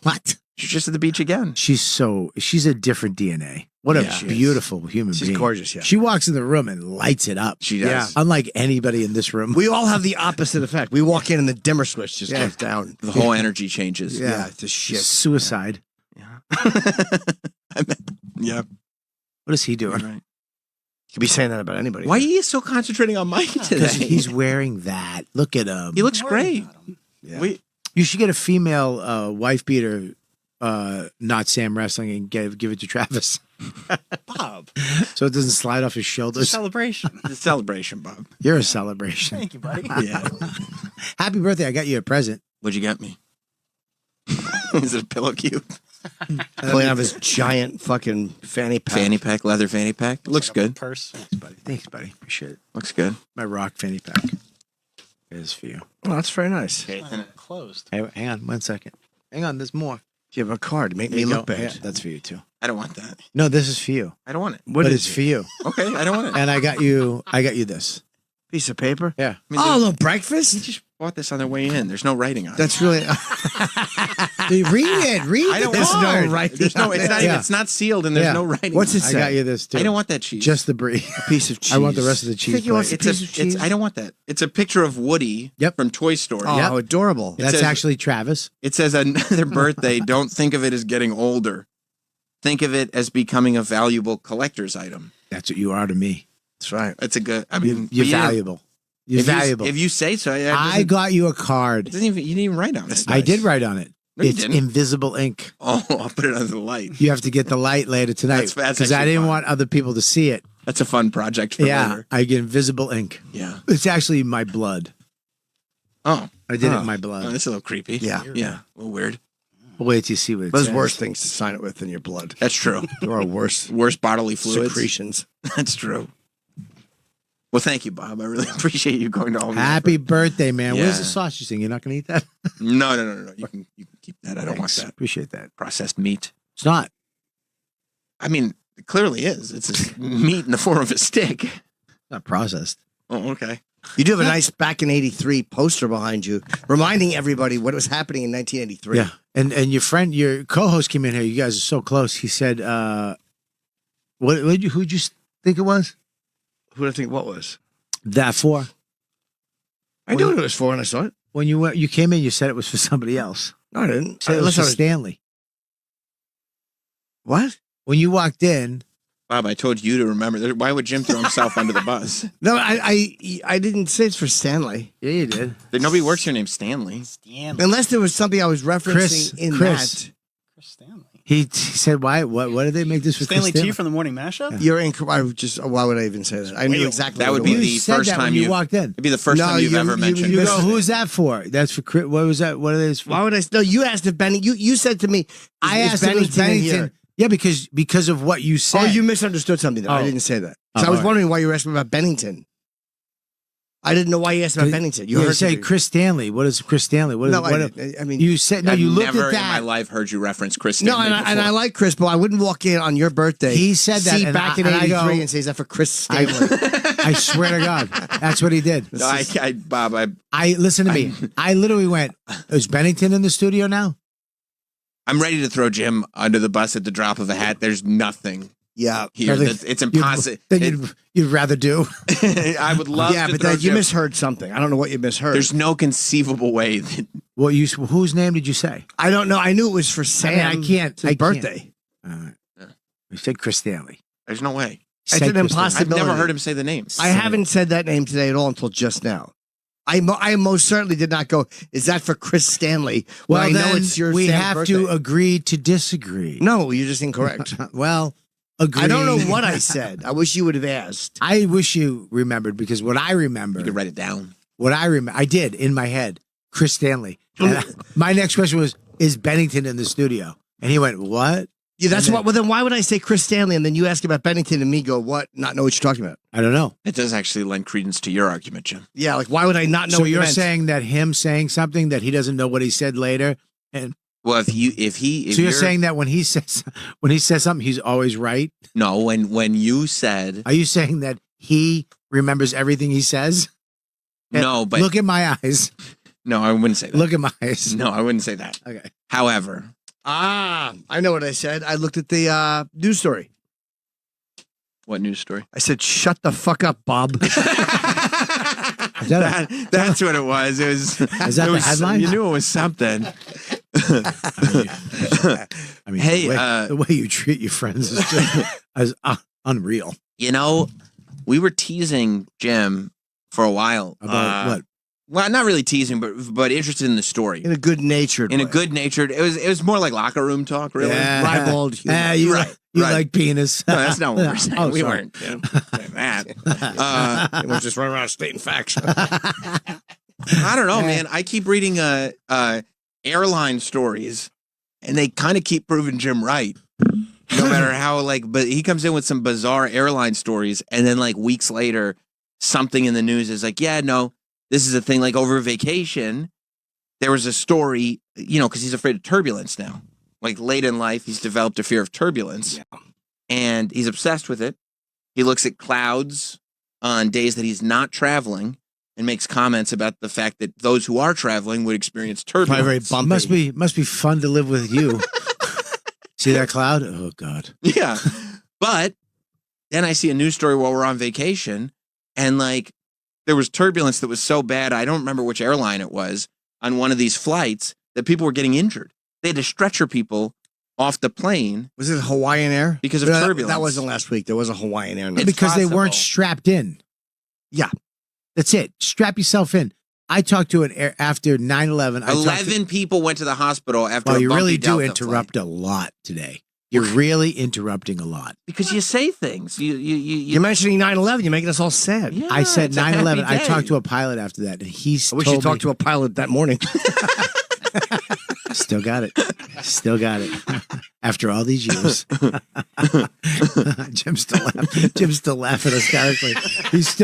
What? She's just at the beach again. She's a different DNA. What a Yeah, beautiful human She's being. gorgeous, yeah. She walks in the room and lights it up. She does. Yeah. Unlike anybody in this room. We all have the opposite effect. We walk in and the dimmer switch just goes down. The whole energy changes. Yeah, it's a shit. Suicide. Yeah. What is he doing? Right. You could be saying that about anybody. Why are you so concentrating on Mike Because today? he's wearing that. Look at him. He looks great. Yeah. You should get a female wife beater, not Sam Wrestling, and give it to Travis. Bob. So it doesn't slide off his shoulders. Celebration. It's a celebration, Bob. You're a celebration. Thank you, buddy. Yeah. Happy birthday. I got you a present. What'd you get me? Is it a pillow cube? Pulling out of his giant fucking fanny pack. Fanny pack, leather fanny pack. It looks good. Purse. Thanks, buddy. Appreciate it. Looks good. My rock fanny pack is for you. Oh, that's very nice. Closed. Hey, hang on 1 second. Hang on, there's more. You have a card. Make There me you look go. bad. Yeah, that's for you too. I don't want that. No, this is for you. I don't want it. What but is it's for you. Okay, I don't want it. And I got you this. Piece of paper? Yeah. Oh, no, breakfast? You just bought this on their way in. There's no writing on it. That's really. Dude, read it. Read I don't the want card. no writing. There's no. It's not even. Yeah. It's not sealed, and there's Yeah. no writing. What's on it I say? got you this too. I don't want that cheese. Just the brie. A piece of cheese. I want the rest of the cheese. think he wants plate. a piece of cheese? I don't want that. It's a picture of Woody from Toy Story. Oh, adorable. It That's says- actually Travis. It says another birthday. Don't think of it as getting older. Think of it as becoming a valuable collector's item. That's what you are to me. That's right. That's a good. I mean, You're but yeah, valuable. You're valuable. If you say so, I got you a card. It doesn't even. You didn't even write on it. I did write on it. No, you It's didn't. invisible ink. Oh, I'll put it under the light. You have to get the light later tonight That's because I actually didn't fun. want other people to see it. That's a fun project for Yeah, later. I get invisible ink. Yeah. It's actually my blood. Oh, I did it Oh. in my Oh, blood. that's a little creepy. Yeah. Yeah. A little weird. Wait till you see what it There's says. worse things to sign it with than your blood. That's true. There are worse Worse bodily fluids. secretions. That's true. Well, thank you, Bob. I really appreciate you going to all. Happy birthday, man. Where's Yeah. the sausage thing? You're not going to eat that? No. You can keep that. I don't want Thanks. that Appreciate that. processed meat. It's not. I mean, it clearly is. It's a meat in the form of a stick. Not processed. Oh, okay. You do have a nice back in '83 poster behind you, reminding everybody what was happening in 1983. Yeah. And your co-host came in here. You guys are so close. He said, who'd you think it was? Who did I think what was? That for? I knew what it was for when I saw it. When you came in, you said it was for somebody else. No, I didn't. Said it was for Stanley. What? When you walked in, Bob, I told you to remember. Why would Jim throw himself under the bus? No, I didn't say it's for Stanley. Yeah, you did. Nobody works here named Stanley. Unless there was something I was referencing Chris. that. He said, "Why? What did they make this for?" Stanley Chris T from the Morning Mashup? You're incorrect. Why would I even say that? I knew exactly. That what would it be was. the You said first that when time you walked in. It'd be the first time you've ever mentioned. You it. go, who's that for? That's for Chris. What was that? What are these for? Why would I? No, you asked if Benny. You said to me, I is asked if it was Bennington in Bennington. here? Yeah, because of what you said. Oh, you misunderstood something. Then. I Oh. didn't say that. Oh, So I was all right. wondering why you were asking about Bennington. I didn't know why you asked about Bennington. You heard say something. Chris Stanley. What is Chris Stanley? What is, No, what, I mean, you said no. I've You looked never at in my that. life heard you reference Chris No, Stanley and I like Chris, but I wouldn't walk in on your birthday. He said that, See and back I- in and I '83 go- and say, "Is that for Chris Stanley?" I swear to God, that's what he did. No, Bob, I listen to me. I literally went. Is Bennington in the studio now? I'm ready to throw Jim under the bus at the drop of a hat. There's nothing Yeah, here. Nothing- It's impossible. Then you'd rather do. I would love yeah, to but throw you Jim. misheard something. I don't know what you misheard. There's no conceivable way that Well, whose name did you say? I don't know. I knew it was for Sam. I can't. It's his birthday. You said Chris Stanley. there's no way. It's Said an Chris Stanley. I've impossibility. never heard him say the name. I haven't said that name today at all until just now. I most certainly did not go, is that for Chris Stanley? Well, I know then it's your we Sam's have birthday. to agree to disagree. No, you're just incorrect. Well, agree. I don't know what I said. I wish you would have asked. I wish you remembered because what I remember. You could write it down. What I remember, I did in my head. Chris Stanley. And my next question was, "Is Bennington in the studio?" And he went, "What?" Yeah, that's what. Well, then why would I say Chris Stanley and then you ask about Bennington and me go what? Not know what you're talking about. I don't know. It does actually lend credence to your argument, Jim. Yeah, like why would I not know? So what you you're meant? saying that him saying something that he doesn't know what he said later, and Well, if so you're you're saying that when he says something, he's always right. no, when you said Are you saying that he remembers everything he says? no, but Look at my eyes. no, I wouldn't say that. Look at my eyes. No, I wouldn't say that. Okay. However, I know what I said. I looked at the news story. what news story? I said, "Shut the fuck up, Bob." That's what it was. It was. Is that it the was, headline? You knew it was something. I mean, Hey, the way you treat your friends is just unreal. You know, we were teasing Jim for a while. About what? Well, not really teasing, but interested in the story. In a good natured. In a good natured. It was more like locker room talk, really. Yeah. ribald humor. You Right, you right. like penis. No, that's not what we're saying. Oh, we sorry. weren't saying that. We're just running around stating facts. I don't know, man. I keep reading airline stories, and they kind of keep proving Jim right. No matter how, but he comes in with some bizarre airline stories, and then weeks later, something in the news is like, yeah, no, this is a thing. Like over vacation, there was a story, because he's afraid of turbulence now. Like late in life, he's developed a fear of turbulence, and he's obsessed with it. He looks at clouds on days that he's not traveling and makes comments about the fact that those who are traveling would experience turbulence. Probably very bumpy. Must be fun to live with you. See that cloud? Oh God. Yeah. But then I see a news story while we're on vacation, and there was turbulence that was so bad, I don't remember which airline it was, on one of these flights that people were getting injured. They had to stretcher people off the plane. Was it Hawaiian Air? Because of turbulence. That wasn't last week. There was a Hawaiian Air. Because they weren't strapped in. Yeah. That's it. Strap yourself in. I talked to after 9/11. 11 people went to the hospital after Well, a you bumpy really do Delta interrupt flight. a lot today. You're really interrupting a lot. Because you say things. You're mentioning 9/11. You're making us all sad. Yeah, I said it's a 9/11. happy I day. talked to a pilot after that, and he's. I wish you talked to a pilot that morning. Still got it. Still got it. After all these years. Jim's still laughing hysterically. He's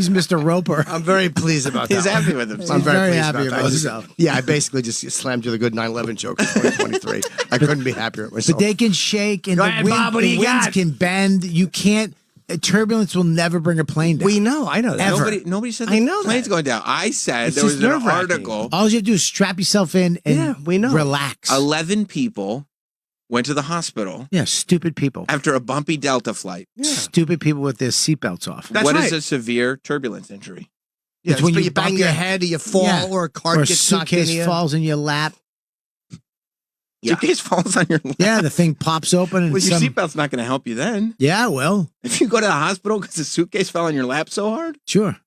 Mr. Roper. I'm very pleased about that. He's happy with himself. I'm very, pleased happy about about that. himself. Yeah, I basically just slammed you the good 9/11 joke in 2023. I couldn't be happier with myself. But they can shake and Go the, ahead, wind, Bob, what do the you winds got? can bend. You can't. Turbulence will never bring a plane down. We know. I know that. Ever. Nobody said I the know plane's that. going down. I said It's there was just an nerve-wracking. article. All you have to do is strap yourself in and Yeah, we know. relax. 11 people went to the hospital Yeah, stupid people. after a bumpy Delta flight. Stupid people with their seatbelts off. That's What is right. a severe turbulence injury? Yeah, It's when when you you bang bump your your- head or you fall Yeah. or a cart Or a gets knocked into suitcase you. falls in your lap. Yeah. Suitcase falls on your lap. Yeah, the thing pops open and Well, your some. seatbelt's not going to help you then. Yeah, well, If you go to the hospital because the suitcase fell on your lap so hard, sure.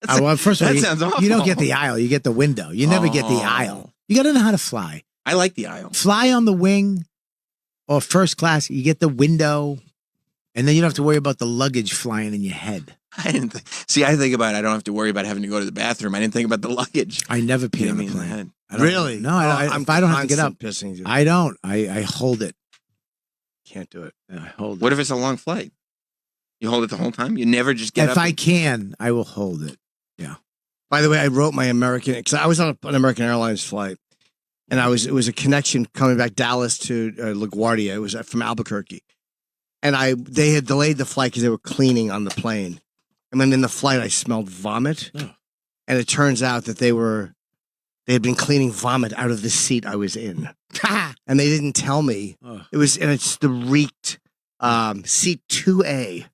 Well, first of all, that sounds awful. you don't get the aisle. You get the window. You never get the Oh. aisle. You got to know how to fly. I like the aisle. Fly on the wing or first class. You get the window, and then you don't have to worry about the luggage flying in your head. I didn't see. I think about it. I don't have to worry about having to go to the bathroom. I didn't think about the luggage. I never pee Hitting on me a in the plane. head. I don't- Really? No, if I don't have to get up, Pissing you. I don't. I hold it. can't do it. I hold it. What if it's a long flight? You hold it the whole time. You never just get If up. I can, I will hold it. Yeah. By the way, I wrote my American because I was on an American Airlines flight, and it was a connection coming back Dallas to LaGuardia. It was from Albuquerque, and they had delayed the flight because they were cleaning on the plane, and then in the flight I smelled vomit, and it turns out that they had been cleaning vomit out of the seat I was in, and they didn't tell me. It's the reeked seat 2A.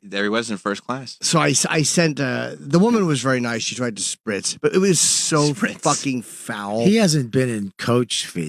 There he was in first class. So I sent, the woman was very nice. She tried to spritz, but it was so fucking foul. He hasn't been in coach for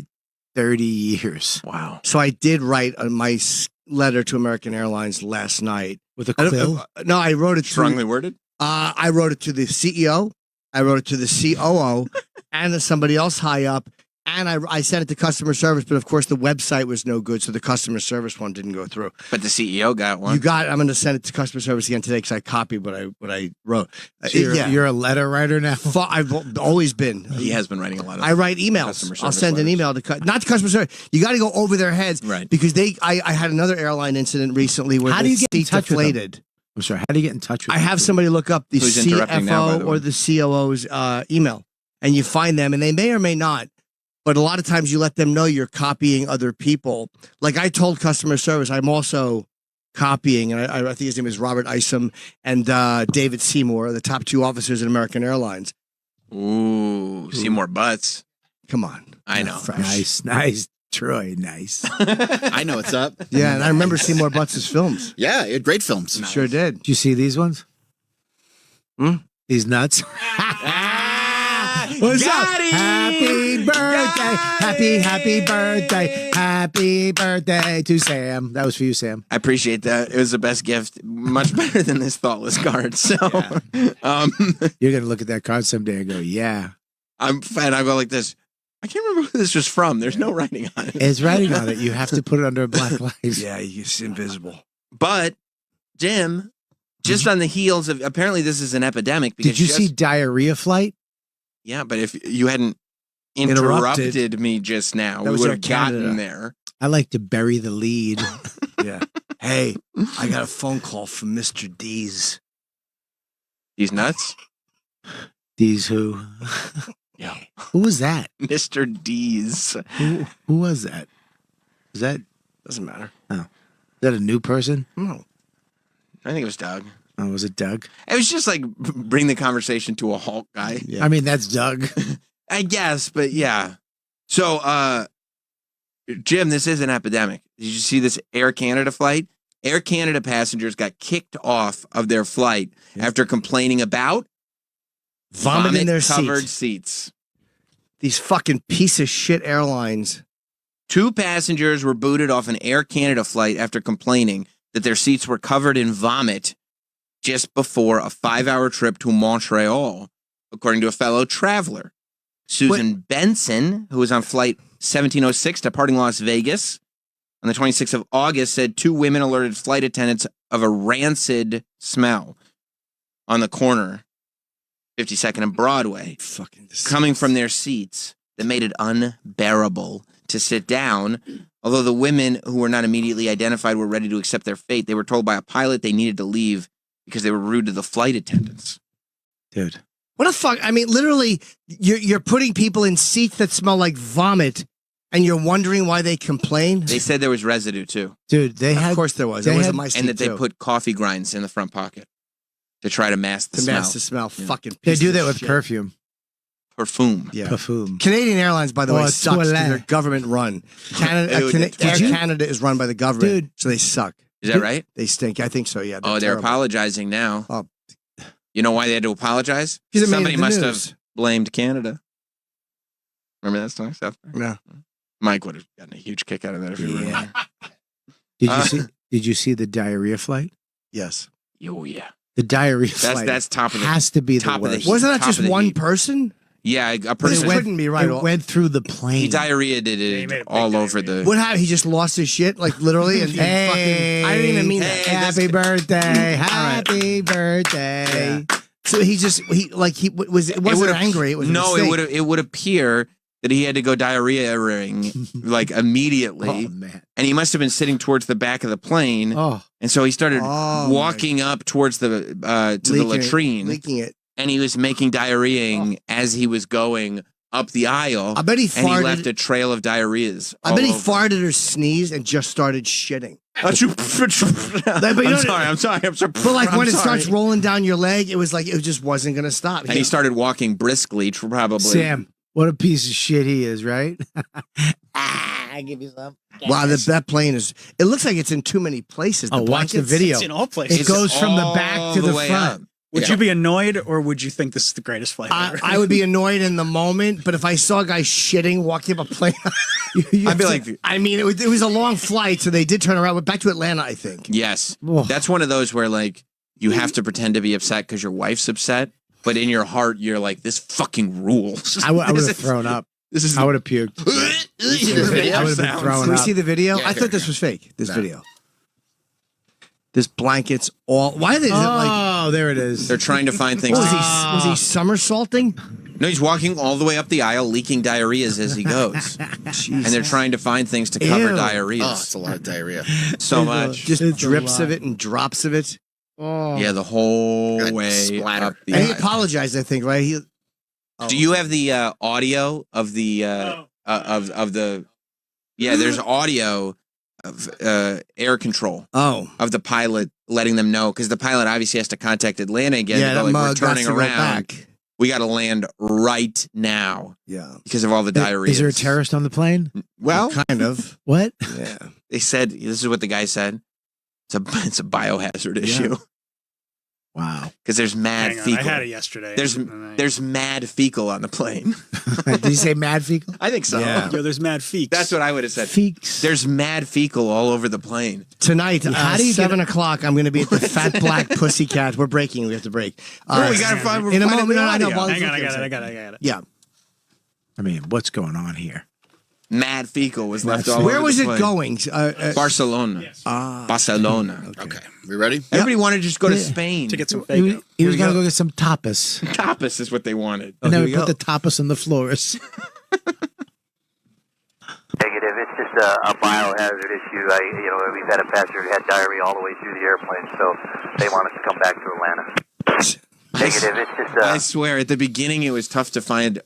30 years. Wow. So I did write my letter to American Airlines last night. With a quill? No, I wrote it Strongly worded? I wrote it to the CEO. I wrote it to the COO and to somebody else high up. And I sent it to customer service, but of course the website was no good, so the customer service one didn't go through. But the CEO got one. You got. I'm going to send it to customer service again today because I copied what I wrote. So you're a letter writer now. I've always been. He has been writing a lot of. I write emails. I'll send an email to not to customer service. You got to go over their heads, right? Because I had another airline incident recently where how do the you get in seat touch deflated. with them? I'm sorry. How do you get in touch with I them? have somebody look up the Who's interrupting now, by CFO the or way? the COO's email, and you find them, and they may or may not. But a lot of times you let them know you're copying other people. Like I told customer service, I'm also copying, and I think his name is Robert Isom and David Seymour, the top 2 officers at American Airlines. Ooh, Seymour Butts. Come on. I know. Nice, Troy. Nice. I know what's up. Yeah, and I remember Seymour Butts' films. Yeah, he had great films. Sure did. Did you see these ones? These nuts. What's up? Happy birthday. Happy birthday to Sam. That was for you, Sam. I appreciate that. It was the best gift. Much better than this thoughtless card. So You're going to look at that card someday and go, yeah. I'm fine. I go like this. I can't remember who this was from. There's no writing on it. It's writing on it. You have to put it under a black light. Yeah, it's invisible. But, Jim, just on the heels of, apparently this is an epidemic. Because Did you see Diarrhea Flight? Yeah, but if you hadn't interrupted me just now, we would have gotten there. I like to bury the lead. Yeah. Hey, I got a phone call from Mr. D's. These nuts? D's who? Yeah. Who was that? Mr. D's. Who was that? Was that? Doesn't matter. Oh. Is that a new person? No. I think it was Doug. Oh, was it Doug? It was just like bring the conversation to a halt guy. Yeah. I mean, that's Doug. I guess, but yeah. So, Jim, this is an epidemic. Did you see this Air Canada flight? Air Canada passengers got kicked off of their flight after complaining about Vomit in their covered seats. These fucking piece of shit airlines. 2 passengers were booted off an Air Canada flight after complaining that their seats were covered in vomit just before a 5-hour trip to Montreal, according to a fellow traveler. Susan Benson, who was on flight 1706 departing Las Vegas on the 26th of August, said 2 women alerted flight attendants of a rancid smell on the corner, 52nd and Broadway, coming from their seats that made it unbearable to sit down. Although the women who were not immediately identified were ready to accept their fate, they were told by a pilot they needed to leave because they were rude to the flight attendants. Dude. What the fuck? I mean, literally, you're putting people in seats that smell like vomit, and you're wondering why they complain? They said there was residue, too. Dude, they had... Of course there was. It wasn't my seat, and that they too. put coffee grinds in the front pocket to try to mask the To smell. mask the smell. Yeah. Fucking They piece do of that with shit. perfume. Perfume. Yeah. Perfume. Canadian Airlines, by the way, Oh, sucks because toilet. they're government run. Canada, Did Air you- Canada is run by the government, Dude. so they suck. Is that right? They stink. I think so, yeah. Oh, they're terrible. apologizing now. Oh. You know why they had to apologize? 'Cause it made Somebody the must news. have blamed Canada. Remember that song, Seth? No. Mike would have gotten a huge kick out of that if you were Yeah. there. Did you see the diarrhea flight? Yes. Oh, yeah. The diarrhea flight That's top of the has to be the top of the worst. heap. Wasn't that Top just of the one heap. person? Yeah, a But person. it couldn't be right. It went through the plane. He diarrhea did it all over the. What happened? He just lost his shit, like literally, and Hey, fucking. I didn't even mean that. Happy birthday! Happy birthday! So it wasn't would've- angry. It was a no. mistake. It would appear that he had to go diarrhea-ing like immediately, Oh man! and he must have been sitting towards the back of the plane, Oh, and so he started Oh, walking up towards the to the Leaking it- latrine, leaking it. and he was making diarrheaing as he was going up the aisle. I bet he and he farted. left a trail of diarrheas. I bet he all over. farted or sneezed and just started shitting. I'm you know- sorry. But like I'm when it sorry. starts rolling down your leg, it was like it just wasn't going to stop. And he started walking briskly, probably. Sam, what a piece of shit he is, right? I give you some. Wow, that plane is. It looks like it's in too many places. Oh, watch the blankets- video. It's in all places. It goes from the all back to the way front. up. Would you be annoyed, or would you think this is the greatest flight ever? I would be annoyed in the moment, but if I saw a guy shitting walking up a plane, I'd be like, I mean, it was a long flight, so they did turn around. Went back to Atlanta, I think. yes. Oh. That's one of those where like you have to pretend to be upset because your wife's upset, but in your heart you're like, this fucking rules. I would This have is- thrown up. This is. I would have puked. I would have been throwing Can we up. see the video? Yeah, I here, thought this here. was fake. This No. video. This blanket's all. Why are they like? Oh, there it is. They're trying to find things. Was he somersaulting? No, he's walking all the way up the aisle, leaking diarrheas as he goes. And they're trying to find things to cover Ew. diarrheas. Oh, it's a lot of diarrhea. So much. Just It's a drips lot. of it and drops of it. Oh. Yeah, the whole Good way splatter. up the And he aisle. apologized, I think, right? Do you have the audio of the of the? Yeah, there's audio of air control. Oh, of the pilot letting them know, because the pilot obviously has to contact Atlanta again. yeah, to that go, like, mug we're turning got to go around. back. We got to land right now Yeah. because of all the diarrhea. Is there a terrorist on the plane? Well, Kind of. What? Yeah. they said this is what the guy said. It's a biohazard issue Wow. because there's mad Hang on, fecal. I had it yesterday. There's mad fecal on the plane. Did you say mad fecal? I think so. Yeah. Yo, there's mad feeks. That's what I would have said. Feeks. There's mad fecal all over the plane. Tonight, How do you 7 o'clock, I'm going to be at the Fat Black Pussycat. We're breaking. We have to break. We got to find. in a moment. No, I know. Audio. Hang on, I got it. Yeah. I mean, what's going on here? Mad fecal was left all over Where was the it plane. going? Barcelona. Barcelona. Okay, we ready? Everybody wanted to just go to Spain. To get some He was, fake. he was going to go get some tapas. Tapas is what they wanted. And then here we we put go. the tapas on the floors. Negative. It's just a biohazard issue. We've had a passenger who had diarrhea all the way through the airplane, so they want us to come back to Atlanta. Negative. It's just I swear, at the beginning, it was tough to find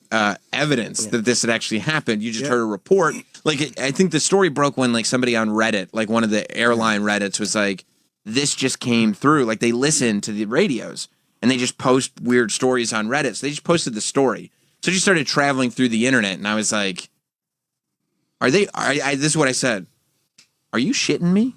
evidence that this had actually happened. You just heard a report. Like, I think the story broke when, like, somebody on Reddit, like one of the airline Reddits, was like, "This just came through." Like, they listen to the radios and they just post weird stories on Reddit. So they just posted the story. So I just started traveling through the internet, and I was like, "Are they?" This is what I said. Are you shitting me?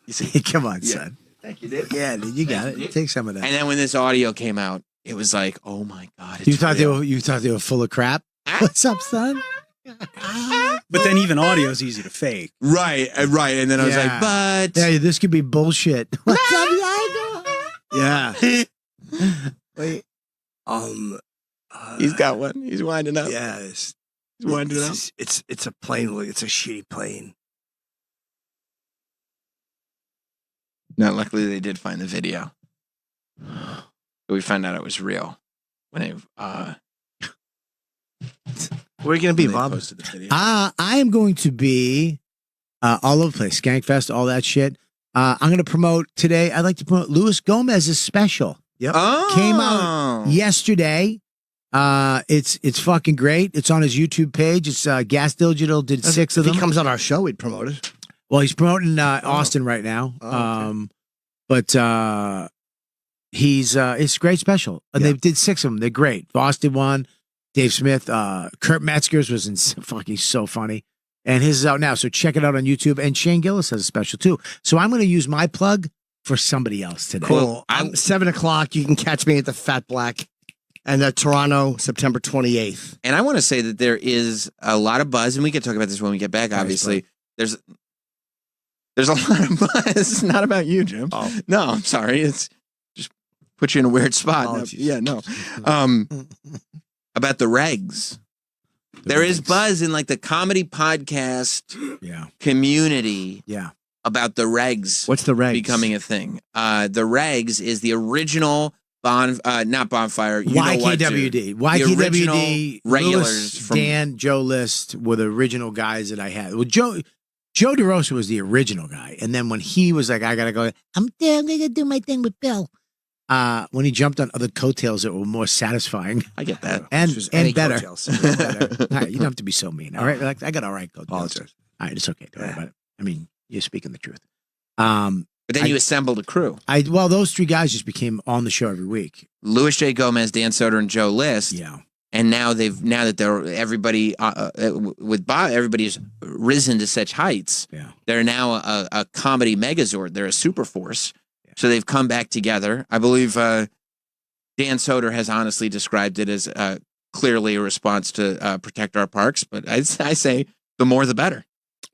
You see, Come on, son. thank you, dude. Yeah, dude, you got it. Take some of that. And then when this audio came out, it was like, "Oh my god!" It's You thought real. you thought they were full of crap? What's up, son? But then even audio is easy to fake. Right. And then I was like, but yeah, this could be bullshit. What's up, Yeah. Wait. he's got one. He's winding up. Yeah. He's winding up. It's a plane. It's a shitty plane. No, luckily they did find the video. But we found out it was real when they Where are you going to be, when they Bob? posted the video. I am going to be all over the place. Skankfest, all that shit. I'm going to promote today. I'd like to promote Luis Gomez's special. Yep. Came out yesterday. It's fucking great. It's on his YouTube page. It's Gas Digital did 6 of them. If he comes on our show, we'd promote it. Well, he's promoting Austin right now. Oh, okay. But he's it's a great special. And they did 6 of them. They're great. Voss did one. Dave Smith, Kurt Metzger's was fucking so funny. And his is out now. So check it out on YouTube. And Shane Gillis has a special too. So I'm going to use my plug for somebody else today. Cool. I'm 7 o'clock. You can catch me at the Fat Black and Toronto, September 28th. And I want to say that there is a lot of buzz, and we can talk about this when we get back, obviously. There's a lot of buzz. It's not about you, Jim. Oh. No, I'm sorry. It's just put you in a weird spot. Apologies. Yeah, no. About the regs. There is buzz in like the comedy podcast community about the regs. What's the regs? Becoming a thing. The regs is the original not bonfire. You know what, dude. YKWd. The original YKWd. regulars Lewis, from Dan, Joe List were the original guys that I had. Well, Joe DeRosa was the original guy. And then when he was like, I got to go, I'm going to do my thing with Bill. When he jumped on other coattails that were more satisfying. I get that. And any better. coattails. And better. All right, you don't have to be so mean. All right. Like, I got all right coattails. Apologize. All right, it's okay. Don't worry about it. I mean, you're speaking the truth. But then you assembled a crew. Well, those 3 guys just became on the show every week. Louis J. Gomez, Dan Soder, and Joe List. Yeah. And now that they're everybody with Bob, everybody's risen to such heights. Yeah. They're now a comedy megazord. They're a super force. Yeah. So they've come back together. I believe Dan Soder has honestly described it as clearly a response to protect our parks. But I say the more the better.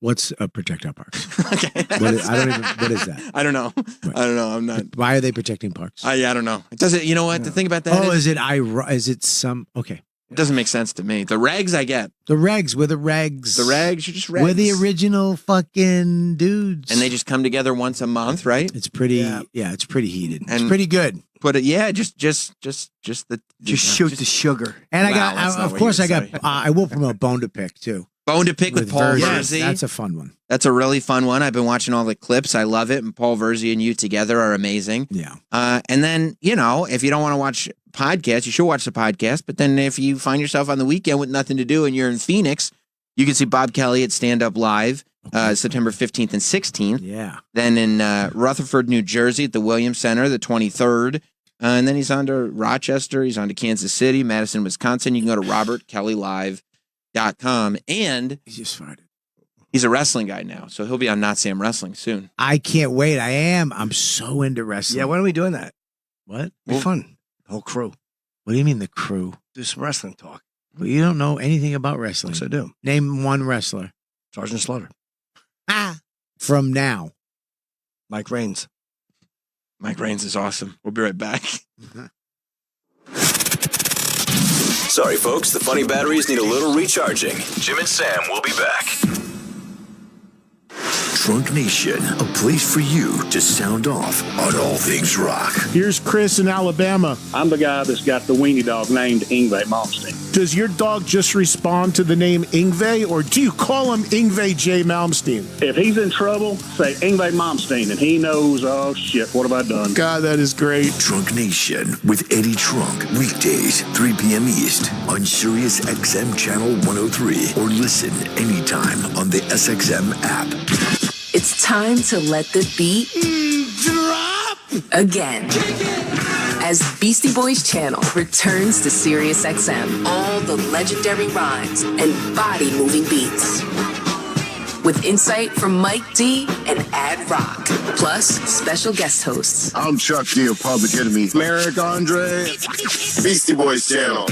What's Protect Our Parks? Okay. What is that? I don't know. Right. I don't know. I'm not. Why are they protecting parks? I don't know. It doesn't. You know what? The thing about that is is it some? Okay. It doesn't make sense to me. The regs I get. The regs, we're the regs. The regs, you're just regs. We're the original fucking dudes. And they just come together once a month, right? It's pretty, yeah, it's pretty heated. It's pretty good. Put it, yeah, just shoot the sugar. And I will promote Bone to Pick too. Bone to Pick with Paul Verzi. That's a fun one. That's a really fun one. I've been watching all the clips. I love it. And Paul Verzi and you together are amazing. Yeah. And then, if you don't want to watch podcasts, you should watch the podcast. But then if you find yourself on the weekend with nothing to do and you're in Phoenix, you can see Bob Kelly at Stand Up Live September 15th and 16th. Yeah. Then in Rutherford, New Jersey at the Williams Center, the 23rd. And then he's on to Rochester. He's on to Kansas City, Madison, Wisconsin. You can go to robertkellylive.com. And he's just fired. He's a wrestling guy now, so he'll be on Not Sam Wrestling soon. I can't wait. I am. I'm so into wrestling. Yeah, when are we doing that? What? It'll be fun. The whole crew. What do you mean the crew? Do some wrestling talk. Well, you don't know anything about wrestling. Yes, I do. Name one wrestler. Sergeant Slaughter. From now. Mike Raines. Mike Raines is awesome. We'll be right back. Sorry, folks. The funny batteries need a little recharging. Jim and Sam will be back. Trunk Nation, a place for you to sound off on all things rock. Here's Chris in Alabama. I'm the guy that's got the weenie dog named Yngwie Malmsteen. Does your dog just respond to the name Yngwie, or do you call him Yngwie J. Malmsteen? If he's in trouble, say Yngwie Malmsteen, and he knows, oh shit, what have I done? God, that is great. Trunk Nation with Eddie Trunk, weekdays, 3 p.m. East on Sirius XM Channel 103, or listen anytime on the SXM app. It's time to let the beat drop again. As Beastie Boys Channel returns to Sirius XM, all the legendary rhymes and body-moving beats. With insight from Mike D and Ad Rock, plus special guest hosts. I'm Chuck D of Public Enemy. Merrick Andre. Beastie Boys Channel.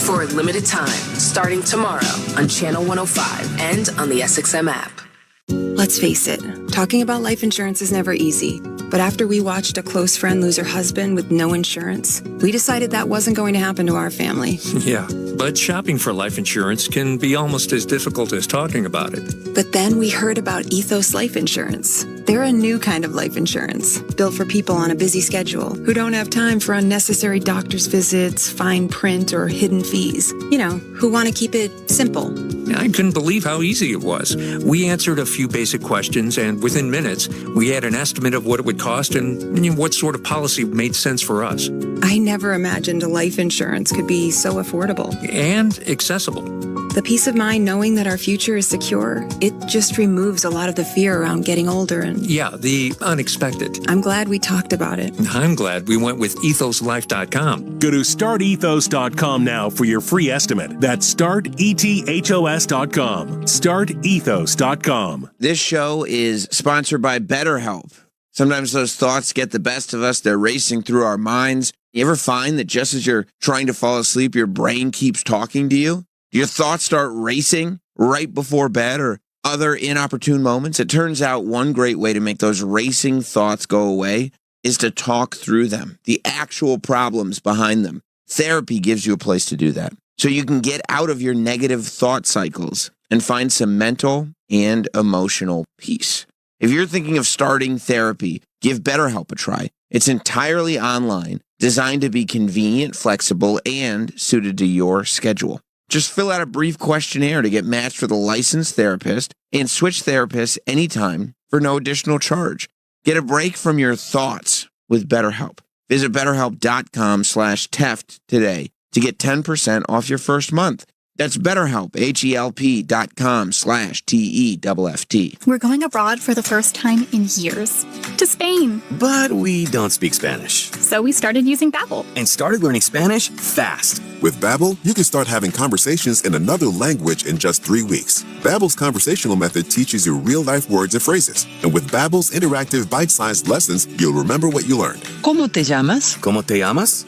For a limited time, starting tomorrow on Channel 105 and on the SXM app. Let's face it, talking about life insurance is never easy. But after we watched a close friend lose her husband with no insurance, we decided that wasn't going to happen to our family. Yeah, but shopping for life insurance can be almost as difficult as talking about it. But then we heard about Ethos Life Insurance. They're a new kind of life insurance, built for people on a busy schedule who don't have time for unnecessary doctor's visits, fine print, or hidden fees. You know, who want to keep it simple. I couldn't believe how easy it was. We answered a few basic questions, and within minutes, we had an estimate of what it would cost and what sort of policy made sense for us. I never imagined a life insurance could be so affordable. And accessible. The peace of mind knowing that our future is secure, it just removes a lot of the fear around getting older and... Yeah, the unexpected. I'm glad we talked about it. I'm glad we went with ethoslife.com. Go to startethos.com now for your free estimate. That's startethos.com. Startethos.com. This show is sponsored by BetterHelp. Sometimes those thoughts get the best of us. They're racing through our minds. You ever find that just as you're trying to fall asleep, your brain keeps talking to you? Your thoughts start racing right before bed or other inopportune moments? It turns out one great way to make those racing thoughts go away is to talk through them, the actual problems behind them. Therapy gives you a place to do that. So you can get out of your negative thought cycles and find some mental and emotional peace. If you're thinking of starting therapy, give BetterHelp a try. It's entirely online, designed to be convenient, flexible, and suited to your schedule. Just fill out a brief questionnaire to get matched with a licensed therapist and switch therapists anytime for no additional charge. Get a break from your thoughts with BetterHelp. Visit BetterHelp.com/Teft today to get 10% off your first month. That's BetterHelp, HELP.com/TEFFT. We're going abroad for the first time in years. To Spain. But we don't speak Spanish. So we started using Babbel. And started learning Spanish fast. With Babbel, you can start having conversations in another language in just 3 weeks. Babbel's conversational method teaches you real-life words and phrases. And with Babbel's interactive bite-sized lessons, you'll remember what you learned. ¿Cómo te llamas? ¿Cómo te llamas?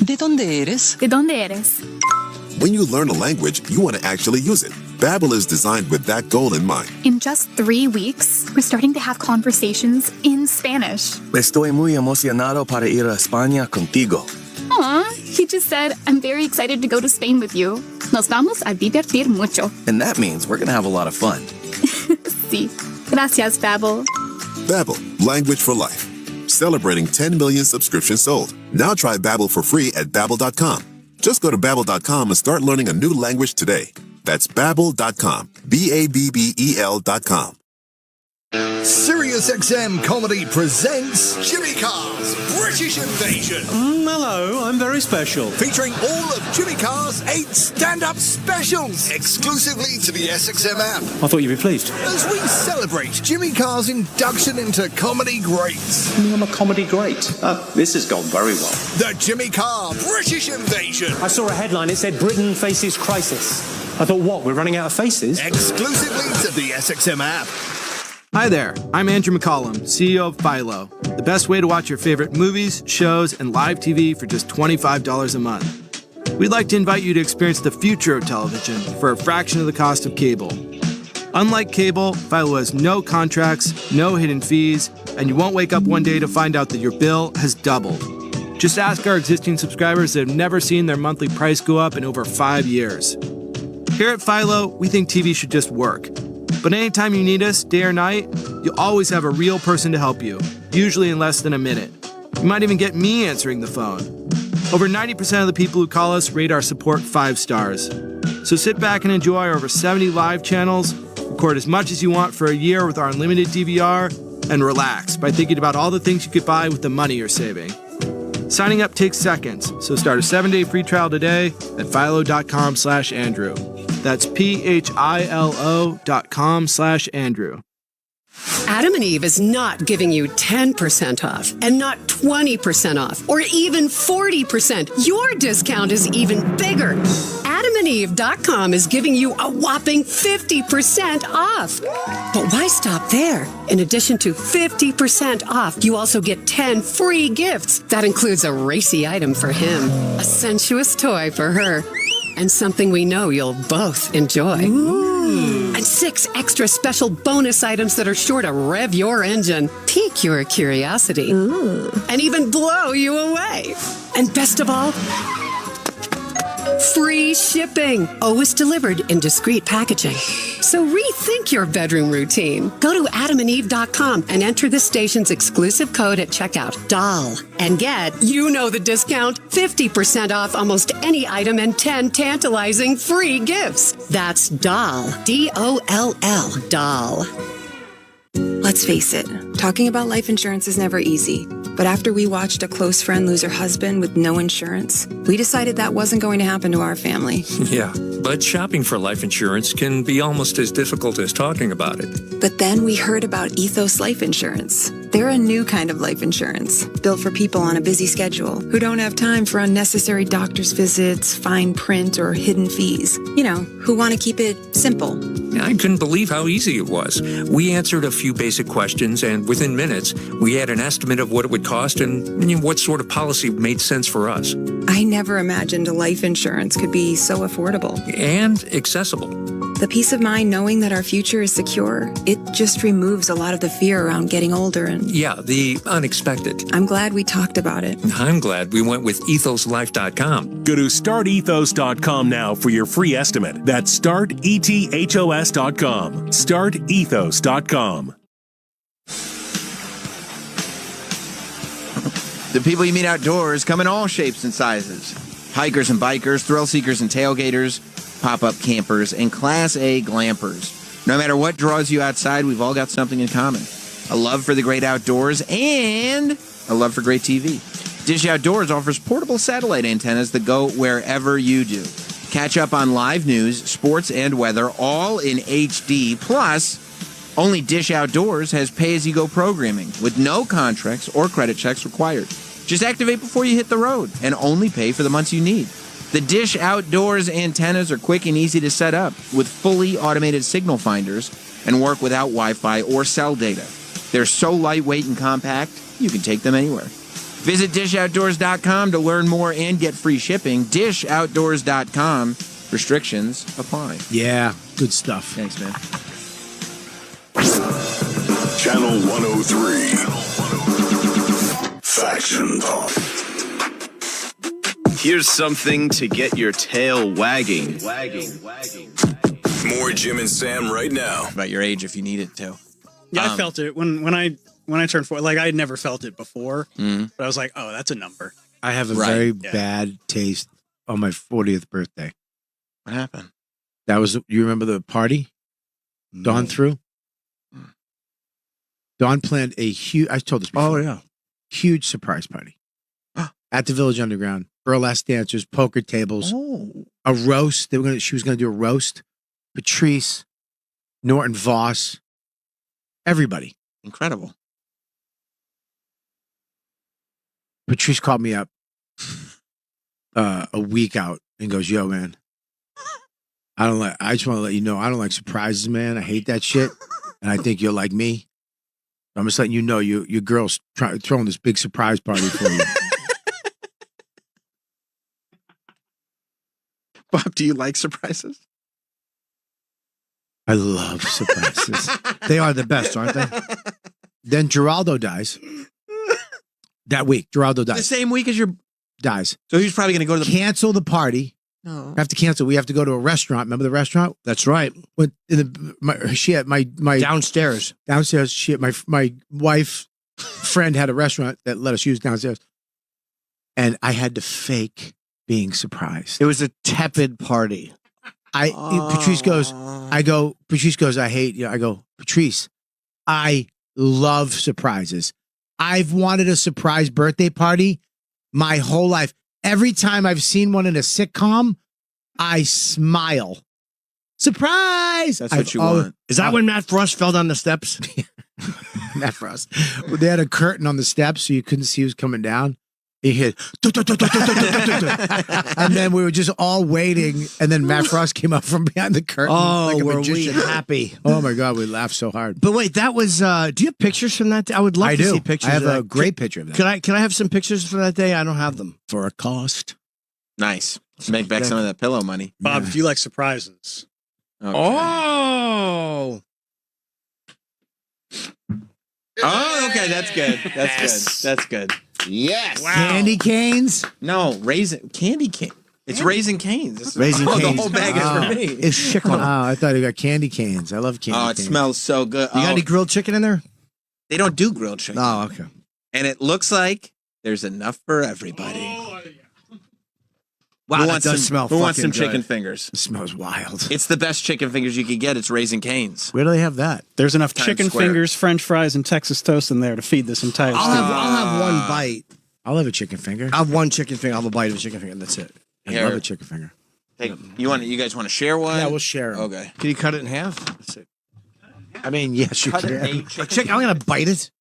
¿De dónde eres? ¿De dónde eres? When you learn a language, you want to actually use it. Babbel is designed with that goal in mind. In just 3 weeks, we're starting to have conversations in Spanish. Estoy muy emocionado para ir a España contigo. Aw, He just said, I'm very excited to go to Spain with you. Nos vamos a divertir mucho. And that means we're going to have a lot of fun. Sí. Gracias, Babbel. Babbel, language for life. Celebrating 10 million subscriptions sold. Now try Babbel for free at Babbel.com. Just go to Babbel.com and start learning a new language today. That's Babbel.com. Babbel.com. SiriusXM Comedy presents Jimmy Carr's British Invasion. Hello, I'm very special. Featuring all of Jimmy Carr's 8 stand-up specials exclusively to the SXM app. I thought you'd be pleased. As we celebrate Jimmy Carr's induction into comedy greats. I'm a comedy great. This has gone very well. The Jimmy Carr British Invasion. I saw a headline, it said Britain faces crisis. I thought, what, we're running out of faces? Exclusively to the SXM app. Hi there, I'm Andrew McCollum, CEO of Philo, the best way to watch your favorite movies, shows, and live TV for just $25 a month. We'd like to invite you to experience the future of television for a fraction of the cost of cable. Unlike cable, Philo has no contracts, no hidden fees, and you won't wake up one day to find out that your bill has doubled. Just ask our existing subscribers that have never seen their monthly price go up in over 5 years. Here at Philo, we think TV should just work. But anytime you need us, day or night, you'll always have a real person to help you, usually in less than a minute. You might even get me answering the phone. Over 90% of the people who call us rate our support 5 stars. So sit back and enjoy our over 70 live channels, record as much as you want for a year with our unlimited DVR, and relax by thinking about all the things you could buy with the money you're saving. Signing up takes seconds, so start a 7-day free trial today at philo.com/Andrew. That's philo.com/Andrew. Adam and Eve is not giving you 10% off and not 20% off or even 40%. Your discount is even bigger. AdamandEve.com is giving you a whopping 50% off. But why stop there? In addition to 50% off, you also get 10 free gifts. That includes a racy item for him, a sensuous toy for her, and something we know you'll both enjoy. Ooh. And 6 extra special bonus items that are sure to rev your engine, pique your curiosity, and even blow you away. And best of all, free shipping, always delivered in discreet packaging. So rethink your bedroom routine. Go to adamandeve.com and enter the station's exclusive code at checkout, DOLL, and get, you know the discount, 50% off almost any item and 10 tantalizing free gifts. That's DOLL, D-O-L-L, DOLL. Let's face it, talking about life insurance is never easy. But after we watched a close friend lose her husband with no insurance, we decided that wasn't going to happen to our family. Yeah, but shopping for life insurance can be almost as difficult as talking about it. But then we heard about Ethos Life Insurance. They're a new kind of life insurance, built for people on a busy schedule who don't have time for unnecessary doctor's visits, fine print, or hidden fees. You know, who want to keep it simple. I couldn't believe how easy it was. We answered a few basic questions, and within minutes, we had an estimate of what it would cost and what sort of policy made sense for us. I never imagined a life insurance could be so affordable. And accessible. The peace of mind knowing that our future is secure, it just removes a lot of the fear around getting older and... Yeah, the unexpected. I'm glad we talked about it. I'm glad we went with ethoslife.com. Go to startethos.com now for your free estimate. That's startethos.com. Startethos.com. The people you meet outdoors come in all shapes and sizes. Hikers and bikers, thrill seekers and tailgaters, pop-up campers, and Class A glampers. No matter what draws you outside, we've all got something in common. A love for the great outdoors and a love for great TV. Dish Outdoors offers portable satellite antennas that go wherever you do. Catch up on live news, sports, and weather, all in HD. Plus, only Dish Outdoors has pay-as-you-go programming with no contracts or credit checks required. Just activate before you hit the road and only pay for the months you need. The Dish Outdoors antennas are quick and easy to set up with fully automated signal finders and work without Wi-Fi or cell data. They're so lightweight and compact, you can take them anywhere. Visit dishoutdoors.com to learn more and get free shipping. Dishoutdoors.com. Restrictions apply. Yeah, good stuff. Thanks, man. Channel 103. Faction Talk. Here's something to get your tail wagging. More Jim and Sam right now. About your age if you need it to. Yeah, I felt it when I turned 40. Like I had never felt it before, but I was like, oh, that's a number. I have a very bad taste on my 40th birthday. What happened? That was, you remember the party Dawn threw? Dawn planned a huge, I told this before. Oh, yeah. Huge surprise party at the Village Underground. Burlesque dancers, poker tables, a roast. She was going to do a roast. Patrice, Norton Voss, everybody. Incredible. Patrice called me up a week out and goes, "Yo, man, I just want to let you know I don't like surprises, man. I hate that shit, and I think you'll like me. I'm just letting you know your girl's throwing this big surprise party for you." Bob, do you like surprises? I love surprises. They are the best, aren't they? Then Geraldo dies. That week, Geraldo dies. The same week as your dies. So he's probably going to go to the cancel the party. No, have to cancel. We have to go to a restaurant. Remember the restaurant? That's right. She had my downstairs. Downstairs. She had my wife friend had a restaurant that let us use downstairs, and I had to fake being surprised. It was a tepid party. Patrice goes, I hate you. I go, Patrice, I love surprises. I've wanted a surprise birthday party my whole life. Every time I've seen one in a sitcom, I smile. Surprise! That's what you want. Is that when Matt Frost fell down the steps? Matt Frost. They had a curtain on the steps so you couldn't see who was coming down. He hit, and then we were just all waiting, and then Matt Frost came up from behind the curtain. Oh, like a were magician. we happy? Oh my God, we laughed so hard. But wait, that was. Do you have pictures from that day? I would love to see pictures. I have of that. a great picture of that. Can I have some pictures from that day? I don't have them. For a cost. Nice. Make back some of that pillow money. Bob, if you like surprises. Okay. Oh, okay. That's good. That's good. Yes. Wow. Candy canes? No, candy cane. It's Raisin Canes. Raisin Canes. Canes. The whole bag is for me. It's chicken. Oh, I thought you got candy canes. I love candy canes. It smells so good. You got any grilled chicken in there? They don't do grilled chicken. Oh, okay. And it looks like there's enough for everybody. Wow, that does smell Who wants some fucking good. chicken fingers? It smells wild. It's the best chicken fingers you could get. It's Raisin Canes. Where do they have that? There's enough Times chicken Square. fingers, French fries, and Texas toast in there to feed this entire I'll studio. have one bite. I'll have a chicken finger. I'll have one chicken finger. I'll have a bite of a chicken finger, and that's it. I Here. love a chicken finger. Hey, you guys want to share one? Yeah, we'll share 'em. Okay. Can you cut it in half? Let's see. I mean, yes, you Cut it can. eight chicken. Chicken. I'm gonna bite it.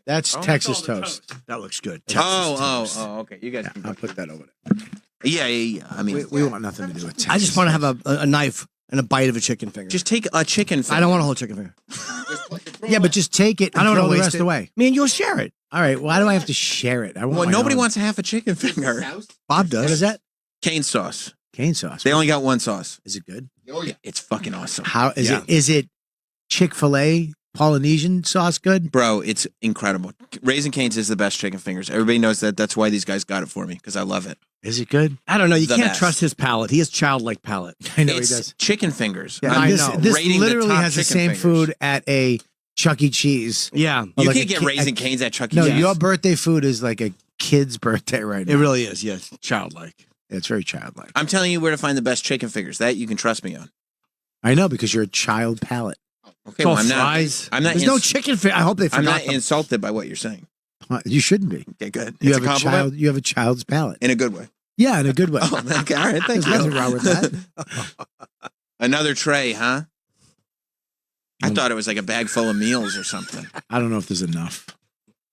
That's Texas toast. That looks good. Okay. You guys can I'll put that over there. Yeah. I mean, We want nothing to do with Texas. I just want to have a knife and a bite of a chicken finger. just take a chicken finger. I don't want a whole chicken finger. Yeah, but just take it. I don't want want to to the waste rest it. away. Me and you'll share it. All right. Why do I have to share it? I want Well, my nobody own. wants half a chicken finger. Bob does. What is that? Cane sauce. Cane sauce. They only got one sauce. Is it good? Oh yeah, it's fucking awesome. How is Yeah. it? Is it Chick-fil-A Polynesian sauce good? Bro, it's incredible. Raisin Canes is the best chicken fingers. Everybody knows that. That's why these guys got it for me because I love it. Is it good? I don't know. You The can't best. trust his palate. He has childlike palate. I know It's he does. chicken fingers. Yeah, I'm I This, know. this rating the literally top has the chicken same fingers. food at a Chuck E. Cheese. Yeah. Or You like can't a get ki- Raisin a- Canes at Chuck E. No, Cheese. your birthday food is like a kid's birthday right now. It really is. Yes. Childlike. It's very childlike. I'm telling you where to find the best chicken fingers. That you can trust me on. I know because you're a child palate. Okay, Call well, I'm fries. not. I'm not. There's no chicken finger. I hope they I'm forgot not them. insulted by what you're saying. You shouldn't be. Okay, good. You It's have a compliment child. You have a child's palate. in a good way. Yeah, in a good way. Oh, okay, all right. Thank There's you. nothing wrong with that. Another tray, huh? I thought it was like a bag full of meals or something. I don't know if there's enough.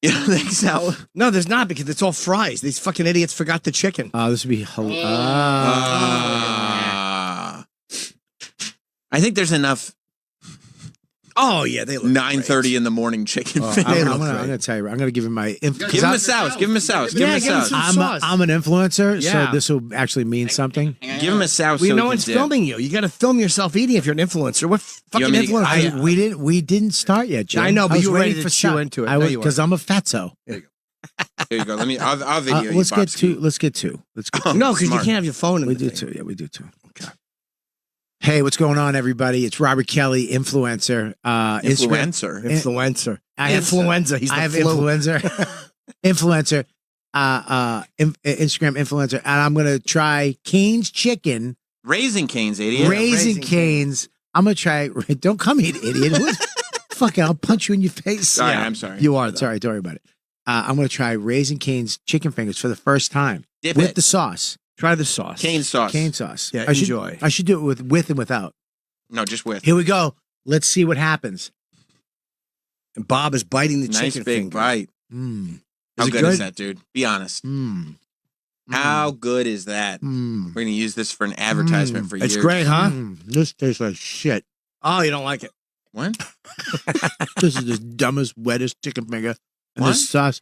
You don't think so? No, there's not because it's all fries. These fucking idiots forgot the chicken. This would be I think there's enough. Oh yeah, they look 9:30 in the morning chicken I'm fingers. gonna tell you. I'm gonna give him my. Give him a sauce. Give him a sauce. Give him a sauce. I'm an influencer, Yeah. so this will actually mean something. Give him a sauce. Well, so no he one's can dip. filming you. You got to film yourself eating if you're an influencer. What fucking want me to- influencer? We didn't start yet, Jim. I know, but was you were ready to for chew shot. into it. I No, was you because I'm a fatso. Here you go. I'll video you. Let's get Bobski. two. Let's get two. Let's get two. No, because you Smart. can't have your phone in We the do thing. two. Yeah, we do two. Okay. Hey, what's going on, everybody? It's Robert Kelly, influencer. Influencer. Influencer. I have Influenza. He's the I have flu. influencer. Influencer. Instagram influencer, and I'm gonna try Cane's chicken. Raising Cane's, idiot. Raising Cane's. I'm gonna try. Don't come here, idiot. Fucking, I'll punch you in your face. Sorry, I'm sorry. You are, though. Sorry, don't worry about it. I'm gonna try Raising Cane's chicken fingers for the first time Dip with it. the sauce. Try the sauce. Cane sauce. Cane sauce. Yeah, I should, enjoy. I should do it with and without. No, just with. Here we go. Let's see what happens. And Bob is biting the Nice chicken big finger. bite. Mm. How Is it good is good? that, dude? Be honest. Mm. How good is that? Mm. We're gonna use this for an advertisement for years. It's great, huh? This tastes like shit. Oh, you don't like it? What? This is the dumbest, wettest chicken finger. And What? this sauce,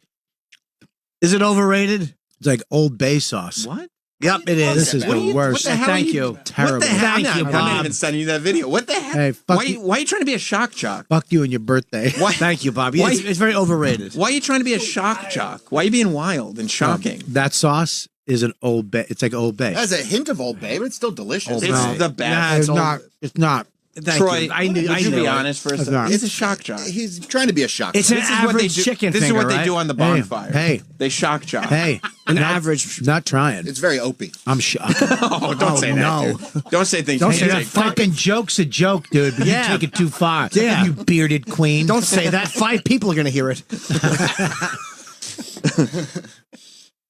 Is it overrated? it's like Old Bay sauce. What? Yep, it is. This is What are the you- worst. what the hell Thank are you. Terrible. What the hell? Thank I'm you, not, I'm not Bob. even sending you that video. What the heck? Hey, fuck you. Why are you trying to be a shock jock? Fuck you and your birthday. Why? Thank you, Bob. Why- It's very overrated. Why are you trying to be a shock jock? Why are you being wild and shocking? That sauce is an Old Bay. It's like Old Bay. It has a hint of Old Bay, but it's still delicious. It's No. the best. Nah, It's not. It's not. Thank Troy, you. I knew. would you knew be it. honest for a It's second? not. He's a shock jock. He's trying to be a shock. It's an This is what they average do. chicken This is finger, what they right? do on the bonfire. Hey. They shock jock. Hey, An not- average. Not trying. It's very opie. I'm shocked. Oh, don't say that. no. Dude. Don't say things. Don't you say can't that. take. Fucking joke's a joke, dude. But Yeah. you take it too far. Yeah. You bearded queen. Don't say that. 5 people are going to hear it.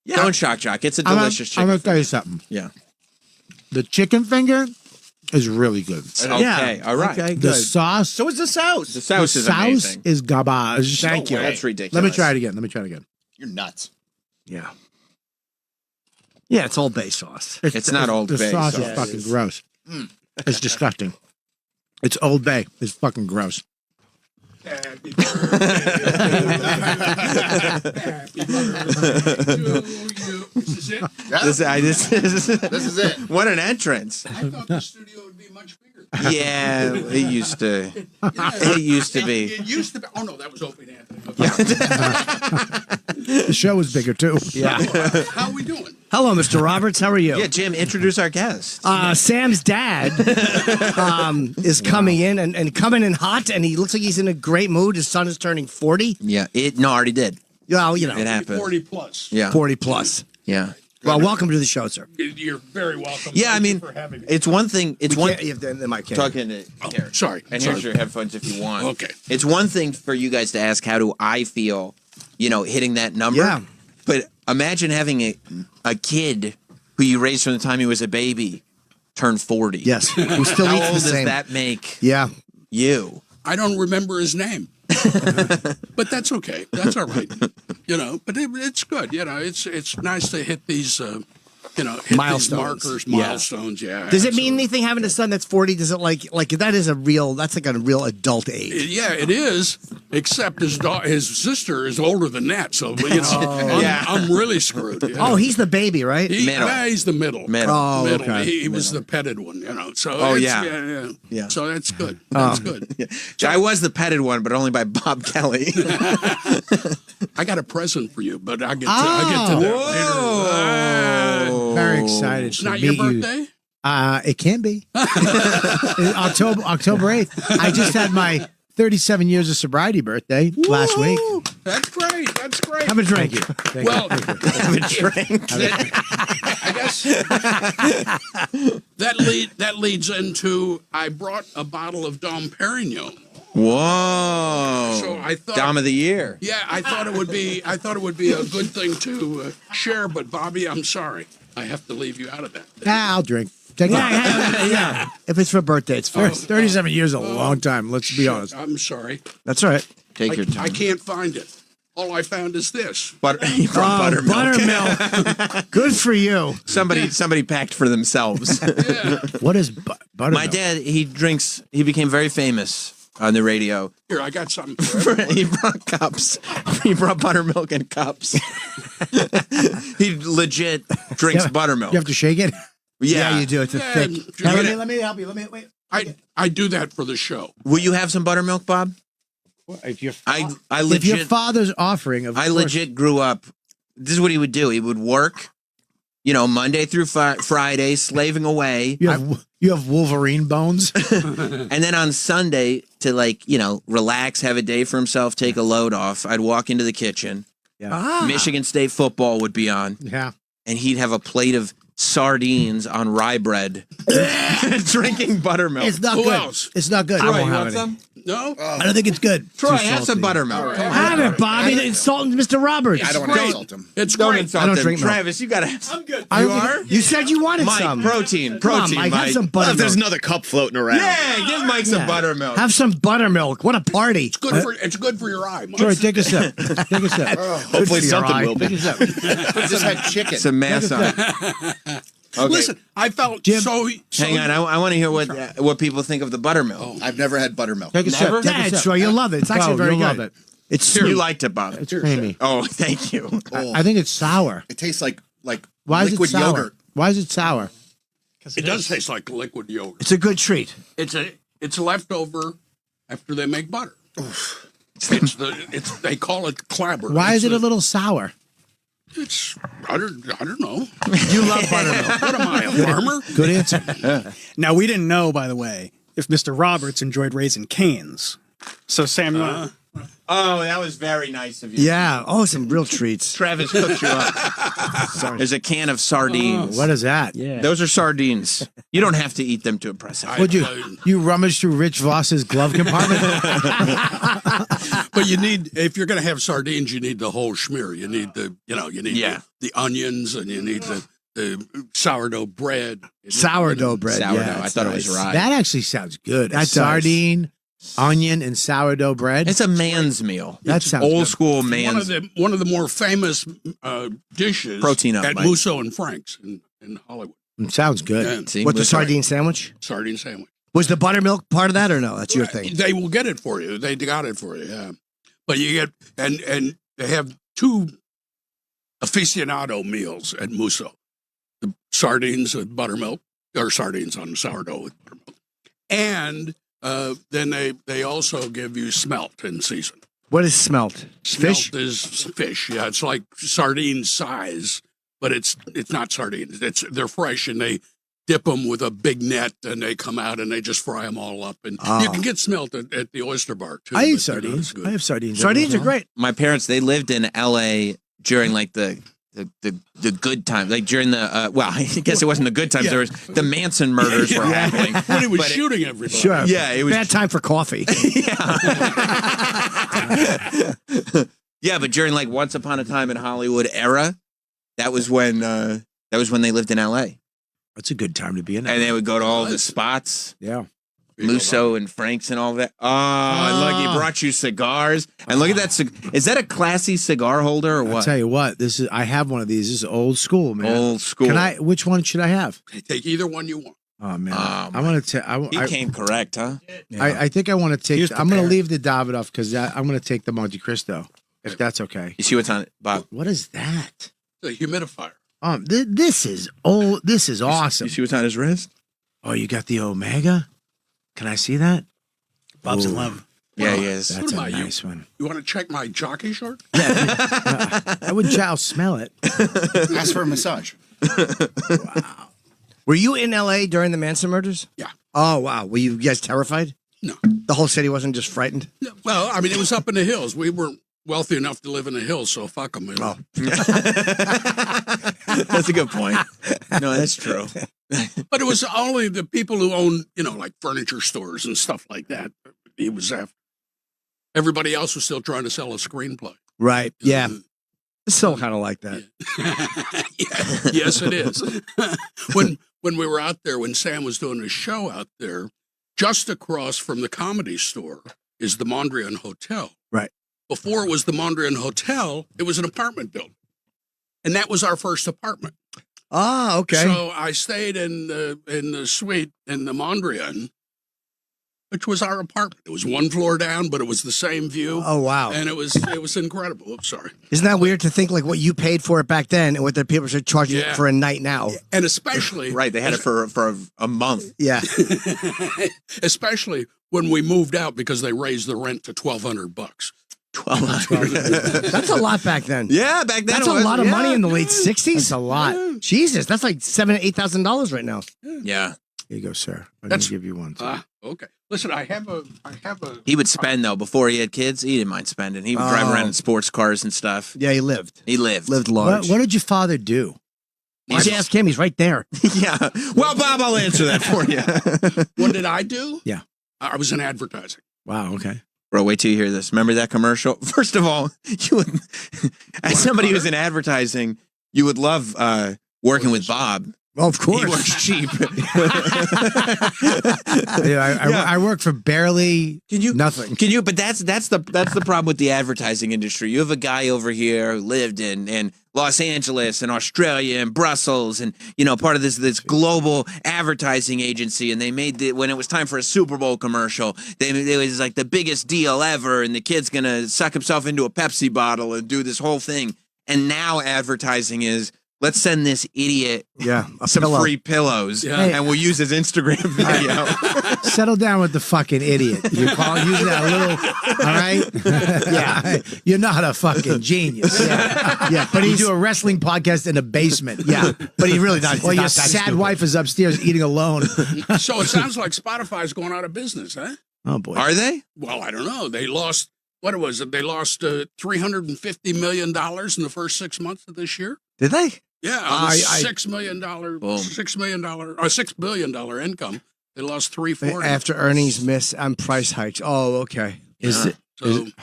Don't shock jock. It's a I'm delicious gonna chicken. tell you something. Yeah. The chicken finger is really good. Okay. All right. Okay, The good. sauce. So is the sauce. The sauce the is sauce amazing. is garbage. Thank you. That's ridiculous. Let me try it again. Let me try it again. You're nuts. Yeah. Yeah, it's Old Bay sauce. It's not Old the Bay sauce sauce. is fucking gross. It's disgusting. It's Old Bay. It's fucking gross. Happy birthday. Happy birthday to you. This is it? Yeah. This is it. What an entrance. I thought the studio would be much bigger. Yeah, it used to. It used to be. It used to be. Oh, no, that was Opie and Anthony. The show was bigger too. Yeah. How are we doing? Hello, Mr. Roberts. How are you? Yeah, Jim, introduce our guest. Sam's dad is coming in and coming in hot, and he looks like he's in a great mood. His son is turning 40. Yeah, no, already did. Well, you know, It happened. 40 plus. Yeah. 40 plus. Yeah. Well, welcome to the show, sir. You're very welcome. Yeah, I Thank you mean, for having me. it's one thing. It's We one. can't- you have the mic can't. Talking to here. Sorry. And sorry. here's your headphones if you want. Okay. It's one thing for you guys to ask, how do I feel, hitting that number? Yeah. But imagine having a kid who you raised from the time he was a baby turn 40. Yes. Who still How eats old the does same. that make Yeah. you? I don't remember his name. But that's okay. That's all right. But it's good. It's nice to hit these, hit Milestones. these markers, Yeah. milestones. Yeah. Does it mean anything having a son that's 40? Does it like that is that's like a real adult age? Yeah, it is. Except his sister is older than that, so I'm really screwed. Oh, he's the baby, right? He's the middle. Oh, okay. He was the petted one, So Oh, it's- yeah. Yeah. So that's good. That's good. I was the petted one, but only by Bob Kelly. I got a present for you, but I get to that later. Very excited It's to not meet your you. birthday? It can be. October 8th. I just had my 37 years of sobriety birthday last week. That's great. That's great. Have a drink. Well, Have a drink. I guess that leads into I brought a bottle of Dom Perignon. Whoa. So I thought Dom of the year. Yeah, I thought it would be a good thing to share, but Bobby, I'm sorry, I have to leave you out of that. I'll drink. Take it. Yeah. If it's for birthday, it's fine. 37 years is a long time. Let's be honest. I'm sorry. That's all right. Take your time. I can't find it. All I found is this. He brought buttermilk. Buttermilk. Good for you. Somebody packed for themselves. What is buttermilk? My dad, he became very famous on the radio. Here, I got something for everyone. He brought cups. He brought buttermilk in cups. He legit drinks buttermilk. You have to shake it? Yeah, you do. It's a thick. Let me help you. Wait. I do that for the show. Will you have some buttermilk, Bob? If your I if legit your father's offering of I course- legit grew up this is what he would do. He would work, Monday through Friday, slaving away. You have Wolverine bones. And then on Sunday to relax, have a day for himself, take a load off, I'd walk into the kitchen. Yeah. Michigan State football would be on. Yeah. And he'd have a plate of sardines on rye bread, drinking buttermilk. It's not Who good. else? It's not good. Troy, I won't you have want any. some? No? I don't think it's good. Troy, Too have some salty. buttermilk. Come on. Have it, Bobby. Insult Mr. Roberts. I don't want to insult him. It's Don't great. insult I don't him. drink milk. Travis, you gotta have some. I'm good. You are? You said you wanted Mike, some. protein. Come on, Mike. Have some Well, if buttermilk. there's another cup floating around. Yeah, give Mike some buttermilk. Have some buttermilk. What a party. It's good for your eye, Mike. Troy, take a sip. Take a sip. Hopefully something will be. Take a sip. Just had chicken. Some mass on it. Okay. Listen, I felt so. Hang on, I want to hear what people think of the buttermilk. I've never had buttermilk. Take a Never? sip. Take a Yeah, sip. Troy, you'll love it. It's actually very you'll good. love it. It's You sweet. liked it, Bob. It's creamy. Oh, thank you. I think it's sour. It tastes like Why is it liquid sour? yogurt. Why is it sour? It does taste like liquid yogurt. It's a good treat. It's leftover after they make butter. They call it clabber. Why is it a little sour? It's I don't know. You love buttermilk. What am I, a farmer? Good answer. Now, we didn't know, by the way, if Mr. Roberts enjoyed Raising Cane's. So, Sam, you want Oh, that was very nice of you. Yeah. Oh, some real treats. Travis cooked you up. There's a can of sardines. What is that? Yeah. Those are sardines. You don't have to eat them to impress him. Would you rummage through Rich Voss's glove compartment? But you need, if you're going to have sardines, you need the whole schmear. You need the onions, and you need the sourdough bread. Sourdough bread. Sourdough. Yeah, I thought it was rye. That actually sounds good. That does. Sardine, onion, and sourdough bread. It's a man's meal. That sounds old good. school One man's. one of the more famous dishes Protein up, at Mike. Musso and Frank's in Hollywood. It sounds good. Yeah. See, What's the we're sorry. sardine sandwich? Sardine sandwich. Was the buttermilk part of that or no? That's your thing. They will get it for you. They got it for you. Yeah, but you get and they have two aficionado meals at Musso: the sardines with buttermilk, or sardines on sourdough with buttermilk, and then they also give you smelt in season. What is smelt? Fish? Smelt is fish. Yeah, it's like sardine size, but it's not sardines. They're fresh, and they dip them with a big net, and they come out and they just fry them all up. And you can get smelt at the oyster bar too. I eat but sardines. they're not as I have sardines. Sardines are great. My parents, they lived in L.A. during like the good times, like during the well, I guess it wasn't the good times. There was the Manson murders were happening when he was But shooting everybody. Sure. Yeah, it was Bad time for coffee. Yeah, but during like Once Upon a Time in Hollywood era, that was when they lived in L.A. That's a good time to be in. And they would go to all the spots. Yeah. Musso and Frank's and all that. Oh, look, he brought you cigars. And look at that. Is that a classy cigar holder or what? I'll tell you what. I have one of these. This is old school, man. Old school. Which one should I have? Take either one you want. Oh man, I want to take. He came correct, huh? I think I want to take. He was I'm going to prepared. leave the Davidoff because I'm going to take the Monte Cristo, if that's okay. You see what's on it, Bob? What is that? The humidifier. This is old. This is awesome. You see what's on his wrist? Oh, you got the Omega? Can I see that? Bob's in Ooh. love. Yeah, he is. That's What a am I, nice one. You want to check my jockey shirt? I would I'll smell it. Ask for a massage. Were you in L.A. during the Manson murders? Yeah. Oh, wow. Were you guys terrified? No. The whole city wasn't just frightened? No. Well, I mean, it was up in the hills. We weren't wealthy enough to live in the hills, so fuck them. That's a good point. No, that's true. But it was only the people who owned, like furniture stores and stuff like that. He was after. Everybody else was still trying to sell a screenplay. Right. Yeah. It's still kind of like that. Yeah. Yes, it is. When we were out there, when Sam was doing a show out there, just across from the Comedy Store is the Mondrian Hotel. Right. Before it was the Mondrian Hotel, it was an apartment building. And that was our first apartment. Ah, okay. So I stayed in the suite in the Mondrian, which was our apartment. It was one floor down, but it was the same view. Oh, wow. And it was incredible. Oops, sorry. Isn't that weird to think like what you paid for it back then and what the people should charge you Yeah. for a night now? And especially Right, they had it for a month. Yeah. especially when we moved out because they raised the rent to $1,200. $1,200. That's a lot back then. Yeah, back then That's it a was, lot of yeah. money in the late 60s. That's a lot. Jesus, that's like $7,000-8,000 right now. Yeah. Here you go, sir. I'm That's- gonna give you one. Okay. Listen, I have a. He would spend though before he had kids. He didn't mind spending. He would drive around in sports cars and stuff. Yeah, he lived. He lived. Lived large. What did your father do? Why'd you ask him? He's right there. Yeah. Well, Bob, I'll answer that for you. What did I do? Yeah. I was in advertising. Wow. Okay. Bro, wait till you hear this. Remember that commercial? First of all, you would, as somebody who's in advertising, you would love working with Bob. Well, of course. He works cheap. I work for barely nothing. Can you? But that's the problem with the advertising industry. You have a guy over here who lived in Los Angeles and Australia and Brussels, and part of this global advertising agency. And they made when it was time for a Super Bowl commercial, it was like the biggest deal ever, and the kid's gonna suck himself into a Pepsi bottle and do this whole thing. And now advertising is, let's send this idiot some pillow. free pillows, Yeah. and we'll use his Instagram video. Settle down with the fucking idiot. You're using that a little, all right? Yeah. You're not a fucking genius. Yeah, but you do a wrestling podcast in a basement. Yeah, but he really not. Well, he's your not that sad stupid. wife is upstairs eating alone. So it sounds like Spotify's going out of business, huh? Oh, boy. Are they? Well, I don't know. They lost, what was it? They lost $350 million in the first 6 months of this year. Did they? Yeah, on the $6 billion income. They lost $340 After earnings miss and price hikes. Oh, okay. So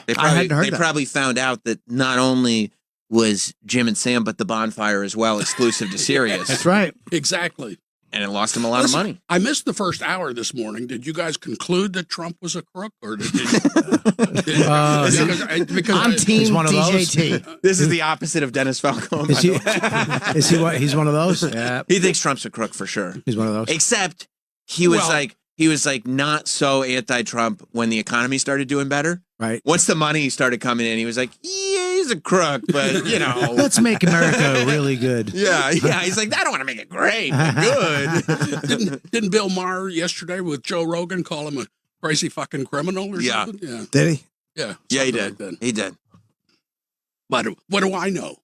They I hadn't heard they that. probably found out that not only was Jim and Sam, but the Bonfire as well, exclusive to Sirius. That's right. exactly. And it lost him a lot Listen, of money. I missed the first hour this morning. Did you guys conclude that Trump was a crook, or did you? because I'm team He's one of those. DJT. This is the opposite of Dennis Falcone. Is he, is he what? He's one of those? Yeah. He thinks Trump's a crook for sure. He's one of those. Except he was like not so anti-Trump when the economy started doing better. Right. Once the money started coming in, he was like, yeah, he's a crook, but Let's make America really good. Yeah. He's like, I don't want to make it great, but good. didn't Bill Maher yesterday with Joe Rogan call him a crazy fucking criminal or Yeah. something? Yeah. Did he? Yeah. Yeah, he something did. like that. He did. But what do I know?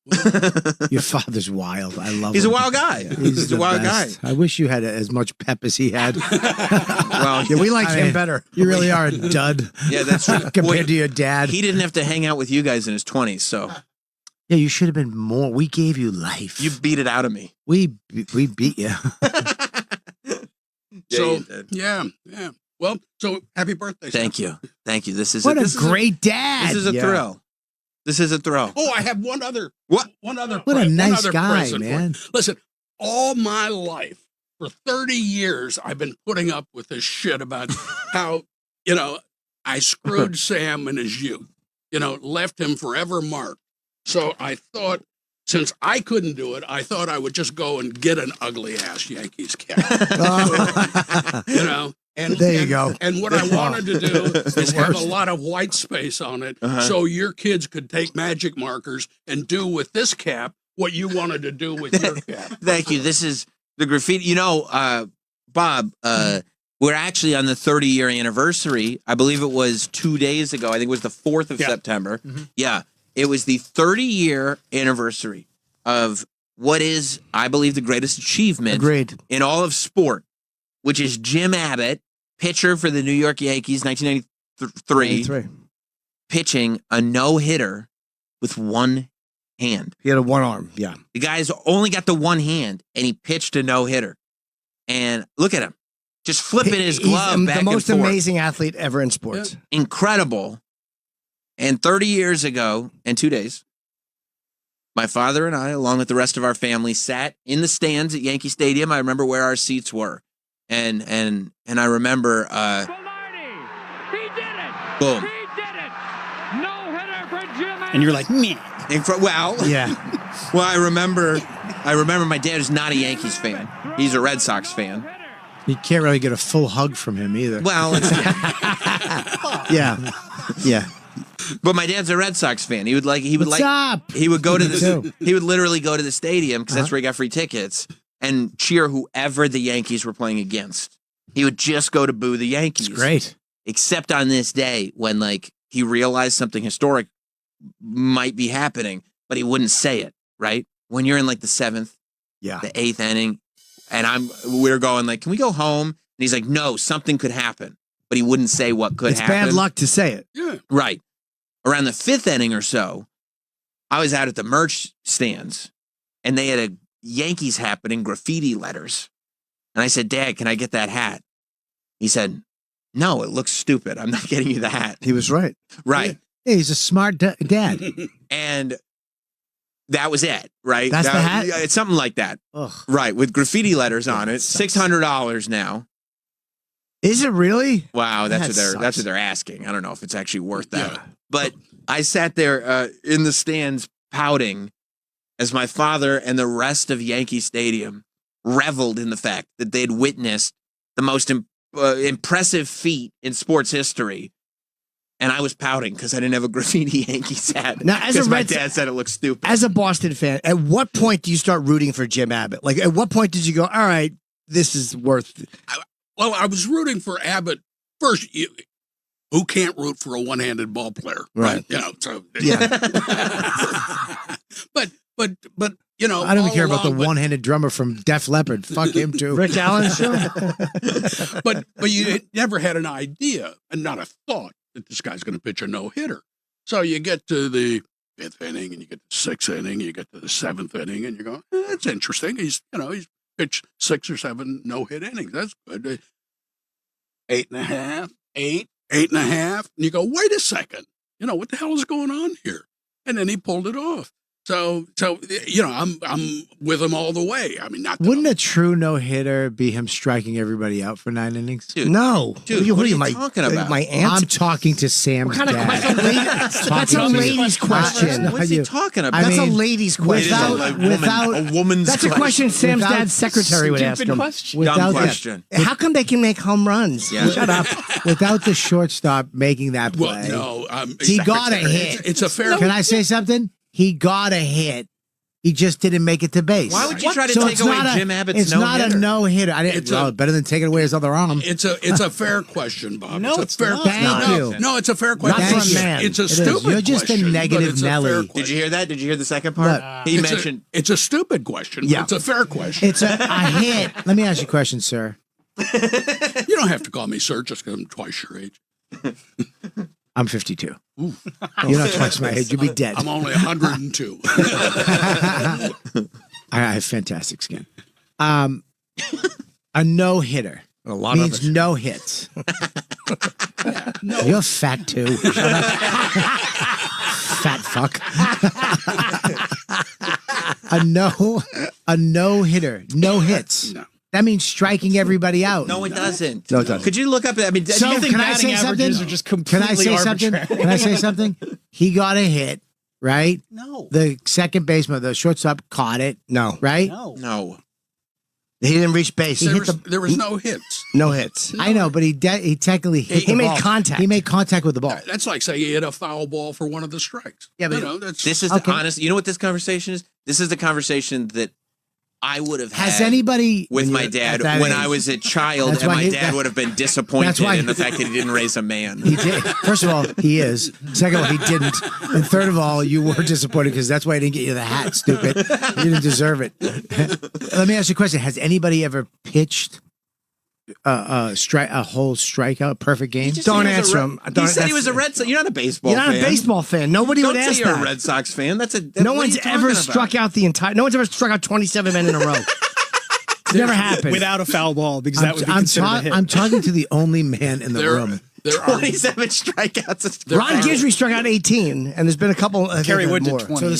Your father's wild. I love He's him. a wild guy. He's the a wild best. guy. I wish you had as much pep as he had. Well, Yeah, we liked I him mean, better. You really are a dud yeah, that's true. compared to your dad. He didn't have to hang out with you guys in his 20s, so Yeah, you should have been more. We gave you life. you beat it out of me. we beat you. So you did. yeah. Well, so happy birthday. Thank you. This is What a this is great dad. This is a Yeah. thrill. This is a thrill. Oh, I have one other. What? One other. What a one nice other guy, present for you. man. Listen, all my life for 30 years, I've been putting up with this shit about how I screwed Sam in his youth. Left him forever marked. So I thought, since I couldn't do it, I thought I would just go and get an ugly ass Yankees cap. And There you go. And what I wanted to do is have a lot of white space on it, so your kids could take magic markers and do with this cap what you wanted to do with your cap. Thank you. This is the graffiti. Bob, we're actually on the 30-year anniversary. I believe it was 2 days ago. I think it was the 4th of September. Mm-hmm. Yeah. It was the 30-year anniversary of what is, I believe, the greatest achievement Agreed. in all of sport, which is Jim Abbott, pitcher for the New York Yankees, 1993, pitching a no-hitter with one hand. He had a one arm. Yeah. The guy's only got the one hand, and he pitched a no-hitter. And look at him. Just flipping his glove He's back the most and forth. amazing athlete ever in sports. Incredible. And 30 years ago, and 2 days, my father and I, along with the rest of our family, sat in the stands at Yankee Stadium. I remember where our seats were. And I remember boom. And you're like, meh. Well, Yeah. well, I remember my dad is not a Yankees fan. He's a Red Sox fan. You can't really get a full hug from him either. Well, it's, Yeah. Yeah. but my dad's a Red Sox fan. He would What's up? he would go to Me the too. he would literally go to the stadium because that's where he got free tickets and cheer whoever the Yankees were playing against. He would just go to boo the Yankees. It's great. Except on this day when he realized something historic might be happening, but he wouldn't say it, right? When you're in like the 7th, the 8th inning, and we're going like, can we go home? And he's like, no, something could happen, but he wouldn't say what could happen. It's bad luck to say it. Yeah. Right. Around the 5th inning or so, I was out at the merch stands, and they had a Yankees happening graffiti letters. And I said, Dad, can I get that hat? He said, no, it looks stupid. I'm not getting you the hat. He was right. Right. Yeah, he's a smart dad. And that was it, right? That's the hat? Yeah, it's something like that. Ugh. Right, with graffiti letters on it. $600 now. Is it really? Wow, that's That what they're asking. I don't know if it's actually worth that. But I sat there in the stands pouting as my father and the rest of Yankee Stadium reveled in the fact that they'd witnessed the most impressive feat in sports history. And I was pouting because I didn't have a graffiti Yankees hat. Now, as a because my Red dad said it looked stupid. As a Boston fan, at what point do you start rooting for Jim Abbott? Like, at what point did you go, all right, this is worth... Well, I was rooting for Abbott first. Who can't root for a one-handed ball player, right? You know, so but you know, I don't even care about the one-handed drummer from Def Leppard. Fuck him too. Rick Allen show. but you never had an idea and not a thought that this guy's going to pitch a no-hitter. So you get to the 5th inning and you get to the 6th inning, you get to the 7th inning, and you're going, that's interesting. He's pitched 6 or 7 no-hit innings. That's good. 8.5, 8.5, and you go, wait a second. You know, what the hell is going on here? And then he pulled it off. So you know, I'm with him all the way. I mean, wouldn't a true no-hitter be him striking everybody out for 9 innings? Dude, no. Dude, what are you talking about? My aunt? I'm talking to Sam's What kind of dad. question? That's a lady's question. What's he talking about? That's a lady's question. a woman's That's a question Sam's dad's secretary would ask him. Dumb question. How come they can make home runs? Yeah. Shut up. Without the shortstop making that play, Well, no, he got a hit. It's a fair. Can I say something? He got a hit. He just didn't make it to base. Why would you try to take it's away not Jim Abbott's It's not a no-hitter? no-hitter. I didn't. Well, better than taking away his other arm. It's a fair question, Bob. No, it's a fair not. Thank you. No, it's a fair question. Not for a man. It's a It is. stupid You're just a question, negative but it's a fair Nelly. question. Did you hear that? Did you hear the second part? He It's mentioned it's a stupid question. Yeah. But it's a fair question. It's a hit. Let me ask you a question, sir. You don't have to call me sir just because I'm twice your age. I'm 52. Ooh. You're not twice my age. You'll be dead. I'm only 102. I have fantastic skin. A no-hitter means no hits. You're fat too. Shut up. Fat fuck. A no-hitter, no hits. No. That means striking everybody out. no, it doesn't. No, it doesn't. Could you look up? I mean, So do you think can I say something? Are just completely arbitrary. Can I say something? He got a hit, right? No. The second baseman, the shortstop, caught it. No. Right? No. He didn't reach base. There was no hits. No hits. I know, but he technically hit He the made ball. contact. He made contact with the ball. That's like saying he hit a foul ball for one of the strikes. Yeah, but you know, that's This is the honest. You know what this conversation is? This is the conversation that I would have Has had anybody with when my you're dad at that when age? I was a child, That's and why my he- dad would have been disappointed That's why- in the fact that he didn't raise a man. He did. First of all, he is. Second of all, he didn't. And third of all, you were disappointed because that's why I didn't get you the hat, stupid. You didn't deserve it. Let me ask you a question. Has anybody ever pitched a whole strikeout, perfect game? Don't answer him. He said he was a Red Sox. You're not a baseball You're not fan. a baseball fan. Nobody Don't would say ask you're that. a Red Sox fan. That's a No what are one's you ever talking struck about? out no one's ever struck out 27 men in a row. It's never happened. Without a foul ball, because that would be considered a hit. I'm talking to the only man in the room. There are 27 strikeouts. Ron Guidry struck out 18, and there's been a couple. Kerry Wood did more. 20.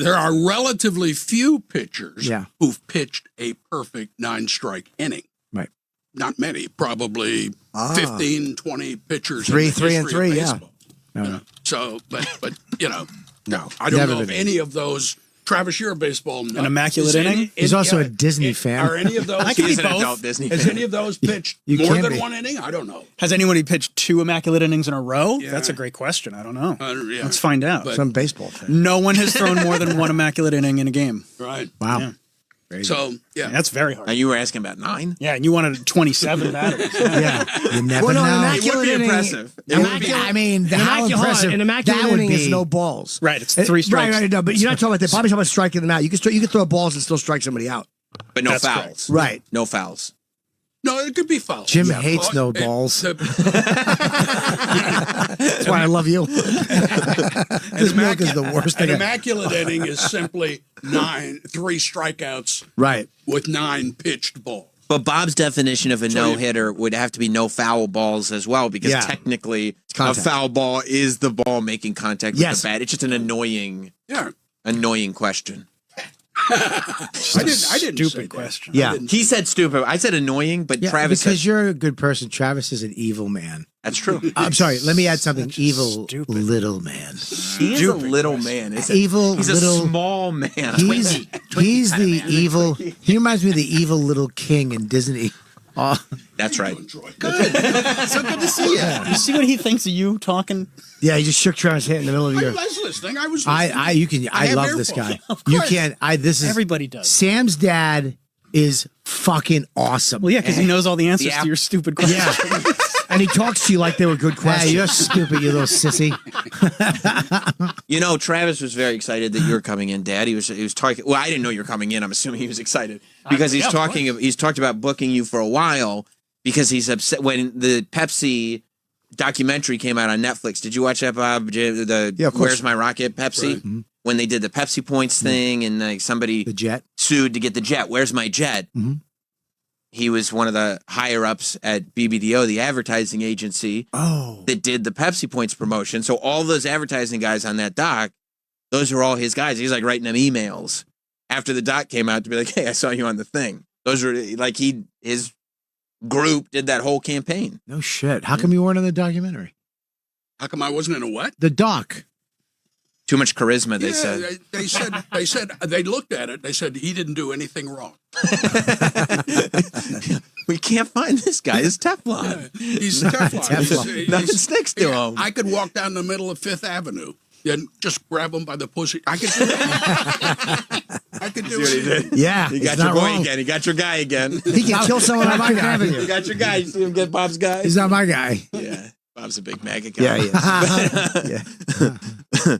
there are relatively few pitchers Yeah. who've pitched a perfect 9-strike inning. Right. Not many, probably 15, 20 pitchers. Three, in the three, and history of three, yeah. baseball. You know, so, but you know, No, I don't never know if been. any of those. Travis, you're a baseball nut. An immaculate Is any- inning? He's also a Disney fan. Are any of those? I can He's be an both. adult Disney Has fan. any of those pitched You more can than be. one inning? I don't know. Has anybody pitched 2 immaculate innings in a row? Yeah. That's a great question. I don't know. Yeah. Let's find out. But- some baseball fan. No one has thrown more than 1 immaculate inning in a game. Right. Wow. Yeah. So, yeah. That's very hard. Now you were asking about 9? Yeah, and you wanted 27 batteries. Yeah, you never Well, no, know. an immaculate It would be inning- impressive. It would be, I mean, how impressive An immaculate that would inning is be. no balls. Right, it's 3 strikes. Right, no, but you're not talking about that. Bobby's talking about striking them out. You can throw balls and still strike somebody out. But no That's fouls. Right. No fouls. No, it could be foul. Jim hates no balls. That's why I love you. This milk is the worst An thing. immaculate inning is simply 3 strikeouts Right. with 9 pitched balls. But Bob's definition of a So no-hitter would have to be no foul balls as well, because Yeah. technically a contact. foul ball is the ball making contact with Yes. the bat. It's just an annoying question. I didn't say Stupid question. Yeah. He said stupid. I said annoying, but Yeah, Travis because said, you're a good person. Travis is an evil man. that's true. I'm sorry. Let me add something. Evil little man. He is a little man. Isn't he? Evil He's little. a small man. He's the evil. He reminds me of the evil little king in Disney. Oh, That's right. so good to see you. You see what he thinks of you talking? Yeah, you just shook Travis' hand in the middle of I your. was listening. I was listening. I have love this earphones. guy. You can't. This is Everybody does. Sam's dad is fucking awesome. Well, yeah, because he knows all the answers Yeah. to your stupid questions. Yeah. And he talks to you like they were good Hey, questions. you're stupid, you little sissy. You know, Travis was very excited that you're coming in, Dad. He was talking. Well, I didn't know you were coming in. I'm assuming he was excited because he's talking. He's talked about booking you for a while because he's upset when the Pepsi documentary came out on Netflix. Did you watch that, Bob? Yeah, of course. Where's My Rocket? Pepsi. When they did the Pepsi Points thing and like somebody The jet. sued to get the jet. Where's my jet? Mhm. He was one of the higher ups at BBDO, the advertising agency that did the Pepsi Points promotion. So all those advertising guys on that doc, those are all his guys. He's like writing them emails after the doc came out to be like, "Hey, I saw you on the thing." Those were like his group did that whole campaign. No shit. How come you weren't in the documentary? How come I wasn't in a what? The doc. Too much charisma, they Yeah, said. they said they looked at it. They said he didn't do anything wrong. We can't find this guy. It's Teflon. He's Teflon. Nothing sticks to him. I could walk down the middle of Fifth Avenue and just grab him by the pussy. I could do that. I could do it. Yeah, You he's got your not boy wrong. again. You got your guy again. He can kill someone on Market Avenue. You got your guy. You see him get Bob's guy? He's not my guy. Yeah. Bob's a big MAGA guy. Yeah, he is.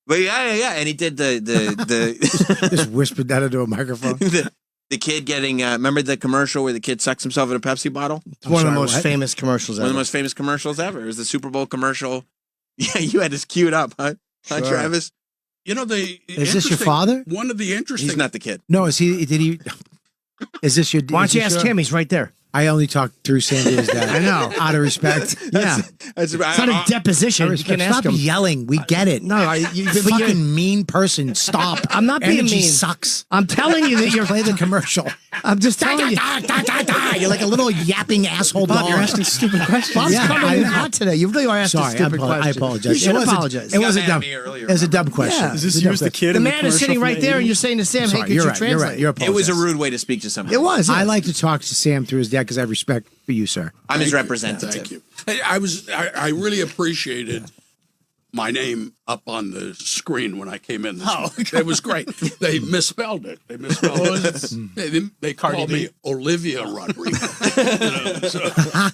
But yeah. And he did the Just whispered that into a microphone. the kid getting, remember the commercial where the kid sucks himself in a Pepsi bottle? It's one of the sorry, most what? famous commercials One of ever. the most famous commercials ever. It was the Super Bowl commercial. Yeah, you had this queued up, huh? Huh, Sure. Travis? You know, Is this your interesting- father? One of the interesting. He's not the kid. No, is he? Did he? Is this your? Why is don't you this ask your- him? He's right there. I only talk through Sandra's dad. I know. Out of respect. Yeah. It's It's not a deposition. You can ask Stop him. yelling. We get it. No, but you're- fucking mean person. Stop. I'm not being Energy mean. sucks. I'm telling you that you're. Play the commercial. I'm just telling you. You're like a little yapping asshole Bob, dog. you're asking stupid questions. Bob's Yeah, coming I in know. hot today. You really are asking Sorry, stupid questions. I apologize. You should It was a- apologize. It was a got dumb. mad at me earlier. It was a dumb question. Yeah. Is It was this a dumb use the question. kid The in man is commercial sitting from right the there, and 80s? you're saying to Sam, "Hey, Sorry, could you're you right. translate?" You're right. You're It was a apologizing. rude way to speak to somebody. It was. I yeah. like to talk to Sam through his dad because I have respect for you, sir. I'm his Thank you. representative. Thank you. Hey, I really appreciated my name up on the screen when I came in. It was great. They misspelled it. They misspelled it. They called me Olivia Rodrigo.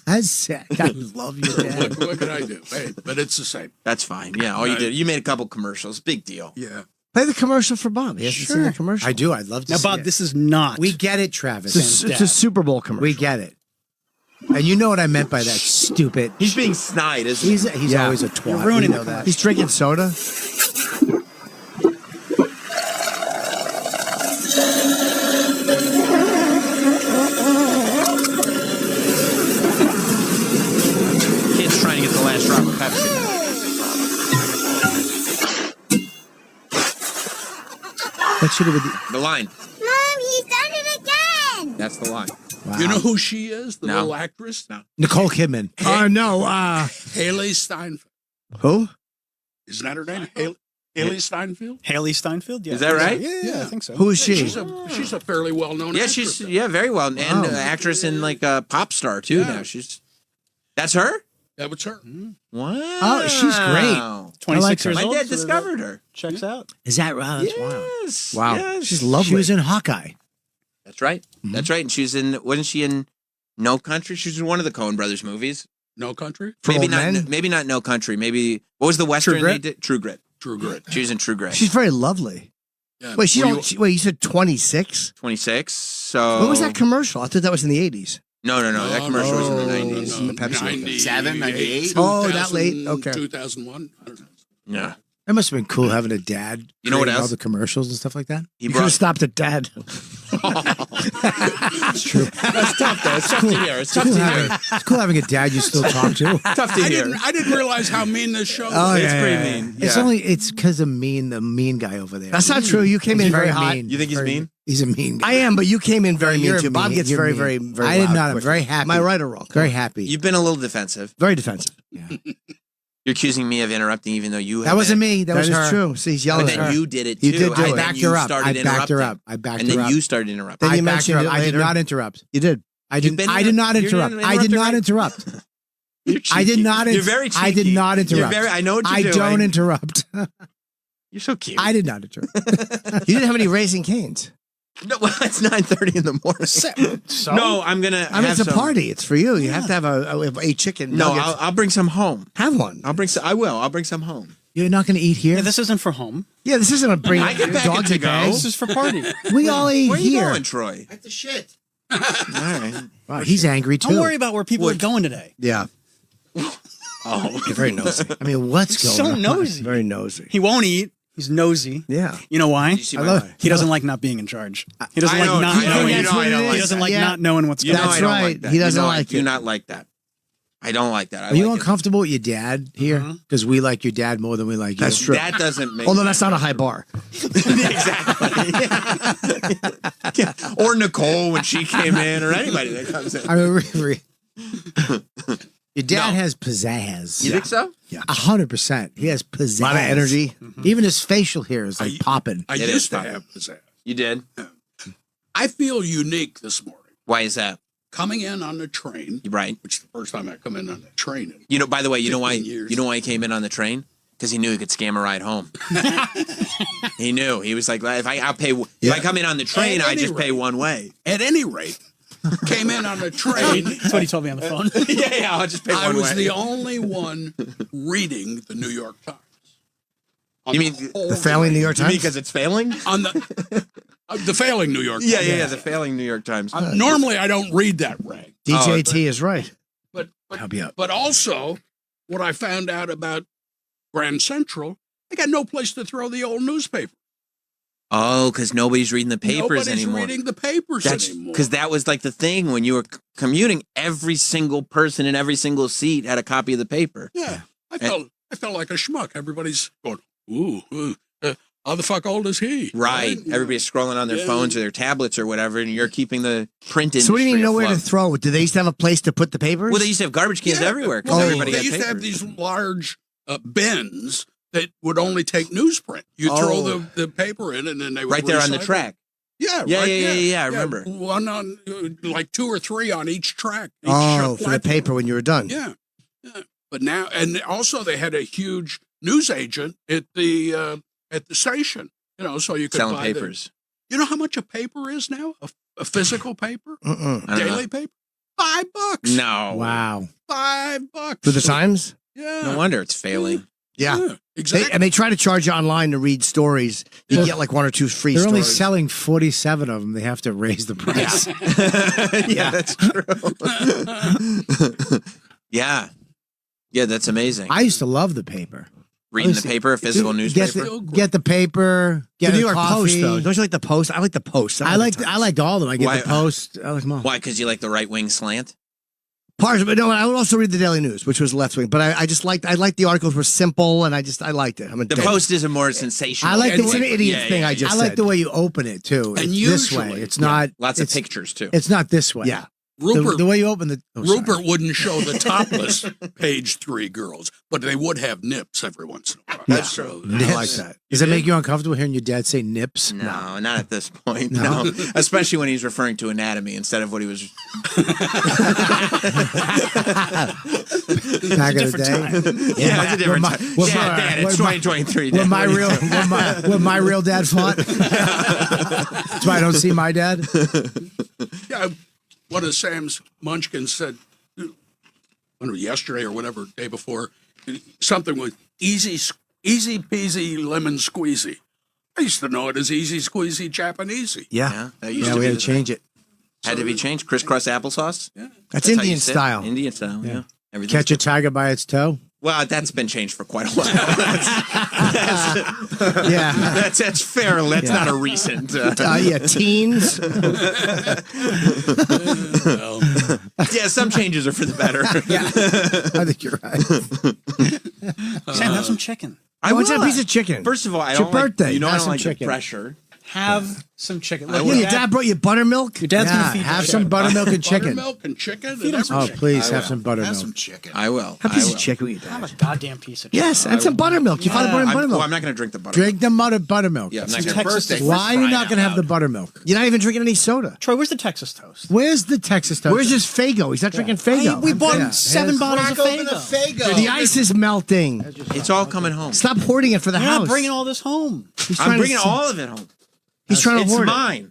I said, I love you, Dad. What can I do? Hey, but it's the same. That's fine. Yeah, all you did. You made a couple commercials. Big deal. Yeah. Play the commercial for Bob. He hasn't seen the commercial. I do. I'd love to. Now, see Bob, it. this is not. We get it, Travis. It's a Super Bowl commercial. We get it. And you know what I meant by that, stupid. He's being snide, isn't he? He's Yeah. always a twat. You're ruining We know the that. He's drinking soda. Kid's trying to get the last drop of Pepsi. That should have been. The line. Mom, he's done it again. That's the line. Wow. You know who she is? The No. little actress? No. Nicole Kidman. No. Haley Steinfeld. Who? Isn't that her name? Haley Steinfeld? Haley Steinfeld? Yeah. Is that right? Yeah, I think so. Who is she? She's a fairly well-known Yeah, actress. she's very well, and actress and like a pop star too. Yeah. Now that's her. That was her. Wow. Oh, she's great. 26 I like her. years My old. dad so discovered her. Checks out. Is that right? That's wild. Yes. Wow. Yes. She's lovely. She was in Hawkeye. That's right. That's right. And she was wasn't she in No Country? She was in one of the Coen Brothers movies. No Country? Maybe not No Country. Maybe, what was the Western they did? True Grit. True Grit. She was in True Grit. She's very lovely. Yeah. Wait, you said 26? 26. So. What was that commercial? I thought that was in the 80s. No. That commercial was in the 90s. In the Pepsi. 97, 98? Oh, that late? Okay. 2001? I don't know. Yeah. That must have been cool having a dad. You know what creating else? All the commercials and stuff like that. You could have stopped at dad. It's true. That's tough, though. It's tough to hear. It's tough to hear. It's cool having a dad you still talk to. Tough to hear. I didn't realize how mean this show was. Oh, It's pretty mean. It's because of the mean guy over there. That's not true. You came in very hot. mean. You think he's mean? He's a mean guy. I am, but you came in very mean You're too. Bob mean. gets You're very, mean. very, very I did loud not. I'm quickly. very happy. Am I right or wrong? Very happy. You've been a little defensive. Very defensive. You're accusing me of interrupting, even though you. That wasn't me. That was is her. true. See, he's yelling But at then her. you did it too. You did do and it. then backed her up. started I backed her interrupting. up. I backed And her then up. you started interrupting. Then you I backed mentioned her it up. I did later. not interrupt. You did. I did not interrupt. You're I did not interrupting. interrupt. You're I did cheeky. not. You're very cheeky. I did not interrupt. I know what you're I doing. don't interrupt. You're so cute. I did not interrupt. You didn't have any Raising Canes. No, well, it's 9:30 in the morning. So? No, I'm gonna. I mean, have it's a some. party. It's for you. You have to have a chicken. No, nuggets. I'll bring some home. Have one. I'll bring some. I will. I'll bring some home. You're not going to eat here. Yeah, this isn't for home. Yeah, this isn't a bring. I get back dog to go. This is for party. We all eat Where are you here. going, Troy? At the shit. All right. Wow, he's angry too. Don't worry about where people are going today. Yeah. Oh, You're very nosy. I mean, what's He's going so on? nosy. Very nosy. He won't eat. He's nosy. Yeah. You know why? You see my wife. He doesn't like not being in charge. He doesn't I like know, not I know, knowing. you know I don't He like doesn't that. like Yeah. not knowing what's You going know That's I don't right. like that. He doesn't You know I like do it. not like that. I don't like that. I Are you like it. uncomfortable with your dad here? Because we like your dad more than we like you. That's true. That doesn't make. Although that's not a high bar. Exactly. Yeah. Or Nicole when she came in, or anybody that comes in. I mean, your dad has pizzazz. You think so? Yeah. 100%. He has pizzazz. A lot of energy. Even his facial hair is like popping. I It used is to tough. have pizzazz. You did. I feel unique this morning. Why is that? Coming in on the train, Right. which is the first time I come in on the train. In You know. By the way, you know why? 15 years. You know why he came in on the train? Because he knew he could scam a ride home. He knew. He was like, if I come in on the train, At I any just pay rate. one way. At any rate, came in on the train. That's what he told me on the phone. yeah, I'll just pay one I was way. the only one reading the New York Times. On You mean whole The failing New York You mean Times? because it's failing? on the failing New York Yeah, Times. the failing New York Times. Normally, I don't read that rag, DJT is right. but Help you out. but also what I found out about Grand Central, they got no place to throw the old newspaper. Oh, because nobody's reading the papers Nobody's anymore. reading the papers anymore. Because that was like the thing when you were commuting. Every single person in every single seat had a copy of the paper. Yeah, I felt like a schmuck. Everybody's going, ooh, how the fuck old is he? Right. Everybody's scrolling on their phones or their tablets or whatever, and you're keeping the print industry So what do you mean nowhere to afloat. throw it? Did they used to have a place to put the papers? Well, they used to have garbage cans everywhere because Well, everybody they had used to have papers. these large bins that would only take newsprint. You throw the paper in, and then they would Right there on the recycle. track. Yeah, Yeah, right, yeah, I remember. One on, like 2 or 3 on each track. Each for the platform. paper when you were done. Yeah. But now, and also they had a huge news agent at the station. You know, so you could Selling buy papers. You know how much a paper is now? A physical paper, I don't know. daily paper, $5. No. Wow. $5 For the Times? Yeah. No wonder it's failing. Yeah. Exactly. And they try to charge you online to read stories. You get like 1 or 2 free They're stories. only selling 47 of them. They have to raise the price. Yeah, that's true. Yeah. Yeah, that's amazing. I used to love the paper. Reading the paper, a physical newspaper. Get the paper. Get The New a York coffee. Post, though. Don't you like the Post? I like the Post. I liked all of them. I get Why- the Post. I like them all. Why? Because you like the right wing slant? Parts, but no, I would also read the Daily News, which was left wing. But I liked the articles were simple, and I liked it. The Post is a more sensational. I like It's an idiot thing I just I like said. the way you open it too. And It's this way. usually- It's not Lots of it's- pictures too. It's not this way. Yeah. Rupert, the way you open the Rupert wouldn't show the topless page 3 girls, but they would have nips every once in a while. That's true. I like that. Does that make you uncomfortable hearing your dad say nips? No, not at this point. No. Especially when he's referring to anatomy instead of what he was. Back in the day. Yeah, it's a different time. Dad, it's 2023. When my real dad fought. That's why I don't see my dad. Yeah, one of Sam's Munchkins said, I don't know, yesterday or whatever, day before, something with easy peasy lemon squeezy. I used to know it as easy squeezy Japanesey. Yeah, that we had to change it. Had to be changed. Crisscross applesauce. Yeah, that's Indian style. Indian style. Yeah. Catch a tiger by its toe. Well, that's been changed for quite a while. That's fair. That's not a recent. Teens. Yeah, some changes are for the better. Yeah, I think you're right. Sam, have some chicken. I want will. a piece of chicken. First of all, I It's don't your birthday. Like, I Have don't some like chicken. the pressure. Have some chicken. Yeah, your dad brought you buttermilk. Your dad's gonna feed have you. some buttermilk and chicken. Buttermilk and chicken? Feed him some Oh, chicken. please have some buttermilk. Have some chicken. I will. Have a piece of chicken with your Have dad. a goddamn piece of chicken. Yes, and some buttermilk. You find buttermilk. I'm not going to drink the butter. Drink the buttermilk. Yeah, I'm not It's gonna Texas. Why are you not going to have the buttermilk? You're not even drinking any soda. Troy, where's the Texas toast? Where's the Texas toast? Where's his Fago? He's not drinking Fago. We bought Yeah. 7 bottles of Faygo. The ice is melting. It's all coming home. Stop hoarding it for the You're house. not bringing all this home. He's I'm trying bringing to, all of it home. He's trying to It's hoard mine.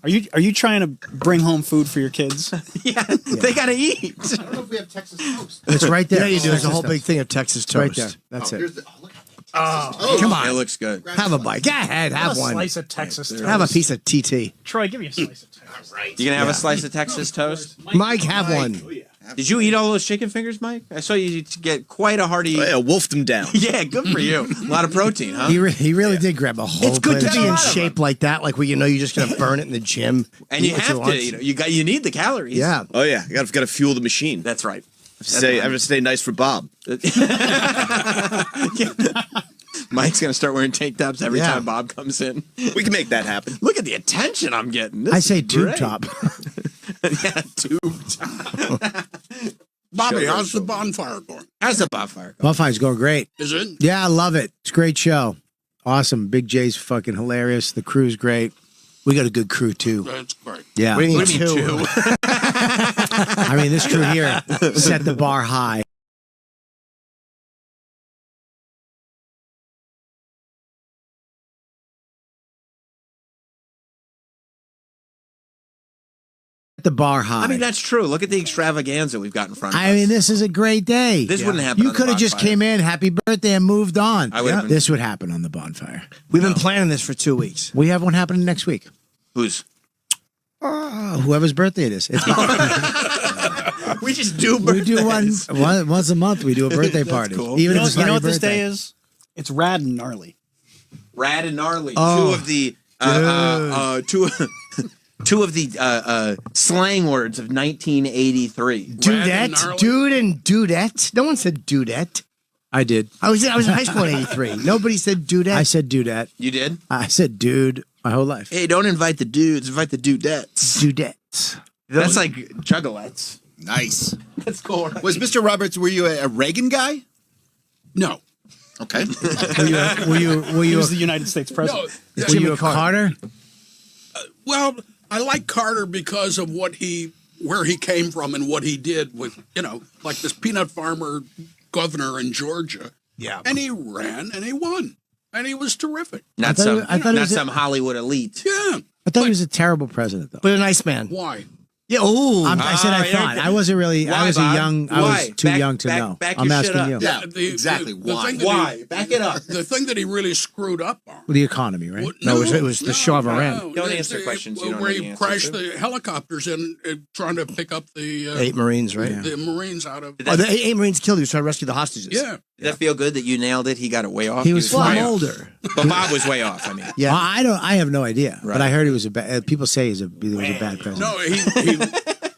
Are you trying to bring home food for your kids? Yeah, they got to eat. I don't know if we have Texas toast. It's right there. Yeah, you do. There's a Texas whole toast. big thing of Texas It's right toast. there. That's it. Here's the, look. Come on. It looks good. Have a bite. Go ahead. Have a one. slice of Texas toast. Have a piece of TT. Troy, give me a slice of Texas. You going to have a slice of Texas toast? Mike, have one. Did you eat all those chicken fingers, Mike? I saw you get quite a hearty. Oh, yeah, wolfed him down. Yeah, good for you. A lot of protein, huh? He really did grab a whole It's good to plate be of in chicken. shape like that, like where you know you're just gonna burn it in the gym. And you Eat what have want. to. You need the calories. Yeah. Oh yeah, you got to fuel the machine. That's right. I have to stay nice for Bob. Mike's gonna start wearing tank tops every Yeah. time Bob comes in. We can make that happen. Look at the attention I'm getting. This I say is tube great. top. Yeah, tube top. Bobby, how's the bonfire going? How's the bonfire? Bonfire's going great. Is it? Yeah, I love it. It's a great show. Awesome. Big J's fucking hilarious. The crew's great. We got a good crew too. That's great. Yeah. What do you mean What do you mean, two? two? I mean, this crew here set the bar high. The bar high. I mean, that's true. Look at the extravaganza we've got in front of us. I mean, this is a great day. This wouldn't happen You on the could have just bonfire. came in, happy birthday, and moved on. I would've been- This would happen on the bonfire. We've been planning this for 2 weeks. We have one happening next week. Who's? Whoever's birthday it is. It's We just do we do birthdays. once a month. We do a birthday party. cool. Even You know, if it's you not know your what this birthday. day is? It's rad and gnarly. Rad and gnarly. Oh. Two of the two of the slang words of 1983. Dudette, dude, and dudette. No one said dudette. I did. I was in high school in '83. Nobody said dudette. I said dudette. You did? I said dude my whole life. Hey, don't invite the dudes. Invite the dudettes. Dudettes. That's like juggalettes. Nice. That's cool. Right? Was Mr. Roberts, were you a Reagan guy? No. Okay. Were He you was the United States president. No. were you a Carter? Well, I like Carter because of where he came from and what he did with, like this peanut farmer governor in Georgia. Yeah. And he ran and he won. And he was terrific. Not I some, thought it not was some Hollywood elite. Yeah. I thought he was a terrible president, though. But a nice man. Why? Yeah. Oh. I said I thought. I wasn't really. I Why, was Bob? a young. I Why? was too Back- young to back- know. back I'm your shit asking up. you. Yeah, exactly. Why? thing that Why? Back it up. The thing that he really screwed up on. The economy, right? No, it was the Shah of Iran. Don't answer questions you don't Where know the he answer crashed to. the helicopters in trying to pick up the 8 Marines, right? the Marines out of. Oh, the 8 Marines killed. He was trying to rescue the hostages. Yeah. Did that feel good that you nailed it? He got it way off. He was Well, I'm way off. older. But Bob was way off. I mean, Yeah. Well, I don't. I have no idea. Right. But I heard he was a bad. People say he was a bad president. No,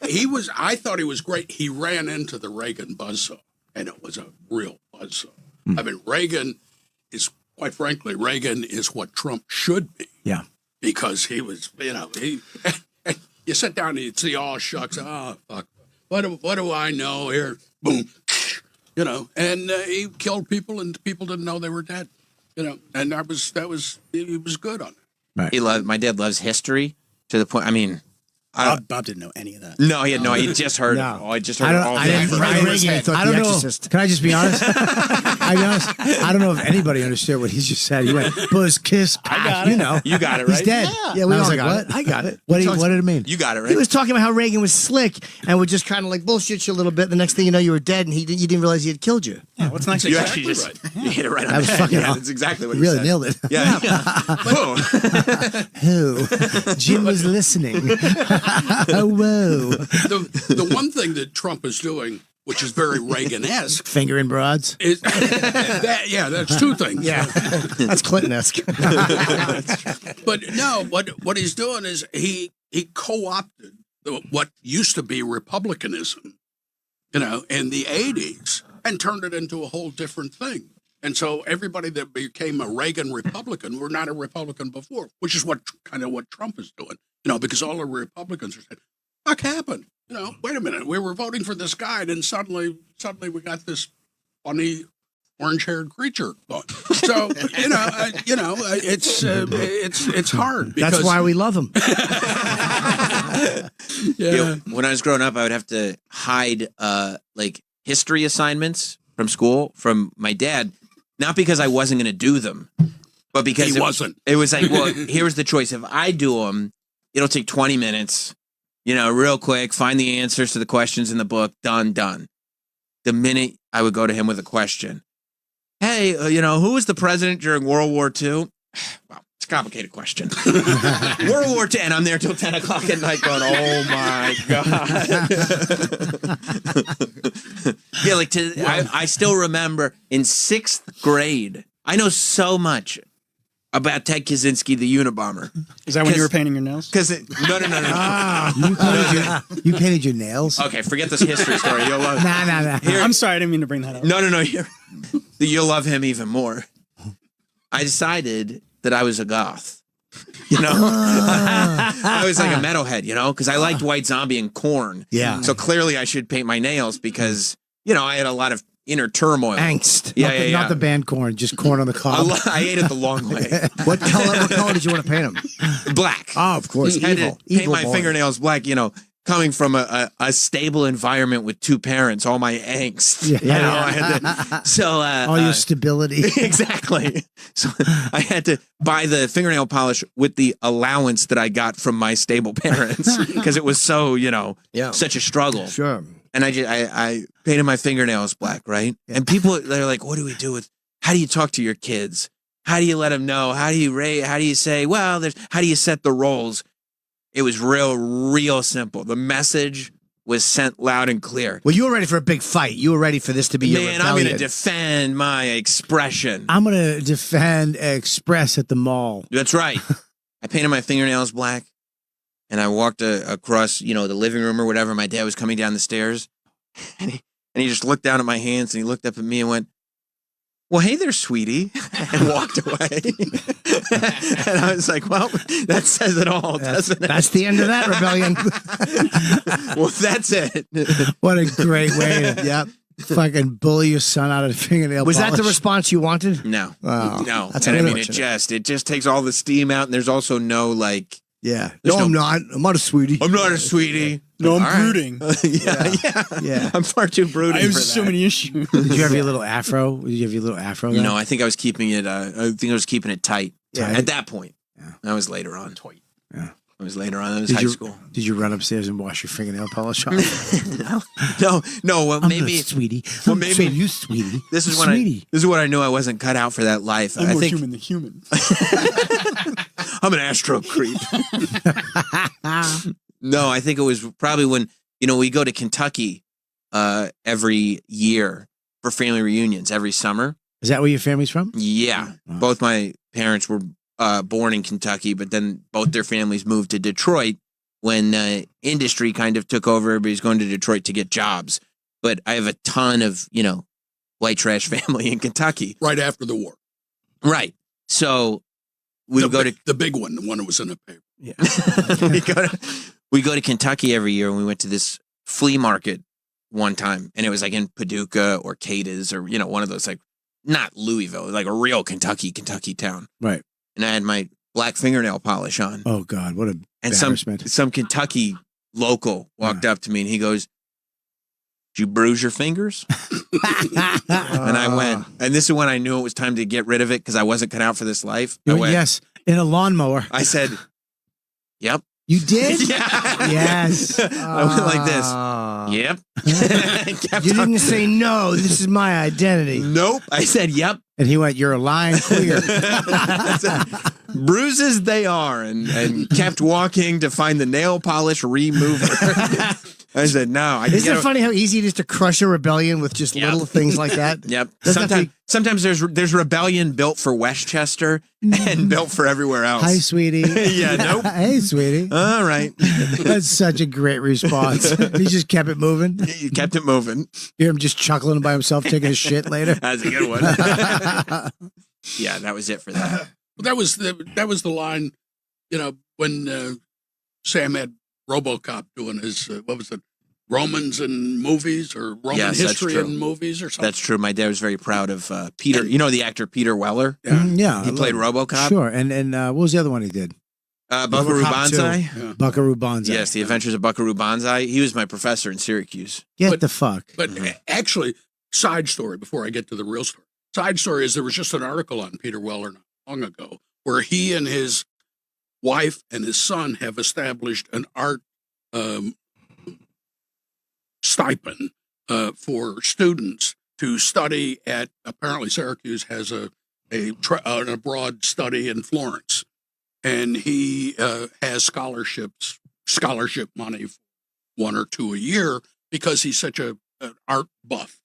he was. I thought he was great. He ran into the Reagan buzzsaw, and it was a real buzzsaw. I mean, Reagan is, quite frankly, Reagan is what Trump should be. Yeah. Because he was, You sit down and you see, oh shucks, oh fuck, what do I know here? Boom, you know, and he killed people, and people didn't know they were dead, you know, and he was good on it. Right. My dad loves history to the point. I mean, Bob didn't know any of that. no, he had no. He just heard it. No. Oh, I just heard it all. I didn't- Right in his head. I don't The know. Exorcist. Can I just be honest? I be honest. I don't know if anybody understood what he just said. He went, "Buzz, kiss, got it. you know, You got it, he's right? dead." Yeah, we I was all like, got "What? it. I got it. What did it mean?" You got it right. He was talking about how Reagan was slick and would just kind of like bullshit you a little bit. The next thing you know, you were dead, and you didn't realize he had killed you. Yeah, what's next? You actually just you hit it right on That was the head. fucking Yeah, awesome. that's exactly what You really he said. nailed it. Yeah. Boom. Who? Jim was listening. Oh, whoa. The one thing that Trump is doing, which is very Reagan-esque, Fingering broads. is that's two things. Yeah, that's Clinton-esque. But no, what he's doing is he co-opted what used to be Republicanism, you know, in the 80s, and turned it into a whole different thing. And so everybody that became a Reagan Republican were not a Republican before, which is what Trump is doing, you know, because all the Republicans are saying, "What happened? You know, wait a minute, we were voting for this guy, and then suddenly we got this funny orange-haired creature going." So it's hard. Because, That's why we love him. Yeah. When I was growing up, I would have to hide like history assignments from school from my dad, not because I wasn't going to do them, but because He wasn't. It was like, well, here was the choice. If I do them, it'll take 20 minutes, you know, real quick, find the answers to the questions in the book, done. The minute I would go to him with a question, hey, you know, who was the president during World War II? Well, it's a complicated question. World War II, and I'm there till 10 o'clock at night going, oh my God. Yeah, like I still remember in 6th grade, I know so much about Ted Kaczynski, the Unabomber. Is that when you were painting your nails? No. You painted your nails? Okay, forget this history story. You'll love Nah. I'm sorry, I didn't mean to bring that up. No. You'll love him even more. I decided that I was a goth. You know? I was like a metalhead, you know? Because I liked White Zombie and Korn. Yeah. So clearly I should paint my nails because, you know, I had a lot of inner turmoil. Angst. Yeah. Not the band corn, just corn on the cob. I ate it the long way. What color did you want to paint him? Black. Oh, of course. I had to paint Evil my boy. fingernails black, you know, coming from a stable environment with 2 parents, all my angst. Yeah. You know, I had to, so All your stability. Exactly. So I had to buy the fingernail polish with the allowance that I got from my stable parents because it was so, you know, such a struggle. Sure. And I painted my fingernails black, right? Yeah. And people, they're like, what do we do with, how do you talk to your kids? How do you let them know? How do you say, well, how do you set the roles? It was real simple. The message was sent loud and clear. Well, you were ready for a big fight. You were ready for this to be your Man, rebellion. I'm going to defend my expression. I'm going to defend Express at the mall. That's right. I painted my fingernails black, and I walked across, you know, the living room or whatever. My dad was coming down the stairs, and he just looked down at my hands, and he looked up at me and went, well, hey there, sweetie, and walked away. And I was like, well, that says it all, doesn't it? That's the end of that rebellion. Well, that's it. What a great way to fucking bully your son out of fingernail Was polish. that the response you wanted? No. Oh, No. that's And I mean, unfortunate. it just takes all the steam out, and there's also no, like... Yeah. There's No, I'm not. I'm not a sweetie. I'm not a sweetie. No, I'm All right. brooding. Yeah. I'm far too brooding I have for so that. many issues. Did you have your little afro? Did you have your little afro? You then? know, I think I was keeping it. Tight. Yeah. At that point. That was later on. Yeah. I was later on. That was high school. Did you run upstairs and wash your fingernail polish off? No. Well, I'm maybe, the sweetie. Well, I'm maybe saying you, sweetie. This is Sweetie. when I knew I wasn't cut out for that life. I'm I more think human than human. I'm an astro creep. No, I think it was probably when, you know, we go to Kentucky every year for family reunions every summer. Is that where your family's from? Yeah. Both my parents were born in Kentucky, but then both their families moved to Detroit when industry kind of took over. Everybody's going to Detroit to get jobs. But I have a ton of, you know, white trash family in Kentucky. Right after the war. Right. So we would go to the big one, the one that was in the paper. Yeah. We go to Kentucky every year, and we went to this flea market one time, and it was like in Paducah or Cadiz or one of those, like, not Louisville, like a real Kentucky town. Right. And I had my black fingernail polish on. Oh God, what a And embarrassment. some Kentucky local walked up to me and he goes, "Did you bruise your fingers?" And I went, and this is when I knew it was time to get rid of it because I wasn't cut out for this life. You I went, went, yes, in a lawnmower. I said, "Yep." You did? Yeah. Yes. I went like this. Yep. You didn't say no. This is my identity. Nope. I said, "Yep." And he went, "You're a lying queer." Bruises they are, and kept walking to find the nail polish remover. I said, "No." Isn't it funny how easy it is to crush a rebellion with just little things like that? Yep. Doesn't Sometimes there's rebellion built for Westchester and built for everywhere else. Hi, sweetie. Yeah, nope. Hey, sweetie. All right. That's such a great response. He just kept it moving. He kept it moving. Hear him just chuckling by himself, taking a shit later. That's a good one. Yeah, that was it for that. That was the line, when Sam had RoboCop doing his what was it, Romans and movies or Roman history and movies or something. That's true. My dad was very proud of Peter. You know the actor Peter Weller? Yeah. He played RoboCop. Sure. And what was the other one he did? Buckaroo Banzai. Yeah. Buckaroo Banzai. Yes, The Adventures of Buckaroo Banzai. He was my professor in Syracuse. Get the fuck. But actually, side story before I get to the real story. Side story is there was just an article on Peter Weller not long ago where he and his wife and his son have established an art stipend for students to study at, apparently Syracuse has an abroad study in Florence. And he has scholarship money, 1 or 2 a year, because he's such an art buff.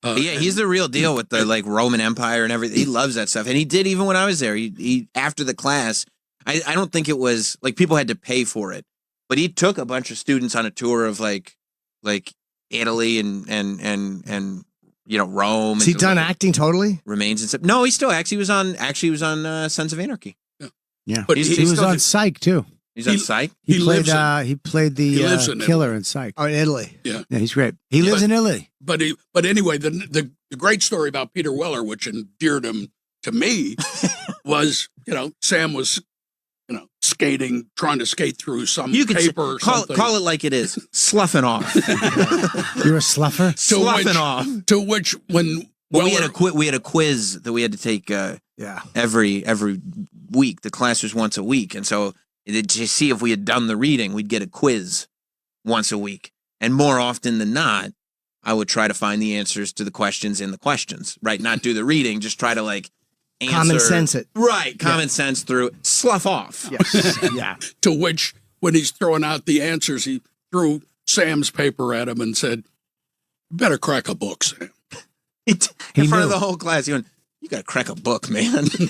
Yeah, he's the real deal with the Roman Empire and everything. He loves that stuff, and he did even when I was there. He after the class, I don't think it was like people had to pay for it, but he took a bunch of students on a tour of like Italy and Rome. Has he done acting totally? Remains and stuff. No, he still acts. He was on Sons of Anarchy. Yeah, but he was on Psych too. He's on Psych. He played the killer in Psych. Oh, in Italy. Yeah, he's great. He lives in Italy. But anyway, the great story about Peter Weller, which endeared him to me, was Sam was skating, trying to skate through some paper or something. Call it like it is, sloughing off. You're a slougher. Sloughing off. To which when we had a quiz that we had to take. Every week. The class was once a week, and so to see if we had done the reading, we'd get a quiz once a week. And more often than not, I would try to find the answers to the questions in the questions. Right, not do the reading, just try to answer. Common sense it. Right, common sense through slough off. Yes. Yeah. To which, when he's throwing out the answers, he threw Sam's paper at him and said, "You better crack a book, Sam." In front of the whole class, he went, "You got to crack a book, man." He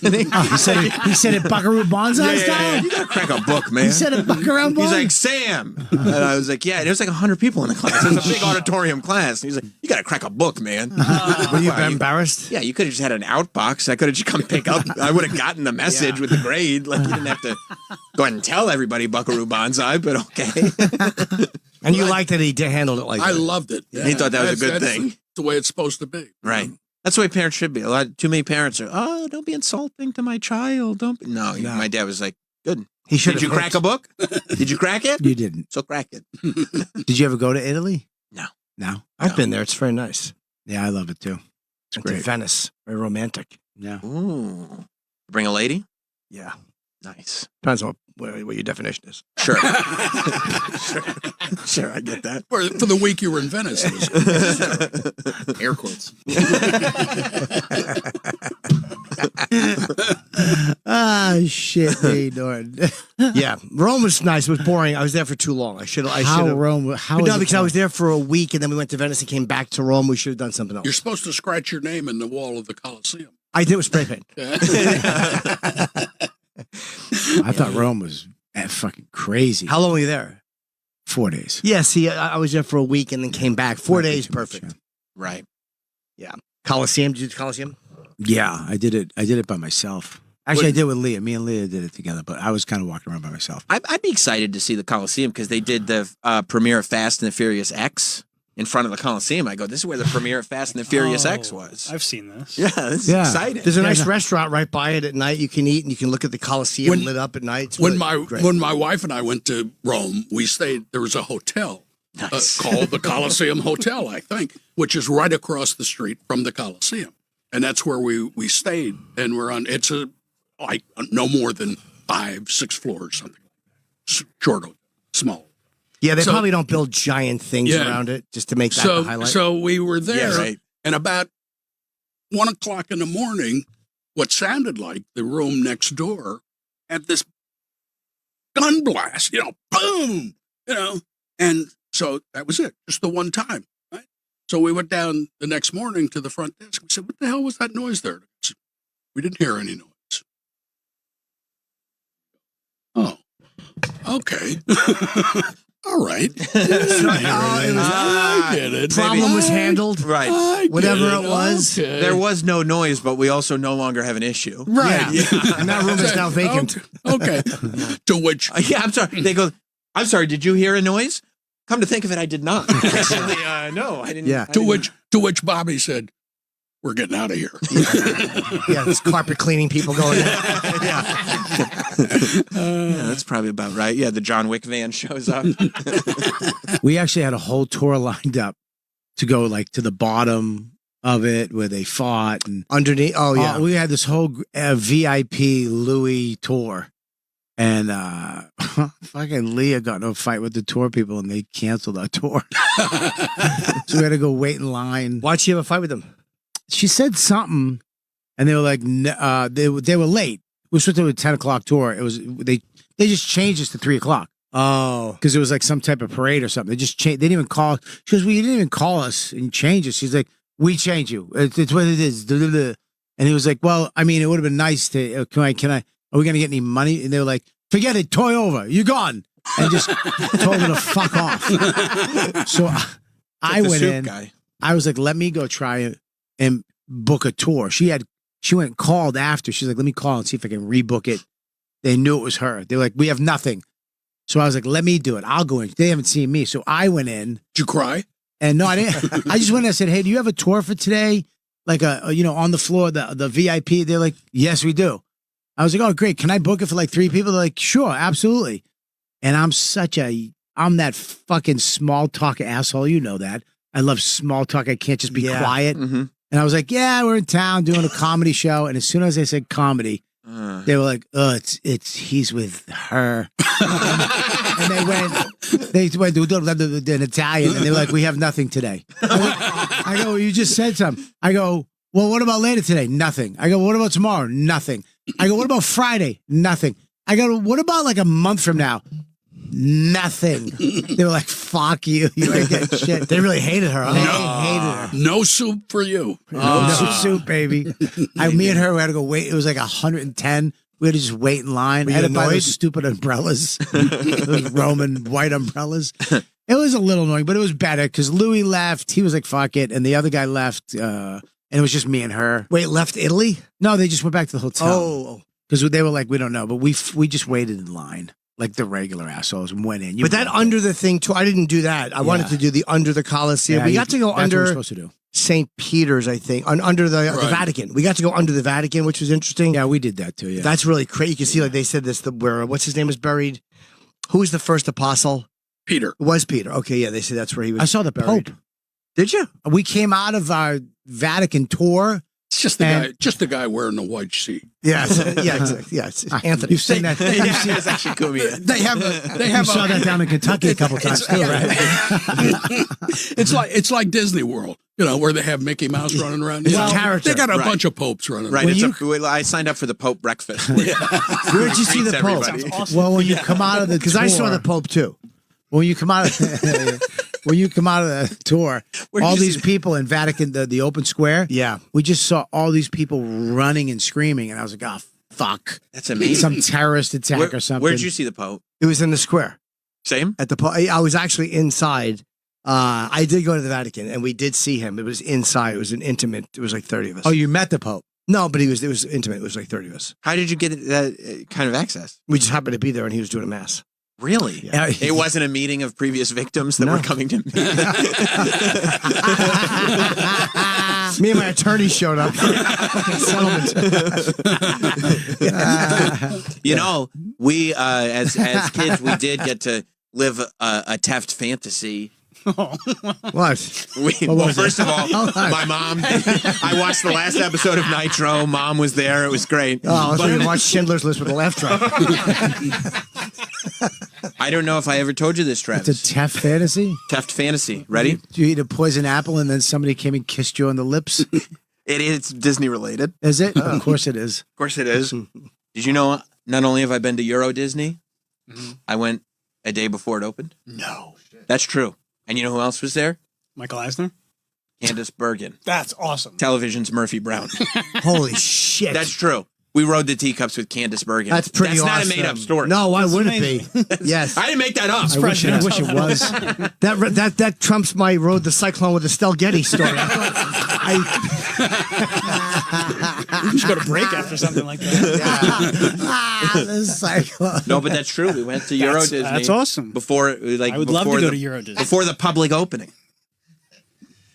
said it Buckaroo Banzai style? Yeah. You got to crack a book, man. He said it Buckaroo Banzai? He's like, "Sam." And I was like, "Yeah." And there was 100 people in the class. It was a big auditorium class. And he's like, "You got to crack a book, man." Were you embarrassed? Yeah, you could have just had an outbox. I could have just come pick up. I would have gotten the message with the grade. You didn't have to go ahead and tell everybody Buckaroo Banzai, but okay. And you liked that he handled it like that. I loved it. Yeah. He thought that was a good thing. That's the way it's supposed to be. Right. That's the way parents should be. Too many parents are, don't be insulting to my child. Don't be. No, my dad was like, good. Did you crack a book? Did you crack it? You didn't. So crack it. Did you ever go to Italy? No. I've been there. It's very nice. Yeah, I love it too. It's Went to great. Venice. Very romantic. Yeah. Ooh. Bring a lady? Yeah. Nice. Depends on what your definition is. Sure. Sure, I get that. For the week you were in Venice. Air quotes. Shit, me, Norton. Yeah, Rome was nice. It was boring. I was there for too long. I should have. Rome? Because I was there for a week, and then we went to Venice and came back to Rome. We should have done something else. You're supposed to scratch your name in the wall of the Colosseum. I did with spray paint. I thought Rome was fucking crazy. How long were you there? 4 days. Yeah, see, I was there for a week and then came back. 4 days, perfect. Right. Yeah. Colosseum, did you do Colosseum? Yeah, I did it by myself. Actually, I did with Leah. Me and Leah did it together, but I was kind of walking around by myself. I'd be excited to see the Coliseum because they did the premiere of Fast and the Furious X in front of the Coliseum. I go, this is where the premiere of Fast and the Furious X was. I've seen this. Yeah, this is exciting. There's a nice restaurant right by it at night. You can eat and you can look at the Coliseum lit up at night. It's When really great. my wife and I went to Rome, we stayed. There was a hotel called the Coliseum Hotel, I think, which is right across the street from the Coliseum, and that's where we stayed. And we're on. It's like no more than 5-6 floors, something short, small. Yeah, they probably don't build giant things around it just to make that the highlight. So we were there, and about 1 o'clock in the morning, what sounded like the room next door had this gun blast, boom, and so that was it, just the one time, right? So we went down the next morning to the front desk. We said, "What the hell was that noise there?" We didn't hear any noise. Oh, okay. All right. I get it. Problem was handled. Right. Whatever it was. Okay. There was no noise, but we also no longer have an issue. Right. Yeah. And that room is now vacant. Okay. To which... yeah, I'm sorry. They go, I'm sorry, did you hear a noise? Come to think of it, I did not. Actually, no, I didn't. Yeah. To which Bobby said, "We're getting out of here." Yeah, there's carpet cleaning people going in. Yeah, that's probably about right. Yeah, the John Wick van shows up. We actually had a whole tour lined up to go like to the bottom of it where they fought and underneath. Oh yeah, we had this whole VIP Louis tour, and fucking Leah got in a fight with the tour people and they canceled our tour. So we had to go wait in line. Why'd she have a fight with them? She said something, and they were like, they were late. We were supposed to do a 10 o'clock tour. It was they just changed us to 3 o'clock. Oh, because it was like some type of parade or something. They just changed. They didn't even call. She goes, "Well, you didn't even call us and change us." She's like, "We change you. It's what it is." And he was like, "Well, I mean, it would have been nice to. Can I? Are we gonna get any money?" And they were like, "Forget it. Toy over. You're gone." And just told her to fuck off. So I went in. Guy. I was like, "Let me go try and book a tour." She went and called after. She's like, "Let me call and see if I can rebook it." They knew it was her. They were like, "We have nothing." So I was like, "Let me do it. I'll go in." They haven't seen me. So I went in. Did you cry? And no, I didn't. I just went in and said, "Hey, do you have a tour for today? Like on the floor, the VIP?" They're like, "Yes, we do." I was like, "Oh, great. Can I book it for like 3 people?" They're like, "Sure, absolutely." And I'm that fucking small talk asshole. You know that. I love small talk. I can't just be quiet. Mm-hmm. And I was like, "Yeah, we're in town doing a comedy show." And as soon as they said comedy, they were like, "Oh, he's with her." And they went in Italian, and they were like, "We have nothing today." I go, "Well, you just said something." I go, "Well, what about later today?" Nothing. I go, "What about tomorrow?" Nothing. I go, "What about Friday?" Nothing. I go, "What about like a month from now?" Nothing. They were like, "Fuck you. You ain't getting shit." They really hated her. Huh? They hated her. No soup for you. No soup, baby. Me and her, we had to go wait. It was like 110. We had to just wait in line. I had to buy those stupid umbrellas, those Roman white umbrellas. It was a little annoying, but it was better because Louis left. He was like, "Fuck it," and the other guy left, and it was just me and her. Wait, left Italy? No, they just went back to the hotel. Oh, because they were like, "We don't know," but we just waited in line like the regular assholes and went in. But that under the thing too, I didn't do that. I wanted to do the under the Coliseum. Yeah, we got to go that's what we're under supposed to do. St. Peter's, I think, under the Vatican. We got to go under the Vatican, which was interesting. Yeah, we did that too. Yeah, that's really crazy. You can see, like they said this, where what's his name was buried. Who was the first apostle? Peter. It was Peter. Okay, yeah, they say that's where he was. I saw the buried. Pope. Did you? We came out of our Vatican tour. It's just the guy wearing the white sheet. Yeah, it's Anthony. You've seen that. It's actually cool. They have You saw that down in Kentucky a couple times too, right? It's like Disney World, where they have Mickey Mouse running around. Character. They got a bunch of popes running Right. around. I signed up for the Pope breakfast. Where'd you see the Pope? Awesome. Well, when you come out of the because tour, I saw the Pope too. When you come out of the tour, all these people in Vatican, the open square. Yeah, we just saw all these people running and screaming, and I was like, "Oh fuck, that's amazing! Some terrorist attack or something." Where'd you see the Pope? It was in the square. Same at the Pope. I was actually inside. I did go to the Vatican, and we did see him. It was inside. It was an intimate. It was like 30 of us. Oh, you met the Pope? No, but it was intimate. It was like 30 of us. How did you get that kind of access? We just happened to be there, and he was doing a mass. Really? Yeah. It wasn't a meeting of previous victims that were coming to me. Me and my attorney showed up. You know, we as kids, we did get to live a Teft fantasy. What? Well, first of all, my mom. I watched the last episode of Nitro. Mom was there. It was great. Oh, so you watched Schindler's List with a laugh track. I don't know if I ever told you this, Travis. It's a Teft fantasy? Teft fantasy. Ready? Do you eat a poison apple and then somebody came and kissed you on the lips? It is Disney related. Is it? Of course it is. Of course it is. Did you know, not only have I been to Euro Disney, I went a day before it opened. No. That's true. And you know who else was there? Michael Eisner? Candace Bergen. That's awesome. Television's Murphy Brown. Holy shit. That's true. We rode the teacups with Candace Bergen. That's pretty awesome. That's not a made-up story. No, why would it be? Yes. I didn't make that up. I wish it was. That trumps my Rode the Cyclone with Estelle Getty story. You should go to break after something like that. The Cyclone. No, but that's true. We went to Euro Disney. That's awesome. Before, I would love to go to Euro Disney. Before the public opening.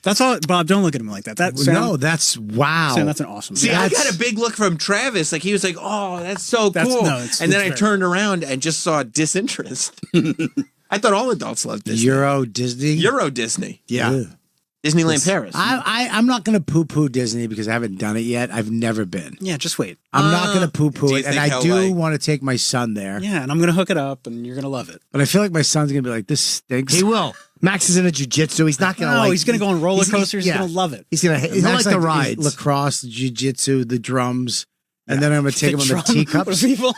That's all, Bob. Don't look at him like that. No, that's wow. Sam, that's an awesome. See, I got a big look from Travis. Like he was like, "Oh, that's so cool." And then I turned around and just saw disinterest. I thought all adults loved Disney. Euro Disney. Euro Disney. Yeah. Ew. Disneyland Paris. I'm not going to poo-poo Disney because I haven't done it yet. I've never been. Yeah, just wait. I'm not going to poo-poo do you it, and think I he'll do like- want to take my son there. Yeah, and I'm gonna hook it up, and you're gonna love it. But I feel like my son's going to be like, this stinks. He will. Max is into jiu-jitsu. He's not going to No, like... he's gonna go on roller coasters. He's yeah. gonna love it. He's going to he'll Max like the rides. Lacrosse, jiu-jitsu, the drums, and then I'm going to take him on the teacups. People,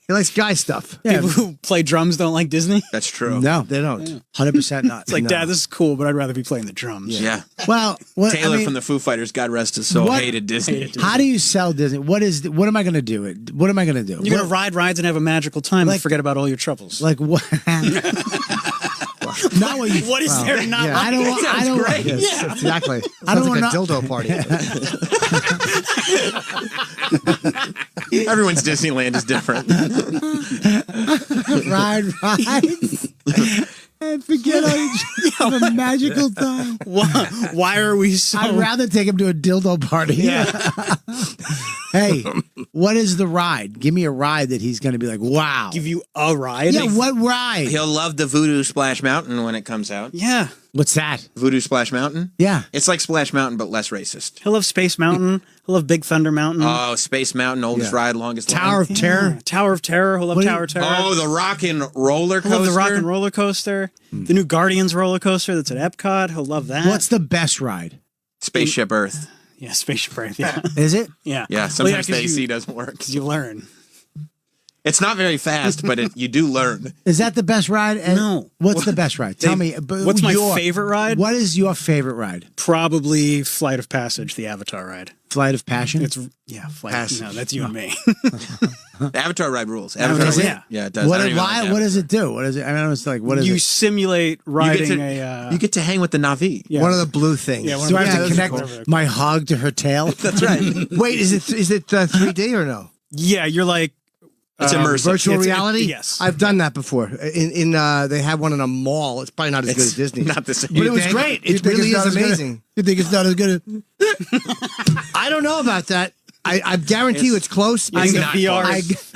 He likes guy stuff. people who play drums don't like Disney. That's true. No, They don't. 100% not. It's like, No. Dad, this is cool, but I'd rather be playing the drums. Yeah. Well, what, Taylor I mean, from the Foo Fighters, God rest his soul, What- hated Disney. how do you sell Disney? What am I going to do? What am I going to do? You're gonna ride rides and have a magical time and forget about all your troubles. Like what? Not what you. What is there to not yeah. like? I don't want. I don't. great. Yes, Yeah. exactly. I don't Sounds like want a dildo party. Everyone's Disneyland is different. Ride rides and forget have a magical time. Why are we so? I'd rather take him to a dildo party. Yeah. Hey, what is the ride? Give me a ride that he's going to be like, wow. Give you a ride? Yeah, what ride? He'll love the Voodoo Splash Mountain when it comes out. Yeah. What's that? Voodoo Splash Mountain? Yeah. It's like Splash Mountain, but less racist. He'll love Space Mountain. He'll love Big Thunder Mountain. Oh, Space Mountain, oldest Yeah. ride, longest Tower line. of Terror. Tower of Terror. He'll love What do Tower you- of Terror. Oh, the Rock and Roller He'll love Coaster. the Rock and Roller Coaster. The new Guardians roller coaster that's at Epcot. He'll love that. What's the best ride? Spaceship Earth. Yeah, Spaceship Earth. Yeah. Is it? Yeah. Yeah, sometimes 'cause the AC doesn't work. Because you learn. It's not very fast, but you do learn. Is that the best ride? And No. What's the best ride? Tell me. What's my favorite ride? What is your favorite ride? Probably Flight of Passage, the Avatar ride. Flight of Passion? It's Flight. Passage. No, that's you and me. The Avatar ride rules. Does Avatar, it? yeah, it does. What, I don't even why, like what does it do? What is it? I mean, it's like, what is you it? simulate You riding get to, a. you get to hang with the Navi. Yeah. One of the blue things. Yeah, one Do of I have the- to yeah, connect those are- my hog to her tail? That's right. Wait, is it 3D or no? Yeah, you're like. It's immersive. Virtual It's- reality? yes. I've done that before. They had one in a mall. It's probably not as good as Disney. Not the same. But it was think? great. You It think really it's not is as good? amazing. You think it's not as good? I don't know about that. I guarantee you it's close. It's not VR.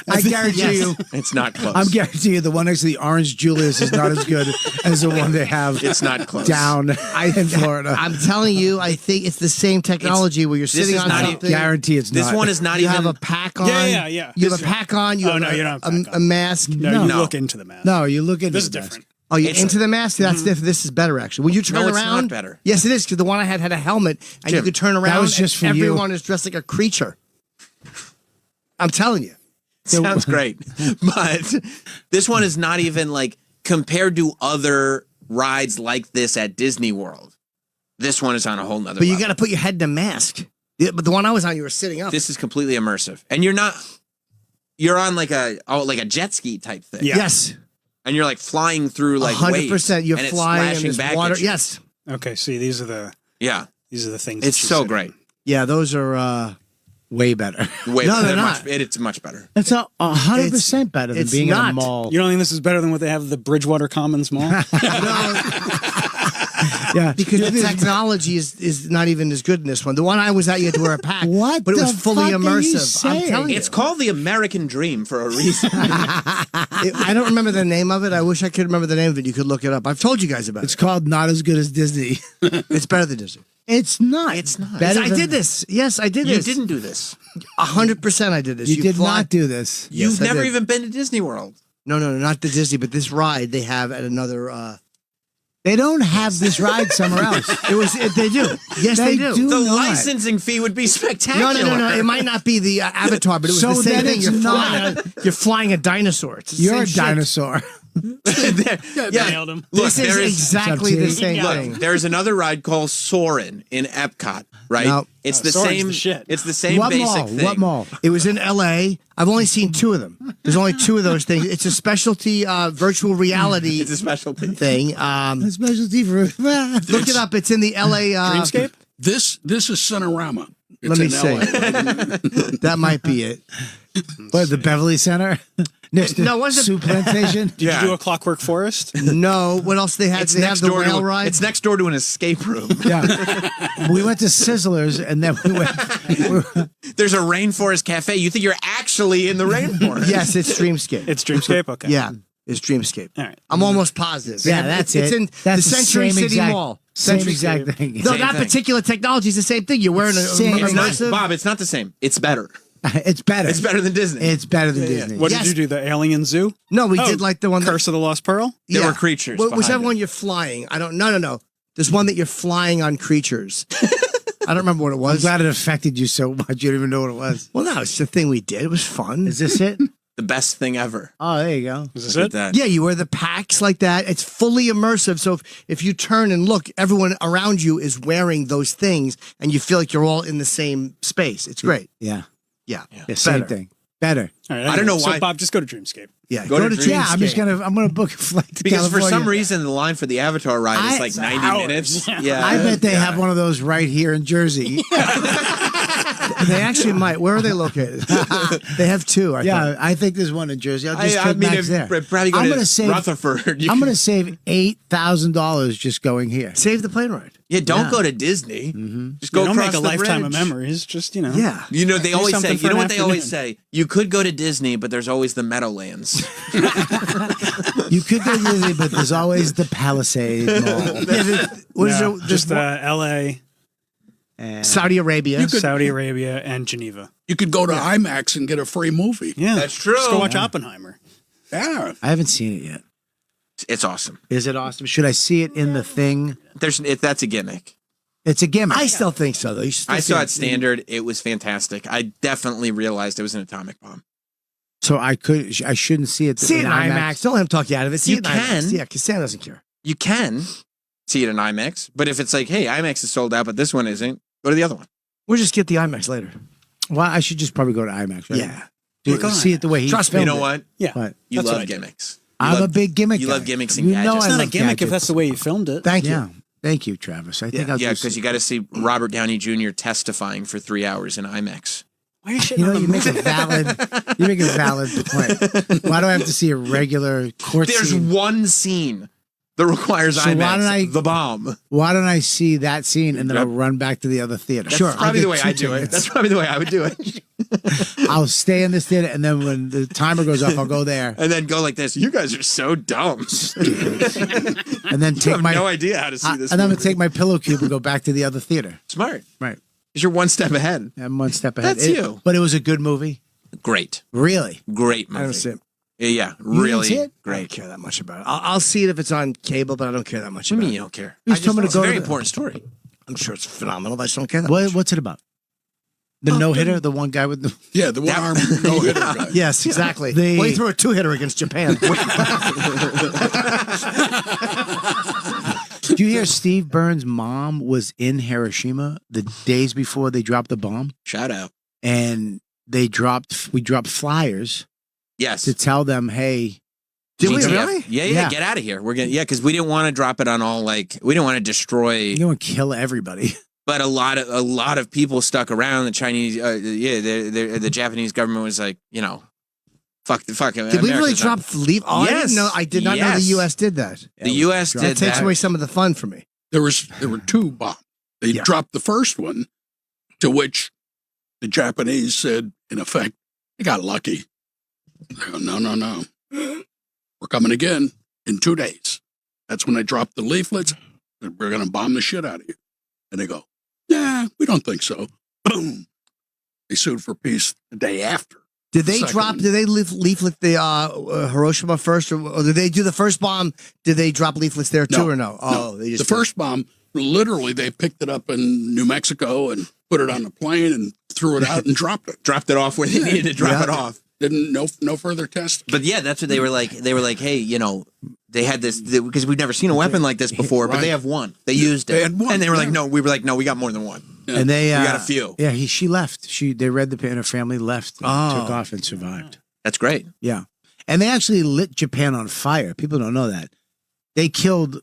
I guarantee Yes. you. It's not close. I'm guarantee you the one next to the Orange Julius is not as good as the one they have It's not close. down in Florida. I'm telling you, I think it's the same technology where you're this sitting is on not something. Guarantee it's This not. one is not You even. have a pack on. Yeah, yeah. You have a pack on. You Oh, have no, you don't have a pack a mask. No, you No. look into the mask. No, you look at This is the mask. different. Oh, you're It's- into the mask? That's different. This is better, actually. When you turn No, it's around. not better. Yes, it is, because the one I had a helmet, and you Jim, could turn around, was just and for you. everyone is dressed like a creature. I'm telling you. Sounds great. But this one is not even like compared to other rides like this at Disney World. This one is on a whole nother But you level. got to put your head in a mask. Yeah, but the one I was on, you were sitting up. This is completely immersive. And you're on like a jet ski type thing. Yeah. Yes. And you're like flying through like waves. 100%. You're and it's flying and splashing there's back water. at you. Yes. Okay, see, these are the Yeah. things. It's that you so sit great. in. Yeah, those are way better. Way No, better. they're not. It's much better. It's 100% better than it's being in a not. mall. You don't think this is better than what they have at the Bridgewater Commons Mall? Yeah, Because the technology is not even as good in this one. The one I was at, you had to wear a pack. What But it was the fully fuck are you immersive. I'm saying? telling you. It's called the American Dream for a reason. I don't remember the name of it. I wish I could remember the name of it. You could look it up. I've told you guys about It's it. called Not As Good as Disney. It's better than Disney. It's not. It's not. Better I than- did this. Yes, I did You this. didn't do this. 100% I did this. You did fly- not do this. Yes, You've I never did. even been to Disney World. No, not the Disney, but this ride they have at another. They don't have this ride somewhere else. They do. Yes, they do. The not. licensing fee would be spectacular. No. It might not be the Avatar, but it was So the same then thing. it's You're flying a dinosaur. It's the You're same a shit. dinosaur. Yeah, Nailed him. Look, This there is is exactly the same look, thing. there's another ride called Soarin' in Epcot, right? No. It's the Soarin's same the shit. It's the same What basic mall? thing. What mall? It was in L.A. I've only seen 2 of them. There's only 2 of those things. It's a specialty virtual reality It's a specialty. thing. A specialty for. Look it up. It's in the L.A. Dreamscape? This is Cinerama. It's Let me in see. LA. That might be it. What, the Beverly Center? Next to No, what's it- Soup Plantation? Did you do a Clockwork Forest? No. What else they had? It's They have next the door rail to ride. It's next door to an escape room. Yeah. We went to Sizzlers and then we went. There's a rainforest cafe. You think you're actually in the rainforest? Yes, it's Dreamscape. It's Dreamscape? Okay. Yeah, it's Dreamscape. All right. I'm almost positive. Yeah, that's it's it. in That's the the Century same City exact- Mall. Same Century exact City. thing. No, Same that thing. particular technology is the same thing. You're wearing Same. a It's not, immersive. Bob, it's not the same. It's better. It's better. It's better than Disney. It's better than Disney. What Yes. did you do? The Alien Zoo? No, we Oh, did like the one. Curse of the Lost Pearl? There were creatures Whichever behind it. one you're flying. I don't. No. There's one that you're flying on creatures. I don't remember what it I'm was. glad it affected you so much. You don't even know what it was. Well, no, it's the thing we did. It was fun. Is this it? The best thing ever. Oh, there you go. Is this Look it? at that. Yeah, you wear the packs like that. It's fully immersive. So if you turn and look, everyone around you is wearing those things, and you feel like you're all in the same space. It's great. Yeah. Yeah. Same Better. thing. Better. All right, I don't know so why- Bob, just go to Dreamscape. Yeah. Go to Yeah, I'm just Dreamscape. gonna book a flight to Because California. for some reason, the line for the Avatar ride is like 90 hours. minutes. Yeah. Yeah. I bet they have one of those right here in Jersey. They actually might. Where are they located? They have 2. I think. I think there's one in Jersey. I'll just I trip mean, Max if there. probably go I'm to gonna save. Rutherford. You I'm can- gonna save $8,000 just going here. Save the plane ride. Yeah, don't Yeah. go to Disney. Just Go go don't across make a the lifetime bridge. of memories. Just, Yeah. You know, they Do always something say, for you know an what they always afternoon. say? You could go to Disney, but there's always the Meadowlands. You could go to Disney, but there's always the Palisades Mall. What is No, it? just There's L.A., And Saudi Arabia. You could- Saudi Arabia, and Geneva. You could go to IMAX and get a free movie. Yeah. That's true. Just go watch Oppenheimer. Yeah. I haven't seen it yet. It's awesome. Is it awesome? Should I see it in the thing? That's a gimmick. It's a gimmick. I still think so, though. You should still I see saw it standard. It was fantastic. I definitely realized it was an atomic bomb. So I shouldn't see it. See it in IMAX. Don't let him talk you out of it. See You it in can. IMAX. Yeah, because Sam doesn't care. You can see it in IMAX, but if it's like, hey, IMAX is sold out, but this one isn't, go to the other one. We'll just get the IMAX later. Well, I should just probably go to IMAX. Right? Yeah. Do, Go see on. it the way he. Trust me. You filmed know it. what? Yeah. What? You That's what love I do. gimmicks. I'm a big gimmick. You guy. love gimmicks and You know gadgets. I It's not a love gimmick if gadgets. that's the way you filmed it. Thank you. Yeah. Thank you, Travis. I think I'll Yeah, just. because you got to see Robert Downey Jr. testifying for 3 hours in IMAX. Why are you shitting You know, on the you make a movie? valid point. Why do I have to see a regular court There's scene? one scene that requires So IMAX. why don't I- the bomb. Why don't I see that scene and then I'll Yep. run back to the other theater? That's probably the way I I do it. That's probably the way I would do it. I'll stay in this theater and then when the timer goes off, I'll go there And then go like this. You guys are so dumb. and then You take have my. no idea how to see this. and I'm movie. gonna take my pillow cube and go back to the other theater. Smart. Right. Because you're one step ahead. I'm one step ahead. That's you. But it was a good movie. Great. Really? Great I movie. don't see it. Yeah, didn't really see it? I don't great. care that much about it. I'll see it if it's on cable, but I don't care that much What do about you mean it. you don't care? He was telling me to It's a go to very the- important story. I'm sure it's phenomenal, but I just don't care that much. What's it about? The no hitter, the one guy with the. Yeah, the one arm no hitter guy. Yes, exactly. The- Well, he threw a 2-hitter against Japan. Did you hear Steve Burns' mom was in Hiroshima the days before they dropped the bomb, Shout out. and we dropped flyers Yes. to tell them, hey, Did we GTF. really? Yeah, Yeah. get out of here. We're gonna because we didn't want to drop it on all we didn't want to destroy. you don't kill everybody. But a lot of people stuck around. The Chinese, the Japanese government was like, fuck. Did we really drop leaf? Oh, Yes. I didn't know. I did not know the U.S. did that. The U.S. did That takes that. away some of the fun for me. There were 2 bombs. They dropped the first one, to which the Japanese said, in effect, they got lucky. They go, no. We're coming again in 2 days. That's when they dropped the leaflets. We're going to bomb the shit out of you. And they go, nah, we don't think so. Boom. They sued for peace the day after. Did they leaflet the Hiroshima first, or did they do the first bomb? Did they drop leaflets there too, or no? Oh, they just the first bomb, literally, they picked it up in New Mexico and put it on the plane and threw it out and dropped it. Dropped it off where they needed to drop it off. Didn't no further test. But yeah, that's what they were like. They were like, hey, they had this because we've never seen a weapon like this before. But they have one. They used it. They had one, and they were like, no. We were like, no, we got more than one. Yeah. And they we got a few. Yeah, she left. They read and her family left. And took off and survived. That's great. Yeah, and they actually lit Japan on fire. People don't know that. They killed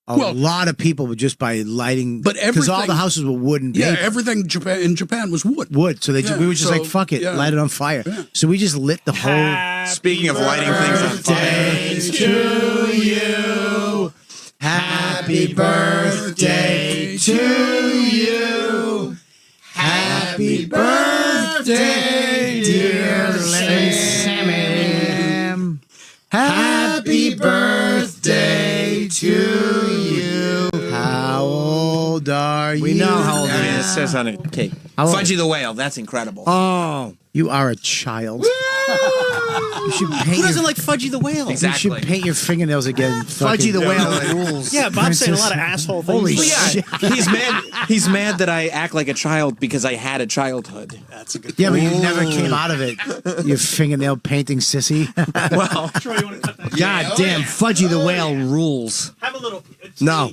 a lot of people just by lighting. But because all the houses were wood and paper. Yeah, everything in Japan was wood. Wood. So we were just like, fuck it, light it on fire. Yeah. So we just lit the whole. Speaking of lighting things on fire. To you, happy birthday to you, happy birthday, dear Sam. Happy birthday to you. How old are you? We know how old It says on it, cake. Fudgy the Whale. That's incredible. Oh, you are a child. You should paint. Who doesn't like Fudgy the Whale? Exactly. You should paint your fingernails again. Fudgy the Whale rules. Yeah, Bob's saying a lot of asshole things. Holy shit. He's mad that I act like a child because I had a childhood. That's a good Yeah, but you never came out of it. You fingernail painting sissy. Well, Troy, you want to cut that? God damn, Fudgy the Whale rules. Have a little. No,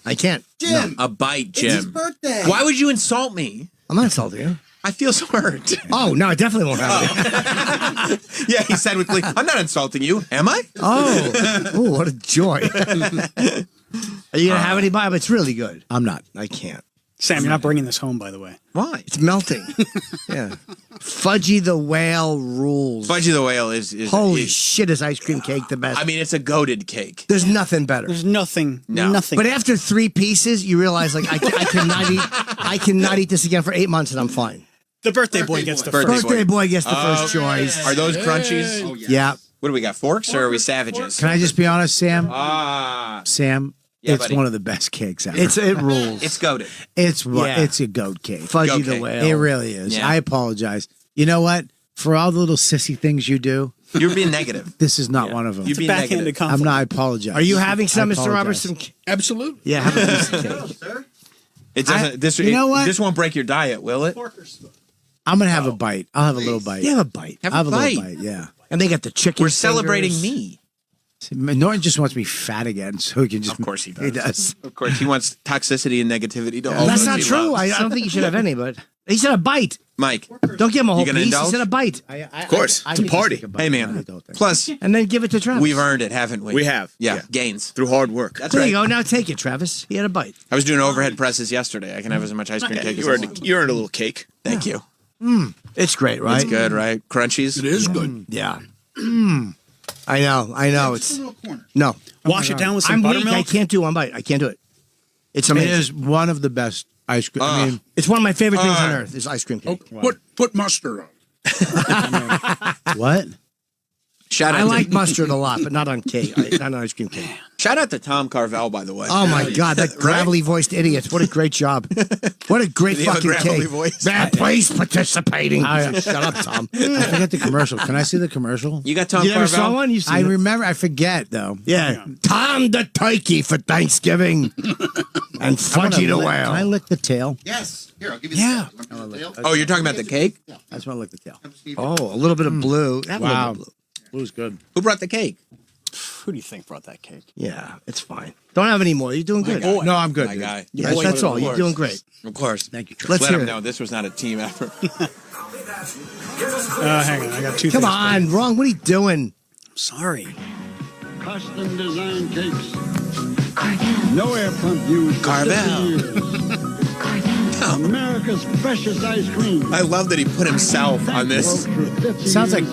I can't. Jim, a bite, Jim. It's his birthday. Why would you insult me? I'm not insulting you. I feel so hurt. Oh, no, I definitely won't have it. Yeah, he said with glee, I'm not insulting you, am I? Oh, what a joy. Are you going to have any, Bob? It's really good. I'm not. I can't. Sam, you're not bringing this home, by the way. Why? It's melting. Yeah. Fudgy the Whale rules. Fudgy the Whale is Holy shit, is ice cream cake the best? I mean, it's a goated cake. There's nothing better. There's nothing. But after 3 pieces, you realize like I cannot eat this again for 8 months and I'm fine. The birthday boy gets the first. Birthday boy gets the first choice. Are those crunchies? Oh, yeah. What do we got? Forks or are we savages? Can I just be honest, Sam? Sam, yeah, it's buddy. one of the best cakes ever. It rules. It's goated. It's a goat cake. Fudgy Goat the cake. Whale. It really is. Yeah. I apologize. You know what? For all the little sissy things you do, You're being negative. this is not one of them. You're being Backhanded negative. compliment. I'm not. I apologize. Are you having some, I Mr. Roberts? apologize. Absolutely. Yeah, have a piece of cake. It doesn't. you know what? This won't break your diet, will it? I'm gonna have a bite. I'll have a little bite. You have a bite. Have I'll have a a bite. little bite. Yeah. And they got the chicken We're celebrating fingers. me. Norton just wants me fat again, so he can just. Of course he does. He does. Of course, he wants toxicity and negativity to all. That's not true. I don't think you should have any, but he said a bite. Mike, Don't give him a whole gonna piece. indulge? He said a bite. Of course, it's a party. hey man. Plus, And then give it to Travis. we've earned it, haven't we? We have. Yeah, gains. Through hard work. That's There right. you go. Now take it, Travis. He had a bite. I was doing overhead presses yesterday. I can have as much ice cream cake as You I earned, want. you earned a little cake. Thank you. It's great, right? It's good, right? Crunchies. It is good. Yeah. I know. It's no. Wash it down with some I'm weak. buttermilk. I can't do one bite. I can't do it. It's It amazing. is one of the best ice cream. I mean, It's one of my favorite things on earth. Is ice cream cake. Put mustard on. what? Shout out I to, like mustard a lot, but not on cake. Not on ice cream cake. shout out to Tom Carvel, by the way. Oh my God, that gravelly voiced idiot! What a great job! What a great Did he have a fucking gravelly cake! voice? That place participating. Shut up, Tom. I forget the commercial. Can I see the commercial? You got Tom You never Carvel? saw one? You've seen I it. remember. I forget though. Yeah, Tom the turkey for Thanksgiving, and Fudgy the Can I Whale. lick the tail? Yes. Here, I'll give you Yeah. Oh, you're talking about the cake? I just want to lick the tail. Oh, a little bit of blue. That little Wow. bit of blue. Blue's good. Who brought the cake? Who do you think brought that cake? Yeah, it's fine. Don't have any more. You're doing good. No, I'm good. My dude. guy. Yeah, that's all. You're doing great. Of course. Thank you. Let's Let hear him it. know this was not a team effort. Hang on, I got two Come things. on, wrong. What are you doing? Sorry. Custom design cakes. No air pump used. for Carvel. 50 years. America's freshest ice cream. I love that he put himself on this. Sounds like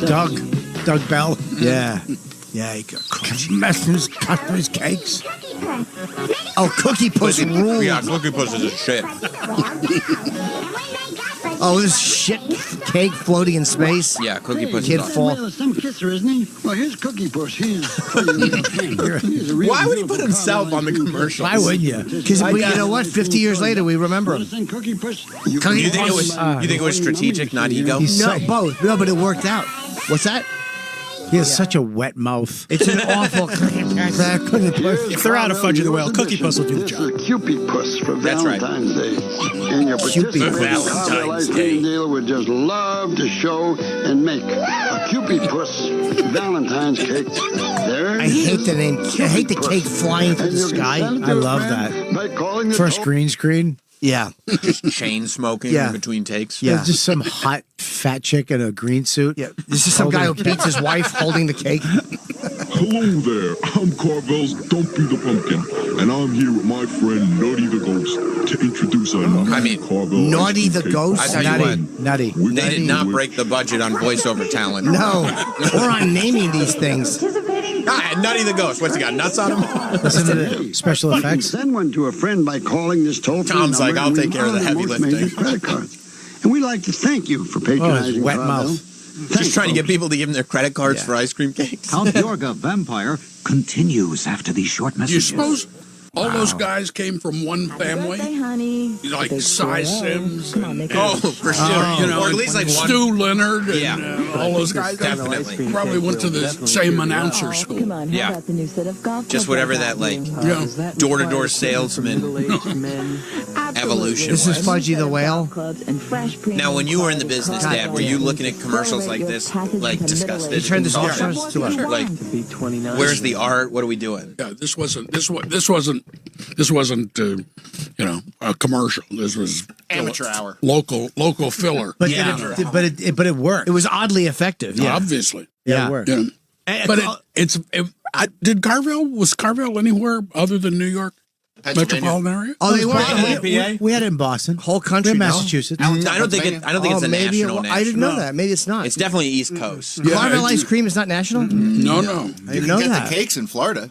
Doug Bell. Yeah. Yeah, he got customers cakes. Oh, Cookie Puss rules. Yeah, Cookie Puss is a shit. Oh, this shit cake floating in space. Yeah, Cookie Puss Kid is fall. Well, some kisser, isn't he? Well, here's Cookie Puss. He's Why would he put himself on the commercial? Why would you? Because you know what? 50 years later, we remember him. Cookie Puss. You think it was strategic, not ego? No, both. No, but it worked out. What's that? He has such a wet mouth. It's an awful Cookie Puss. If they're out of Fudge of the Whale, Cookie Puss will do the job. Cupid Puss for That's right. Valentine's Day. And your participating Carvel ice cream dealer would just love to show and make a Cupid Puss Valentine's cake. There I hate the name. I hate the cake flying through the sky. I love that. By calling the First green screen. Yeah. Just chain smoking Yeah. in between takes. Yeah. There's just some hot fat chick in a green suit. Yeah. This is some guy who beats his wife holding the cake. Hello there, I'm Carvel's Don't Be the Pumpkin, and I'm here with my friend Nutty the Ghost to introduce our new Carvel. Naughty the Ghost? I tell you what, Nutty. they did not break the budget on voiceover talent. No. Or on naming these things. Ah, Nutty the Ghost. What's he got? Nuts on him? Listen to the special You can effects. send one to a friend by calling this toll-free Tom's like, number, I'll and we take care of the honor heavy most lifting. major credit cards. And we'd like to thank you for patronizing wet Carvel. mouth. Just trying to get people to give him their credit cards for ice cream cakes. Count Yorga Vampire continues after these short You messages. suppose all those guys came from one family? honey. Like Cy Sims and, Oh, for sure. you know, Or at least like one. Stu Leonard and Yeah. all those guys. Definitely. Probably went to the same announcer school. Come on, how Yeah. about the new set of golf Just clubs whatever I got that, like, Yeah. door-to-door salesman evolution This is was. Fudgy the Whale. Now, when you were in the business, Dad, were you looking at commercials like this, like disgusted? You turned this off Yeah. to us. Like, where's the art? What are we doing? Yeah, this wasn't a commercial. This was Amateur hour. local filler. But Yeah. it worked. It was oddly effective. Yeah. Obviously. Yeah, it worked. Yeah. But was Carvel anywhere other than New York metropolitan area? Oh, they were. We had it in Boston, Whole country. in no? Massachusetts. I don't think it's a maybe national. I didn't know national. that. Maybe it's not. It's definitely East Coast. Carvel ice cream is not national? No. I didn't know Get that. the cakes in Florida.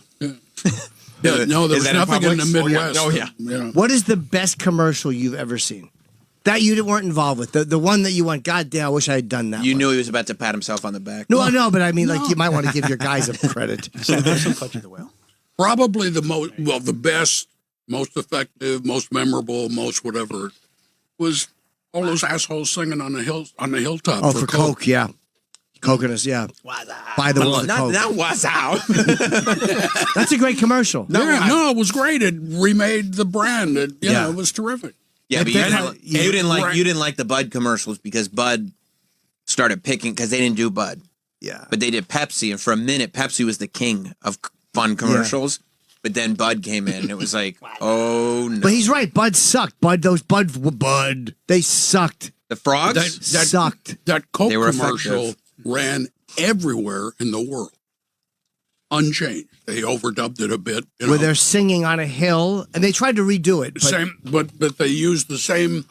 Yeah, no, there Is was that in nothing in the Publix? Midwest. Oh, yeah. What is the best commercial you've ever seen? That you weren't involved with. The one that you went, God damn, I wish I had done that. You one." knew he was about to pat himself on the back. No, no, but I mean, like, you might want to give your guys a credit. Probably the best, most effective, most memorable, most whatever was all those assholes singing on the hilltop. Oh, for Coke, yeah. Coconuts, yeah. By the way, Not what's out. That's a great commercial. No, it was great. It remade the brand. It was terrific. Yeah, but you didn't like the Bud commercials because Bud started picking because they didn't do Bud. Yeah, but they did Pepsi, and for a minute, Pepsi was the king of fun commercials. But then Bud came in, and it was like, oh no. But he's right. Bud sucked. Bud, they sucked. The frogs that sucked. That Coke They were commercial effective. ran everywhere in the world, unchanged. They overdubbed it a bit, Where they're singing on a hill, and they tried to redo it. But but they used the same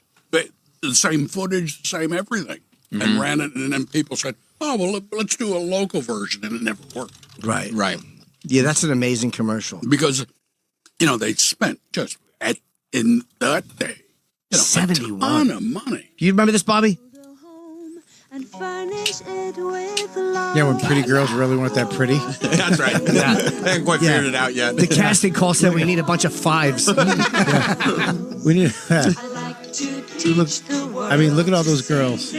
footage, the same everything, and ran it. And then people said, "Oh well, let's do a local version," and it never worked. Right. Yeah, that's an amazing commercial because they spent just in that day, a ton of money. Do you remember this, Bobby? Yeah, when pretty girls really weren't that pretty. That's right. Yeah. They haven't quite figured it out yet. The casting call said we need a bunch of fives. We need. Look at all those girls.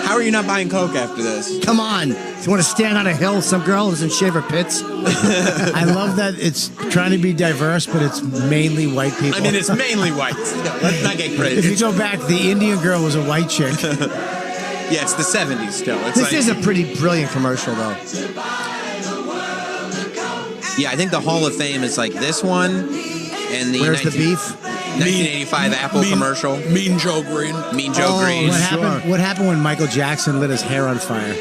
How are you not buying Coke after this? Come on. You want to stand on a hill? Some girl doesn't shave her pits. I love that it's trying to be diverse, but it's mainly white people. I mean, it's mainly white. Let's not get crazy. If you go back, the Indian girl was a white chick. Yeah, it's the 70s still. It's This is a pretty brilliant commercial, though. Yeah, I think the Hall of Fame is like this one and the Where's the beef? 1985 Apple commercial. Mean Joe Green. Mean Joe Green. What happened when Michael Jackson lit his hair on fire?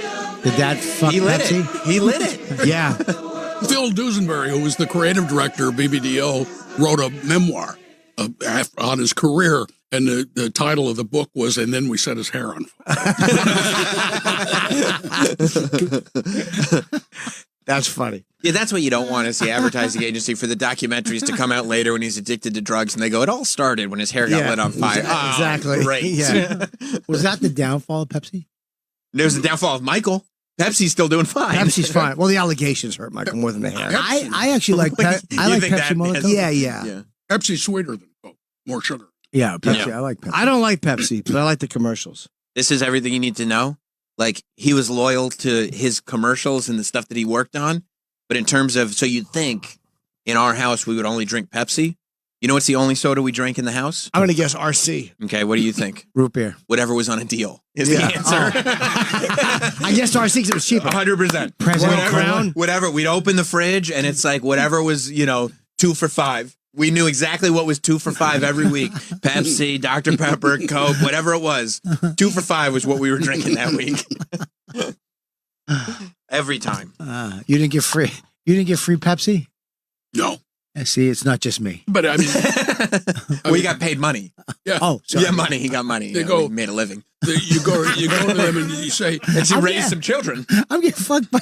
Did that fuck He lit Pepsi? it. He lit it. Yeah. Phil Duesenberry, who was the creative director of BBDO, wrote a memoir on his career, And the title of the book was, and then we set his hair on fire. That's funny. Yeah, that's what you don't want as the advertising agency for the documentaries to come out later when he's addicted to drugs, and they go, "It all started when his hair got lit on fire." Exactly. Oh, great. Yeah. Was that the downfall of Pepsi? There's the downfall of Michael. Pepsi's still doing fine. Pepsi's fine. Well, the allegations hurt Michael more than the hair. I actually like I like think Pepsi that more than has- Coke. Yeah. Pepsi's sweeter than Coke, more sugar. Yeah, Pepsi. Yeah. I like Pepsi. I don't like Pepsi, but I like the commercials. This is everything you need to know. Like, he was loyal to his commercials and the stuff that he worked on. But in terms of, so you'd think in our house we would only drink Pepsi. You know what's the only soda we drank in the house? I'm going to guess RC. Okay, what do you think? Root beer. Whatever was on a deal is Yeah. the answer. I guessed RC because it was cheaper. 100%. President Whatever, Crown. whatever. We'd open the fridge and it's like whatever was, 2 for $5. We knew exactly what was 2 for $5 every week. Pepsi, Dr. Pepper, Coke, whatever it was. 2 for $5 was what we were drinking that week. Every time. You didn't get free. You didn't get free Pepsi? No. See, it's not just me. But I mean, Well, he got paid money. yeah. Oh, sorry. Yeah, money. He got money. They Yeah, go- we made a living. You go to them and you say, And she I'm raised getting- some children. I'm getting fucked by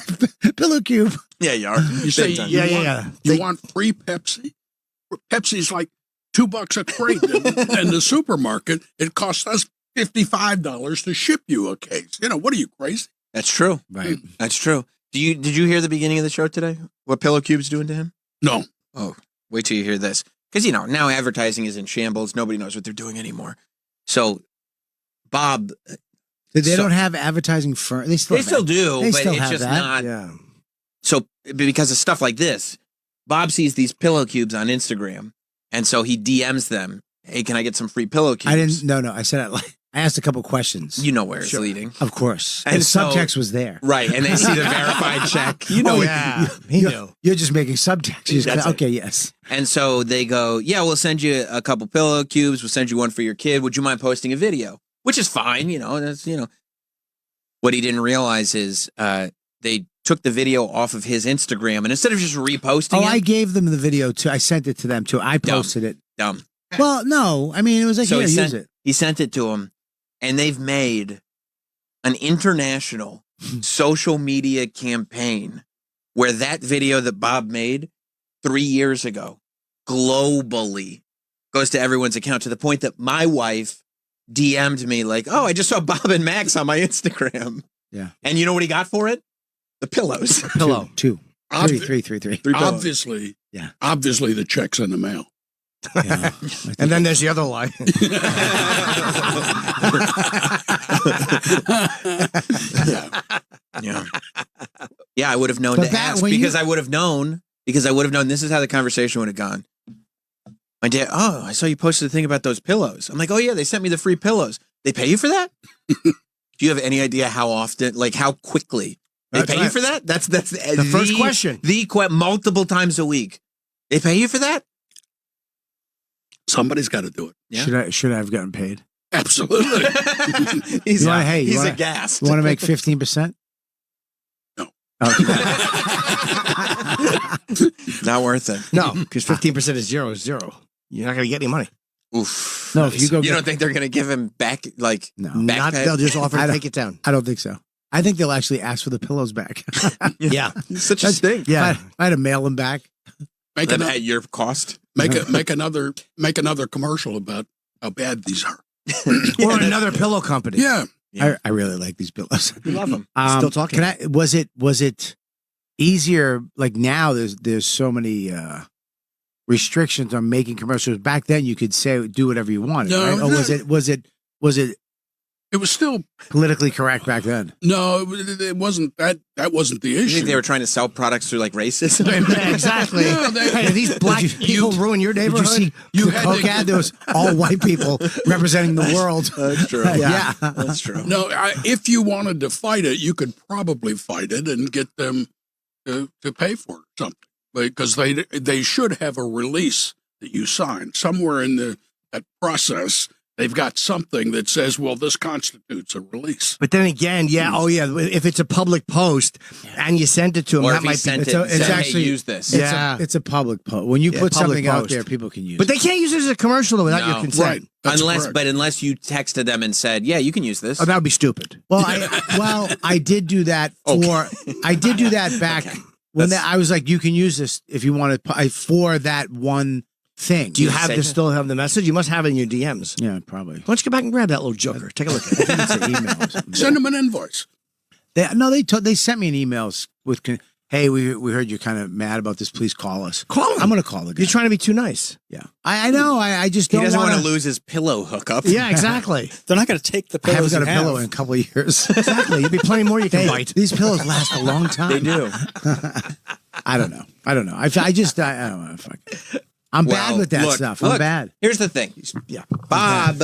Pillow Cube. Yeah, you are. you say, Big time. you want free Pepsi? Pepsi's like $2 a crate. And the supermarket, it costs us $55 to ship you a case. What are you, crazy? That's true. Right. That's true. Did you hear the beginning of the show today? What Pillow Cube's doing to him? No. Oh, wait till you hear this. Because, now advertising is in shambles. Nobody knows what they're doing anymore. So, Bob. They don't have advertising firm. They still do, They but still it's have just that. not. Yeah. So, because of stuff like this, Bob sees these Pillow Cubes on Instagram. And so he DMs them. Hey, can I get some free Pillow Cubes? I didn't. No. I said I asked a couple questions. You know where it's leading. Of course. And And so- subtext was there. Right. And they see the verified check. Yeah. He You're, knew. you're just making subtext. You just That's go, it. okay, yes. And so they go, yeah, we'll send you a couple Pillow Cubes. We'll send you one for your kid. Would you mind posting a video? Which is fine, that's, What he didn't realize is they took the video off of his Instagram, and instead of just reposting Oh, it, I gave them the video too. I sent it to them too. I posted it. dumb. Well, no. I mean, it was like, So here, he use sent, it. he sent it to him, and they've made an international social media campaign where that video that Bob made 3 years ago globally goes to everyone's account, to the point that my wife DM'd me like, oh, I just saw Bob and Max on my Instagram. Yeah. And you know what he got for it? The pillows. Pillow. Two. Obvi- Three. Three pillows. Obviously, Yeah. Obviously, the check's in the mail. Yeah. And then there's the other lie. Yeah. Yeah, I would have known But to that- ask when because you- I would have known this is how the conversation would have gone. My dad, oh, I saw you posted a thing about those pillows. I'm like, oh yeah, they sent me the free pillows. They pay you for that? Do you have any idea how often, like how quickly they That's pay you right. for that? That's the first question. Multiple times a week. They pay you for that? Somebody's got to do it. Yeah. Should I have gotten paid? Absolutely. He's You wanna- hey, you he's wanna- aghast. You want to make 15%? No. Not worth it. No, because 15% is zero. You're not going to get any money. Oof. No, if you go You get- don't think they're going to give him back, like, No. back Not, pay? they'll just offer I to don't- take it down. I don't think so. I think they'll actually ask for the pillows back. Yeah. Such a thing. Yeah. I had to mail them back. Make, Them ano- at your cost. make another commercial about how bad these are. Or another pillow company. Yeah. I really like these pillows. We love them. Still talking. Was it easier? Like now, there's so many restrictions on making commercials. Back then, you could say do whatever you wanted. No, right? Or no. was it It was still politically correct back then? no. It wasn't that. That wasn't the You issue. think they were trying to sell products through like racism? Yeah, exactly. No, they- Hey, do these black Did you- people ruin your Did you neighborhood? see You the had Coke to- ad? There was all white people representing the world. That's true. Yeah. That's true. No, if you wanted to fight it, you could probably fight it and get them to pay for something, because they should have a release that you sign somewhere in that process. they've got something that says, well, this constitutes a release. But then again, if it's a public post and you send it to them, Or that if he might sent be. it and It's said, "Hey, actually use this." It's a public post. When you put public something out post. there, people can use But it. they can't use it as a commercial without your consent. Unless you texted them and said, "Yeah, you can use this." Oh, that would be stupid. Well, I did do that I did do that back when I was like, you can use this if you want to for that one thing. Do you still have the message? You must have it in your DMs. Yeah, probably. Why don't you go back and grab that little joker? Take a look at it. I think it's an email or something. Send them an invoice. They sent me an email with, hey, we heard you're kind of mad about this. Please call us. Call him. I'm going to call the guy. You're trying to be too nice. Yeah. I know. I just He don't doesn't want wanna- to lose his pillow hookup. Yeah, exactly. They're not going to take the I haven't pillows. got a pillow in a couple of years. Exactly. You'll be plenty more you can bite. These pillows last a long time. They do. I don't know. I don't know. I don't know. Fuck. I'm bad with that stuff. I'm bad. Here's the thing. Yeah. Bob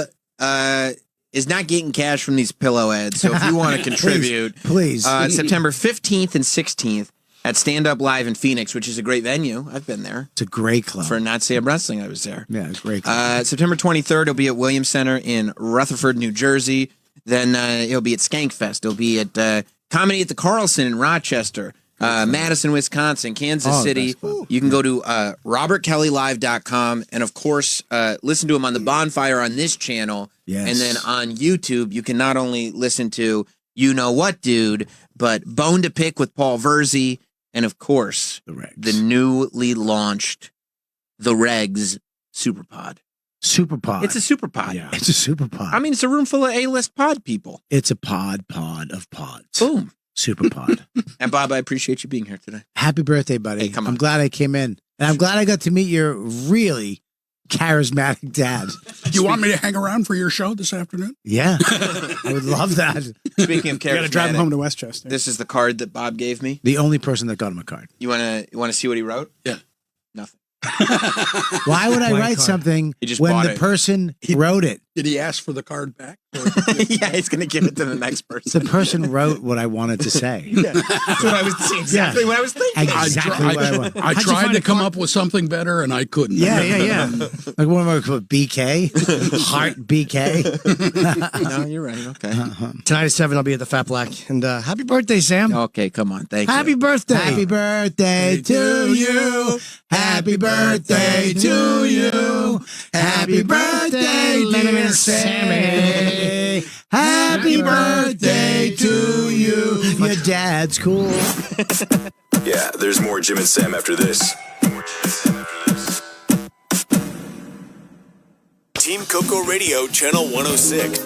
is not getting cash from these pillow ads. So if you want to contribute, please. September 15th and 16th at Stand Up Live in Phoenix, which is a great venue. I've been there. It's a great club. For Not Say Wrestling, I was there. Yeah, it's a great club. September 23rd, it'll be at Williams Center in Rutherford, New Jersey. Then it'll be at Skankfest. It'll be at Comedy at the Carlson in Rochester. Madison, Wisconsin, Kansas City. You can go to robertkellylive.com and, of course, listen to him on the Bonfire on this channel. Yes. And then on YouTube, you can not only listen to You Know What Dude, but Bone to Pick with Paul Verzi, and, of course, the newly launched The Regs Superpod. Superpod. It's a superpod. Yeah. It's a superpod. I mean, it's a room full of A-list pod people. It's a pod of pods. Boom. Superpod. And Bob, I appreciate you being here today. Happy birthday, buddy. Hey, come on. I'm glad I came in. And I'm glad I got to meet your really charismatic dad. Do you want me to hang around for your show this afternoon? Yeah. I would love that. Speaking of charismatic, You got to drive him home to Westchester. this is the card that Bob gave me. The only person that got him a card. You wanna see what he wrote? Yeah. Nothing. Why would I Blank write card. something He just when bought the it. person wrote it? Did he ask for the card back? Yeah, he's gonna give it to the next person. The person wrote what I wanted to say. That's what I was exactly what I was thinking. Exactly what I want. I tried to come up with something better and I couldn't. Yeah. Like what am I called? BK? Heart BK? No, you're right. Okay. Tonight at 7, I'll be at the Fat Black. And happy birthday, Sam. Okay, come on. Thank Happy you. birthday. Happy birthday to you. Happy birthday to you. Happy birthday, dear Sammy. Happy birthday to you. Your dad's cool. Yeah, there's more Jim and Sam after this. Team Coco Radio, Channel 106.